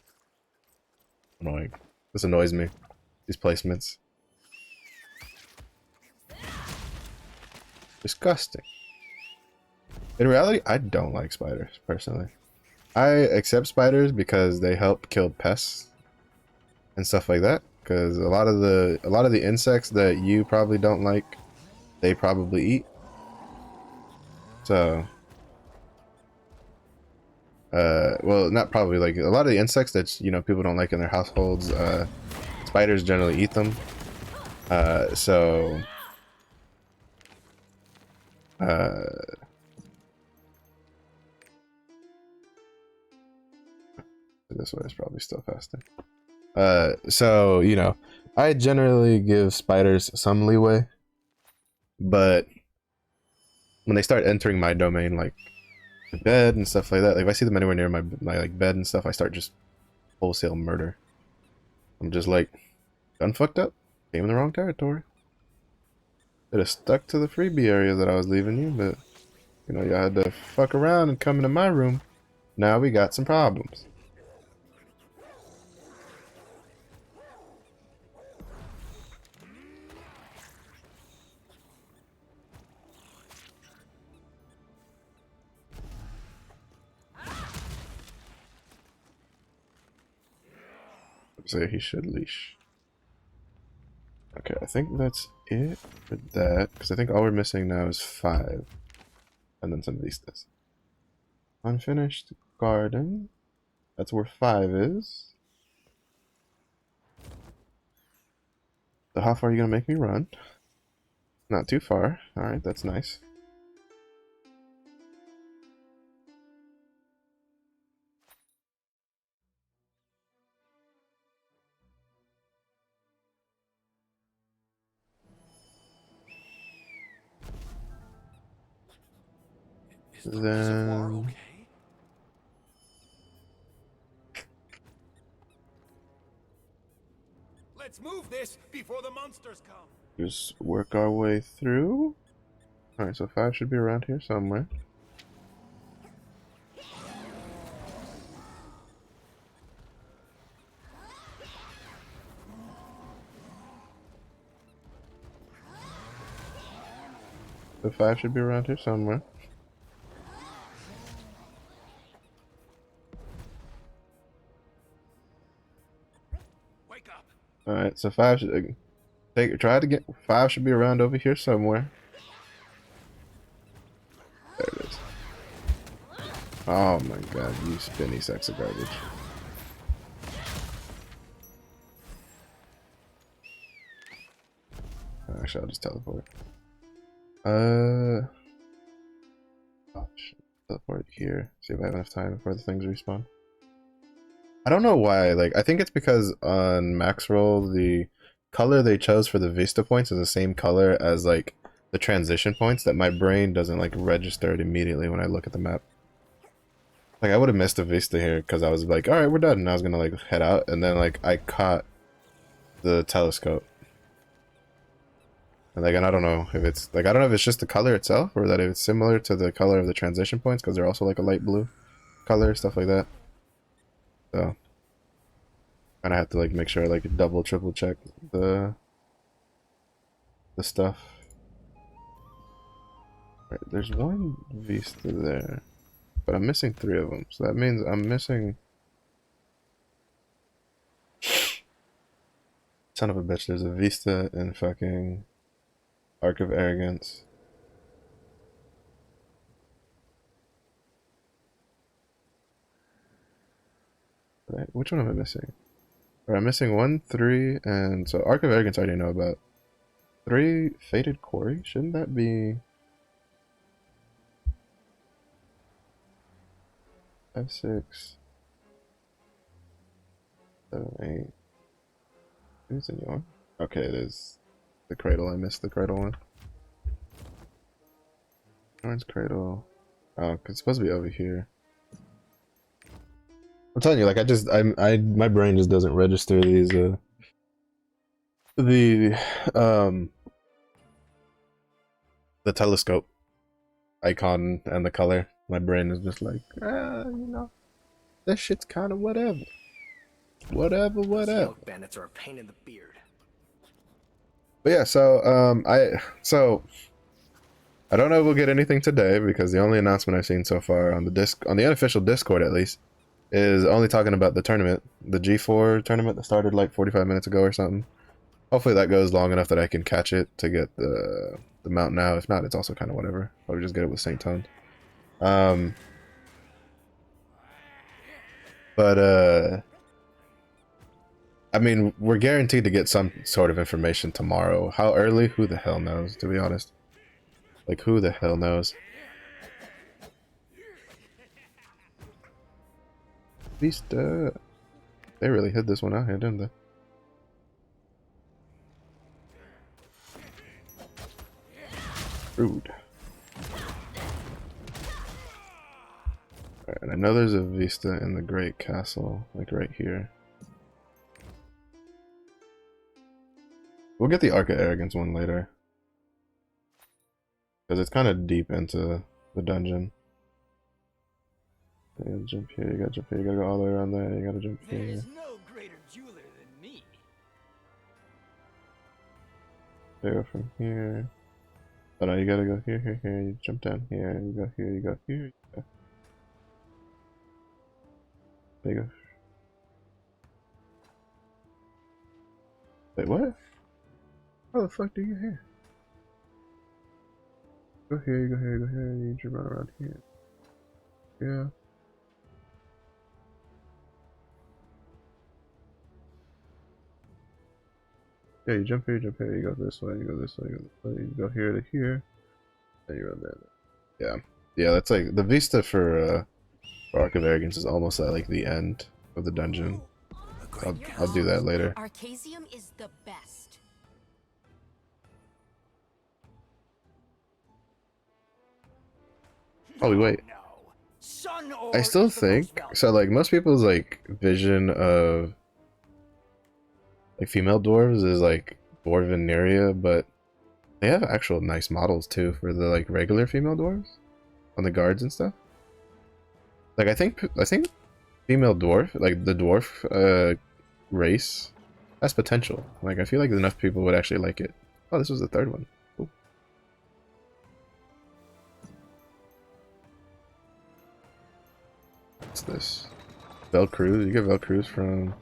annoying. This annoys me. These placements. disgusting. In reality, I don't like spiders, personally. I accept spiders because they help kill pests and stuff like that. Because a lot of the insects that you probably don't like, they probably eat. So, well, not probably, like a lot of the insects that people don't like in their households, spiders generally eat them. So, this way is probably still faster. So I generally give spiders some leeway, but when they start entering my domain, like the bed and stuff like that, like if I see them anywhere near my like bed and stuff, I start just wholesale murder. I'm just like, done fucked up, came in the wrong territory. Could have stuck to the freebie area that I was leaving you, but you had to fuck around and come into my room. Now we got some problems. Say he should leash. Okay, I think that's it for that, because I think all we're missing now is 5. And then some vistas. Unfinished garden. That's where 5 is. So how far are you gonna make me run? Not too far. Alright, that's nice. Then Let's move this before the monsters come. just work our way through. Alright, so 5 should be around here somewhere. So 5 should be around here somewhere. Wake up. Alright, so 5 should try to get 5 should be around over here somewhere. There it is. Oh my god, you spinny sacks of garbage. Actually, I'll just teleport. Oh, shit. Teleport here. See if I have enough time before the things respawn. I don't know why. Like, I think it's because on max roll, the color they chose for the vista points is the same color as like the transition points, that my brain doesn't like register it immediately when I look at the map. Like, I would have missed a vista here because I was like, all right, we're done, and I was gonna like head out, and then like I caught the telescope. And like, and I don't know if it's like, I don't know if it's just the color itself or that it's similar to the color of the transition points because they're also like a light blue color, stuff like that. So, and I have to like make sure I like double, triple check the stuff. Right, there's one vista there, but I'm missing 3 of them. So that means I'm missing. Son of a bitch, there's a vista in fucking Arc of Arrogance. Right, which one am I missing? Right, I'm missing 1, 3, and so Arc of Arrogance I already know about. 3, Fated Quarry? Shouldn't that be 5, 6, 7, 8. Is it yours? Okay, it is. The cradle, I missed the cradle one. Orange cradle. Oh, 'cause it's supposed to be over here. I'm telling you, like my brain just doesn't register these the telescope icon and the color. My brain is just like, that shit's kind of whatever. Whatever. Smoke bandits are a pain in the beard. But yeah, so I don't know if we'll get anything today because the only announcement I've seen so far on the unofficial Discord at least, is only talking about the tournament, the G4 tournament that started like 45 minutes ago or something. Hopefully that goes long enough that I can catch it to get the mount now. If not, it's also kind of whatever. I'll just get it with St. Tone. But I mean, we're guaranteed to get some sort of information tomorrow. How early? Who the hell knows, to be honest. Like, who the hell knows? Vista. They really hid this one out here, didn't they? Rude. Alright, and I know there's a Vista in the Great Castle, like right here. We'll get the Arc of Arrogance one later. Because it's kind of deep into the dungeon. You gotta jump here, you gotta jump here, you gotta go all the way around there, you gotta jump here. There is no greater jeweler than me. You go from here. Oh no, you gotta go here, here, here, you jump down here, you go here, you go here, you go. There you go. Wait, what? How the fuck do you get here? Go here, you go here, you go here, you jump around here. Yeah. Yeah, you jump here, you go this way, you go this way, you go this way, you go here to here, and you run there. Yeah. Yeah, that's like, the Vista for Arc of Arrogance is almost at like the end of the dungeon. I'll do that later. Arcasium is the best. Oh wait. I still think so. Like most people's like vision of like female dwarves is like Dwarven Neria, but they have actual nice models too for the like regular female dwarves on the guards and stuff. Like I think female dwarf, like the dwarf race, has potential. Like I feel like enough people would actually like it. Oh, this was the third one. Cool. What's this? Velcruz. You get Velcruz from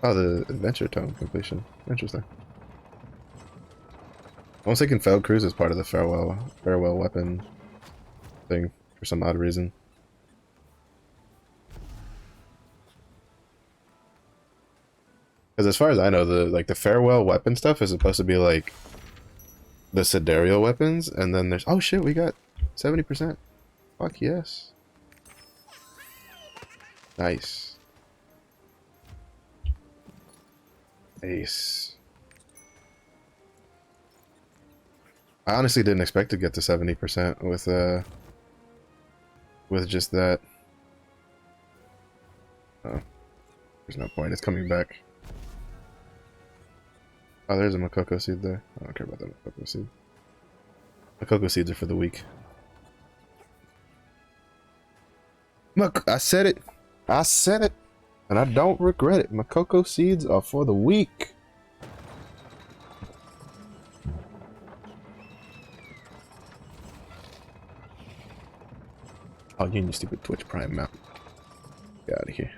the Adventure Tome completion. Interesting. I was thinking Velcruz is part of the farewell weapon thing for some odd reason. Because as far as I know, the farewell weapon stuff is supposed to be like the sidereal weapons, and then there's oh shit, we got 70%. Fuck yes. Nice. Ace. I honestly didn't expect to get to 70% with just that. Oh, there's no point. It's coming back. Oh, there's a Makoko seed there. I don't care about that Makoko seed. Makoko seeds are for the weak. Look, I said it. I said it. And I don't regret it. Makoko seeds are for the weak. Oh, you and your stupid Twitch Prime mount. Get out of here.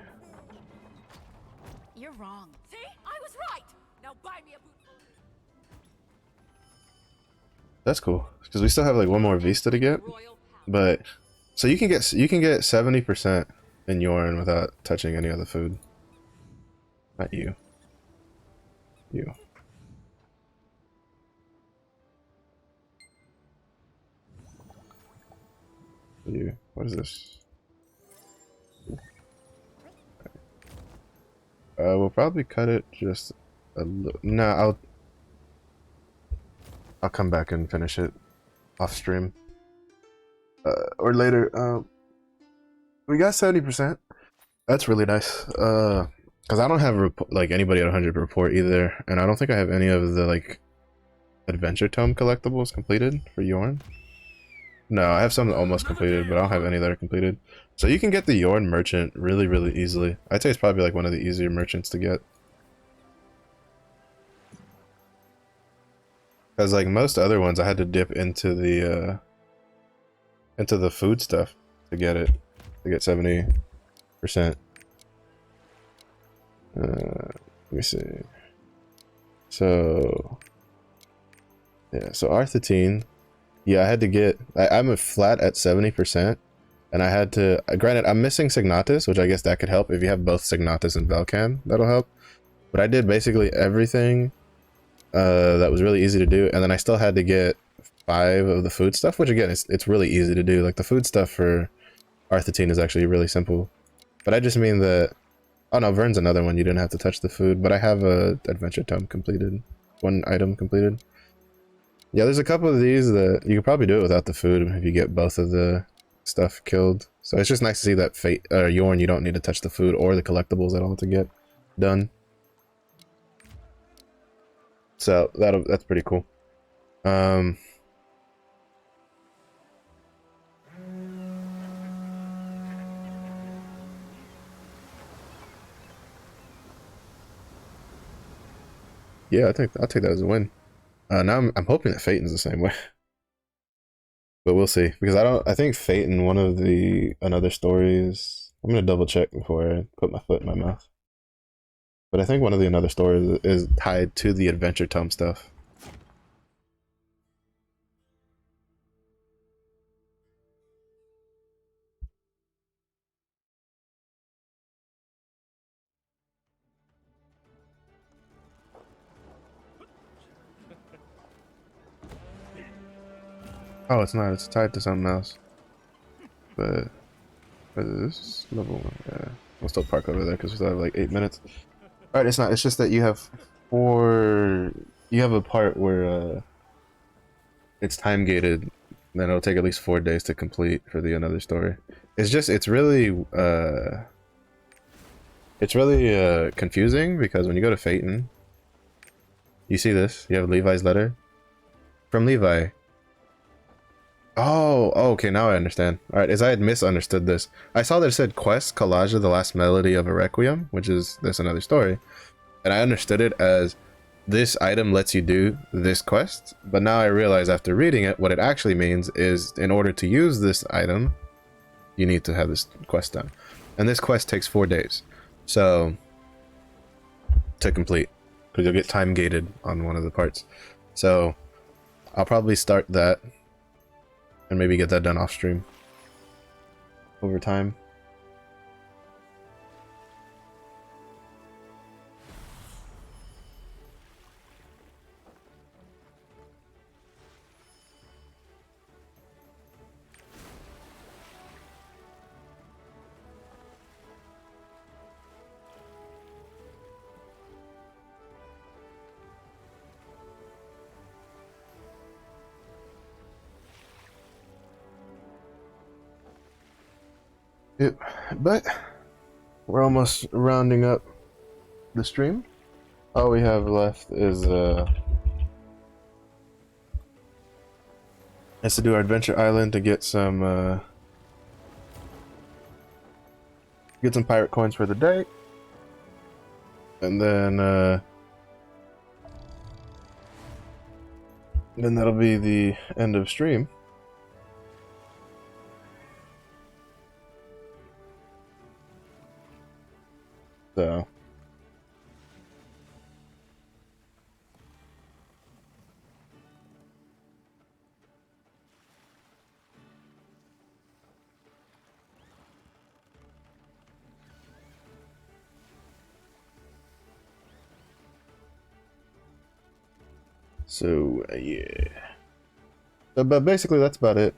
You're wrong. See? I was right. Now buy me a boot. That's cool. Because we still have like one more Vista to get. But so you can get 70% in Yorn without touching any other food. Not you. You. You. What is this? We'll probably cut it just a little. Nah, I'll come back and finish it off stream. Or later. We got 70%. That's really nice. Because I don't have like anybody at 100 report either, and I don't think I have any of the like Adventure Tome collectibles completed for Yorn. No, I have some almost completed, but I don't have any that are completed. So you can get the Yorn merchant really, really easily. I'd say it's probably like one of the easier merchants to get. Because like most other ones, I had to dip into the food stuff to get it, to get 70%. Let me see. So yeah, so R13. Yeah, I had to get. I'm a flat at 70%, and I had to. Granted, I'm missing Signatus, which I guess that could help if you have both Signatus and Velcan. That'll help. But I did basically everything that was really easy to do, and then I still had to get 5 of the food stuff, which again, it's really easy to do. Like the food stuff for R13 is actually really simple. But I just mean that. Oh no, Vern's another one. You didn't have to touch the food, but I have a adventure tome completed. 1 item completed. Yeah, there's a couple of these that you could probably do it without the food if you get both of the stuff killed. So it's just nice to see that Fate or Yorn, you don't need to touch the food or the collectibles at all to get done. So that's pretty cool. Yeah, I'll take that as a win. Now I'm hoping that Phaeton's the same way. But we'll see. Because I think Phaeton, one of the another stories, I'm gonna double check before I put my foot in my mouth. But I think one of the another stories is tied to the adventure tome stuff. Oh, it's not. It's tied to something else. But this level 1? Yeah, we'll still park over there because we still have like 8 minutes. All right, it's not. It's just that you have 4. You have a part where it's time gated. Then it'll take at least 4 days to complete for the another story. It's really confusing because when you go to Phaeton, you see this. You have Levi's letter from Levi. Oh, okay, now I understand. Alright, as I had misunderstood this. I saw that it said quest, collage of the last melody of a requiem, which is this another story. And I understood it as this item lets you do this quest. But now I realize after reading it, what it actually means is in order to use this item, you need to have this quest done. And this quest takes 4 days. So, to complete. Because you'll get time gated on one of the parts. So, I'll probably start that. And maybe get that done off stream over time. Yep, but we're almost rounding up the stream. All we have left is to do our adventure island to get some pirate coins for the day, and then that'll be the end of stream. So yeah. So, but basically that's about it.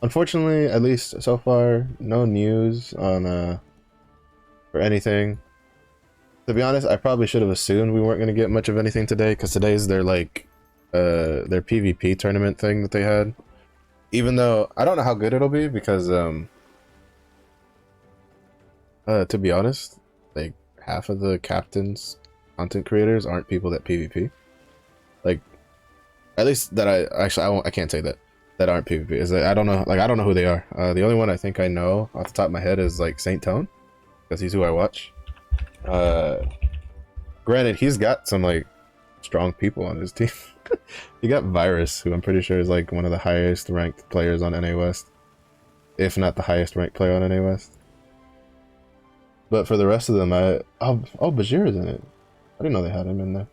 Unfortunately, at least so far, no news on or anything. To be honest, I probably should have assumed we weren't going to get much of anything today, because today's their like their PvP tournament thing that they had. Even though I don't know how good it'll be, because to be honest, like half of the captains content creators aren't people that PvP. Like, at least that I can't say that aren't PvP. Is that I don't know who they are. The only one I think I know off the top of my head is like Saint Tone, because he's who I watch. Granted, he's got some like strong people on his team. You got Virus, who I'm pretty sure is like one of the highest ranked players on NA West, if not the highest ranked player on NA West. But for the rest of them, oh, Bajir is in it. I didn't know they had him in there.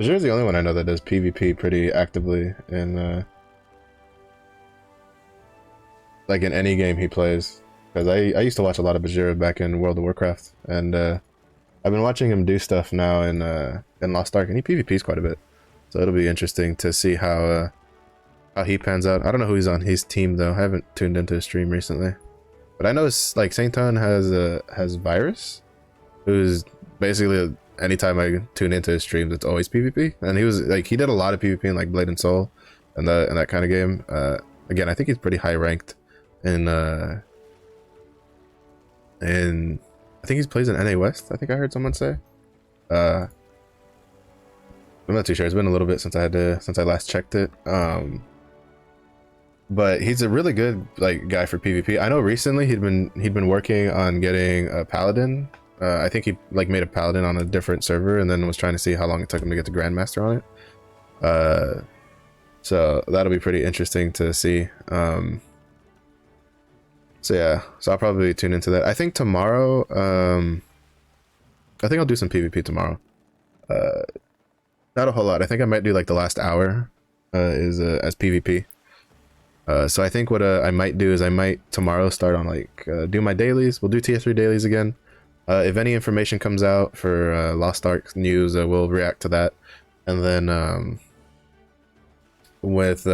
Bajir is the only one I know that does PvP pretty actively in like in any game he plays. Because I used to watch a lot of Bajir back in World of Warcraft, and I've been watching him do stuff now in Lost Ark, and he PvPs quite a bit. So it'll be interesting to see how he pans out. I don't know who he's on his team though. I haven't tuned into his stream recently, but I know it's like Sainton has Virus, who's basically anytime I tune into his streams, it's always PvP. And he was like, he did a lot of PvP in like Blade and Soul and that kind of game. Again, I think he's pretty high ranked in I think he plays in NA West. I think I heard someone say. I'm not too sure. It's been a little bit since I last checked it. But he's a really good like guy for PvP. I know recently he'd been working on getting a Paladin. I think he like made a Paladin on a different server and then was trying to see how long it took him to get to Grandmaster on it. So that'll be pretty interesting to see. So yeah, so I'll probably tune into that. I think tomorrow, I think I'll do some PvP tomorrow. Not a whole lot. I think I might do like the last hour as PvP. So I think what I might do is I might tomorrow start on like do my dailies. We'll do tier 3 dailies again. If any information comes out for Lost Ark news, we'll react to that. And then with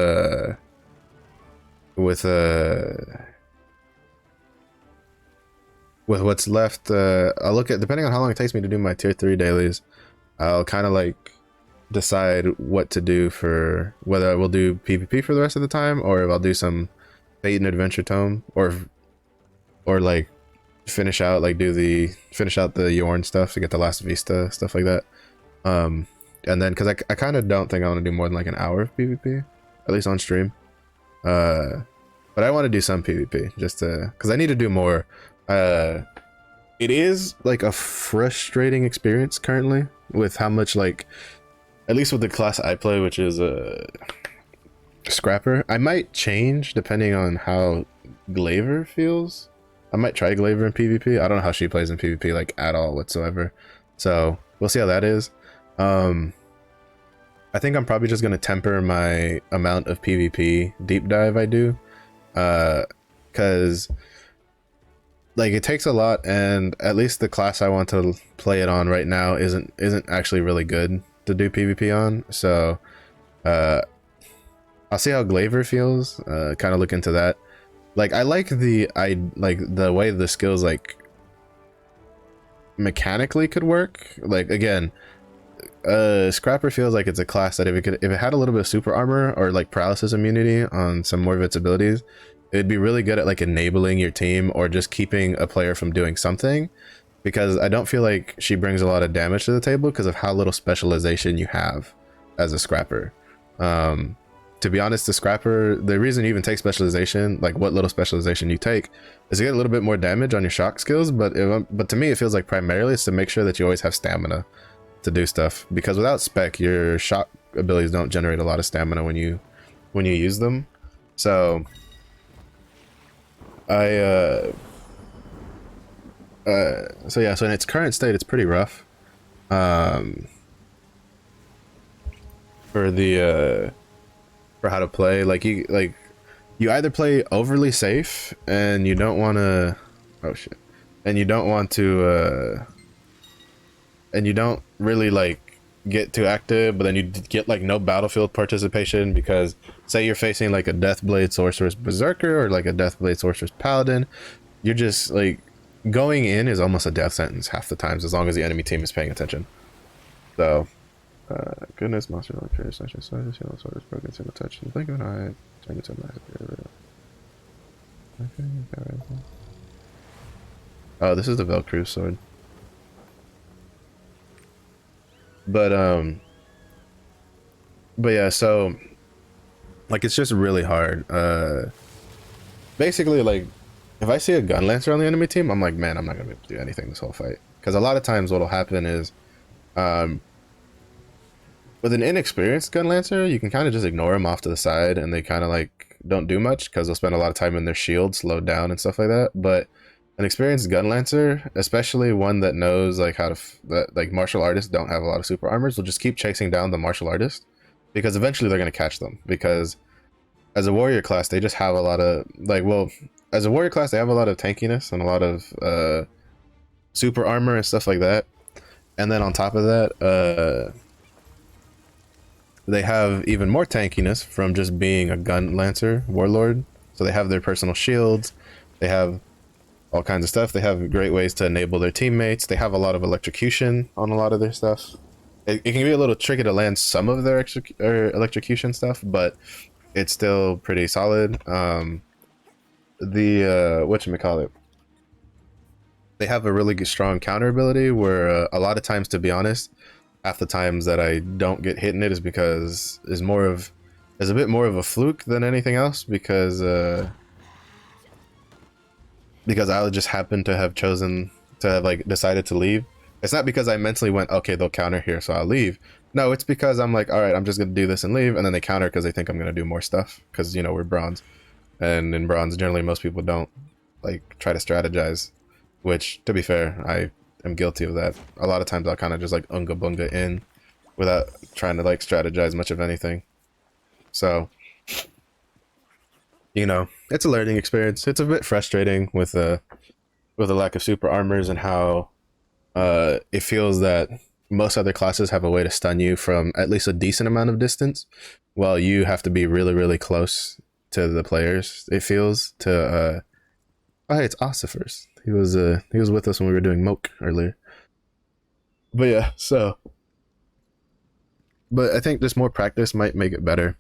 what's left, I'll look at, depending on how long it takes me to do my tier 3 dailies, I'll kind of like decide what to do for whether I will do PvP for the rest of the time, or if I'll do some Fate and Adventure Tome, or like finish out the Yorn stuff to get the last Vista, stuff like that. And then because I kind of don't think I want to do more than like an hour of PvP, at least on stream. But I want to do some PvP just to, because I need to do more. It is like a frustrating experience currently with how much, like, at least with the class I play, which is a Scrapper. I might change depending on how Glaiver feels. I might try Glaiver in PvP. I don't know how she plays in PvP like at all whatsoever. So we'll see how that is. I think I'm probably just gonna temper my amount of PvP deep dive I do. Cause like it takes a lot, and at least the class I want to play it on right now isn't actually really good to do PvP on. So I'll see how Glaiver feels, kind of look into that. Like I like the way the skills like mechanically could work. Like again, Scrapper feels like it's a class that if it had a little bit of super armor or like paralysis immunity on some more of its abilities, it'd be really good at like enabling your team or just keeping a player from doing something, because I don't feel like she brings a lot of damage to the table because of how little specialization you have as a Scrapper. To be honest, the Scrapper, the reason you even take specialization, like what little specialization you take, is to get a little bit more damage on your shock skills, but to me it feels like primarily it's to make sure that you always have stamina to do stuff, because without spec your shock abilities don't generate a lot of stamina when you use them. So so yeah, so in its current state it's pretty rough for how to play. Like you either play overly safe and you don't want to and you don't really like get too active, but then you get like no battlefield participation because say you're facing like a Deathblade Sorceress Berserker or like a Deathblade Sorceress Paladin, you're just like going in is almost a death sentence half the times as long as the enemy team is paying attention. So goodness, monster like fierce, such size, yellow sword is broken, single touch, and blink of an eye, turn it to a massive. Oh, this is the Velcro sword. But yeah, so like it's just really hard. Basically, like if I see a gun lancer on the enemy team, I'm like, man, I'm not gonna be able to do anything this whole fight, because a lot of times what'll happen is With an inexperienced gun lancer, you can kind of just ignore them off to the side, and they kind of like don't do much because they'll spend a lot of time in their shield, slowed down and stuff like that. But an experienced gun lancer, especially one that knows like how to that like martial artists don't have a lot of super armors, will just keep chasing down the martial artist because eventually they're going to catch them. Because as a warrior class, they just have a lot of like, well, as a warrior class, they have a lot of tankiness and a lot of super armor and stuff like that. And then on top of that, they have even more tankiness from just being a gun lancer warlord. So they have their personal shields, they have all kinds of stuff. They have great ways to enable their teammates. They have a lot of electrocution on a lot of their stuff. It can be a little tricky to land some of their electrocution stuff, but it's still pretty solid. Whatchamacallit, they have a really strong counter ability where a lot of times, to be honest, half the times that I don't get hit in it is because is a bit more of a fluke than anything else, because I'll just happen to have chosen to have like decided to leave. It's not because I mentally went, okay, they'll counter here, so I'll leave. No, it's because I'm like, all right, I'm just gonna do this and leave, and then they counter because they think I'm gonna do more stuff, because you know we're bronze, and in bronze generally most people don't like try to strategize, which to be fair, I am guilty of that. A lot of times I'll kind of just like unga bunga in without trying to like strategize much of anything. So, you know, it's a learning experience. It's a bit frustrating with a lack of super armors and how it feels that most other classes have a way to stun you from at least a decent amount of distance, while you have to be really, really close to the players. It feels to oh, hey, it's Ossifers. He was with us when we were doing Moke earlier. But yeah, but I think just more practice might make it better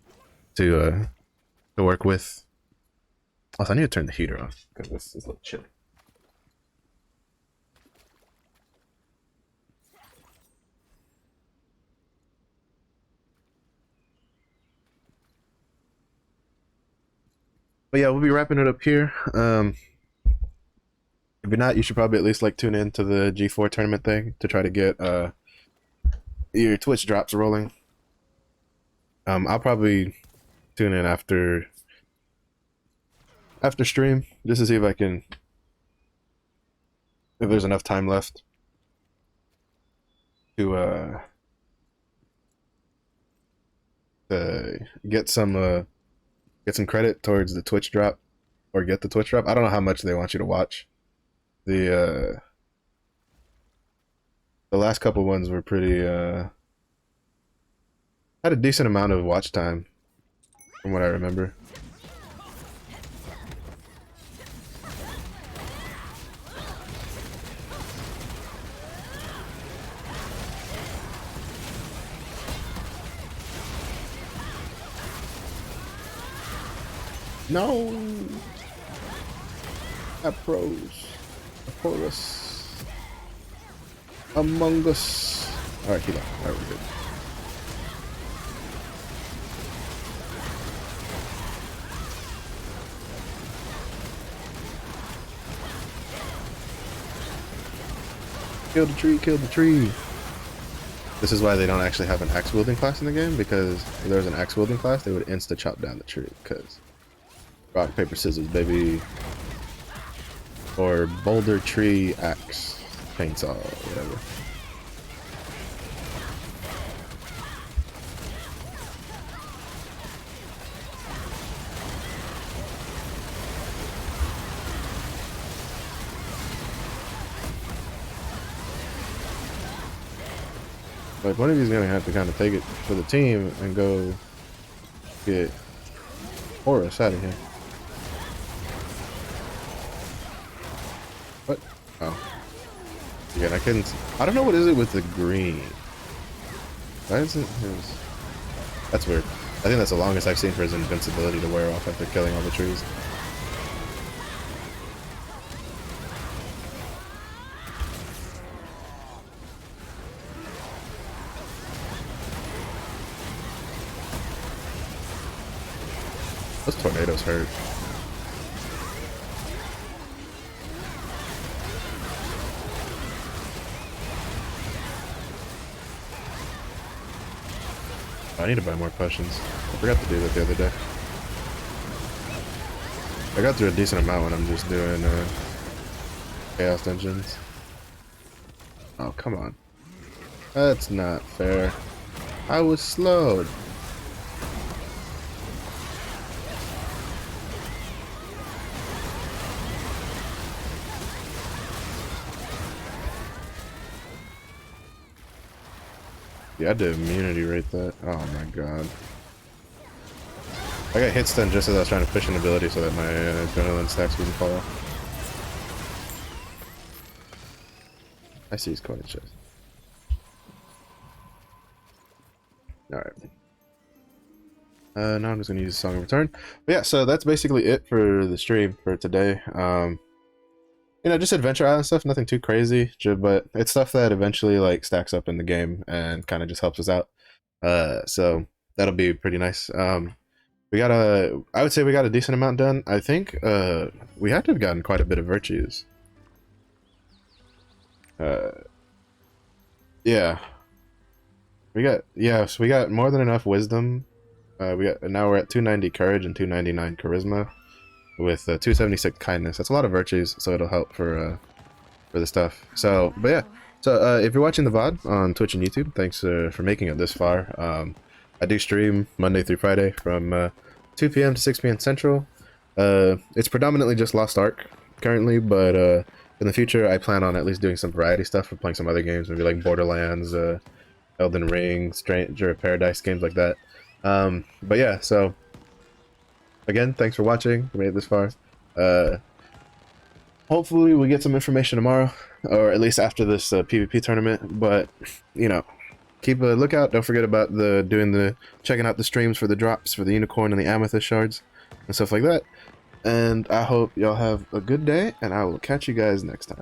to work with. Also, I need to turn the heater off because this is a little chilly. But yeah, we'll be wrapping it up here. If you're not, you should probably at least like tune in to the G4 tournament thing to try to get your Twitch drops rolling. I'll probably tune in after stream just to see if I can, if there's enough time left to get some credit towards the Twitch drop, or get the Twitch drop. I don't know how much they want you to watch. The last couple ones were pretty had a decent amount of watch time from what I remember. No, Apros, Aporus, Among Us. All right, keep on. All right, we're good. Kill the tree, kill the tree. This is why they don't actually have an axe wielding class in the game, because if there was an axe wielding class, they would insta chop down the tree, because rock, paper, scissors, baby. Or boulder, tree, axe, chainsaw, whatever. Like, one of you's gonna have to kind of take it for the team and go get Horus out of here. What? Oh. Again, I couldn't. I don't know what is it with the green. Why isn't his? That's weird. I think that's the longest I've seen for his invincibility to wear off after killing all the trees. Those tornadoes hurt. I need to buy more potions. I forgot to do that the other day. I got through a decent amount when I'm just doing chaos dungeons. Oh, come on. That's not fair. I was slowed. Yeah, I had to immunity rate that. Oh my god. I got hit stun just as I was trying to push an ability so that my adrenaline stacks wouldn't fall off. I see his coin chest. Alright. Now I'm just gonna use Song of Return. But yeah, so that's basically it for the stream for today. You know, just adventure island stuff, nothing too crazy, but it's stuff that eventually like stacks up in the game and kind of just helps us out. So that'll be pretty nice. I would say we got a decent amount done. I think we had to have gotten quite a bit of virtues. Yeah. So we got more than enough wisdom. Now we're at 290 courage and 299 charisma, with 276 kindness. That's a lot of virtues, so it'll help for the stuff. So, but yeah. So if you're watching the VOD on Twitch and YouTube, thanks for making it this far. I do stream Monday through Friday from 2 p.m. to 6 p.m. Central. It's predominantly just Lost Ark currently, but in the future I plan on at least doing some variety stuff. We're playing some other games, maybe like Borderlands, Elden Ring, Stranger of Paradise, games like that. But yeah, so again, thanks for watching. We made it this far. Hopefully we get some information tomorrow, or at least after this PvP tournament. But you know, keep a lookout. Don't forget about checking out the streams for the drops for the unicorn and the amethyst shards and stuff like that. And I hope y'all have a good day, and I will catch you guys next time.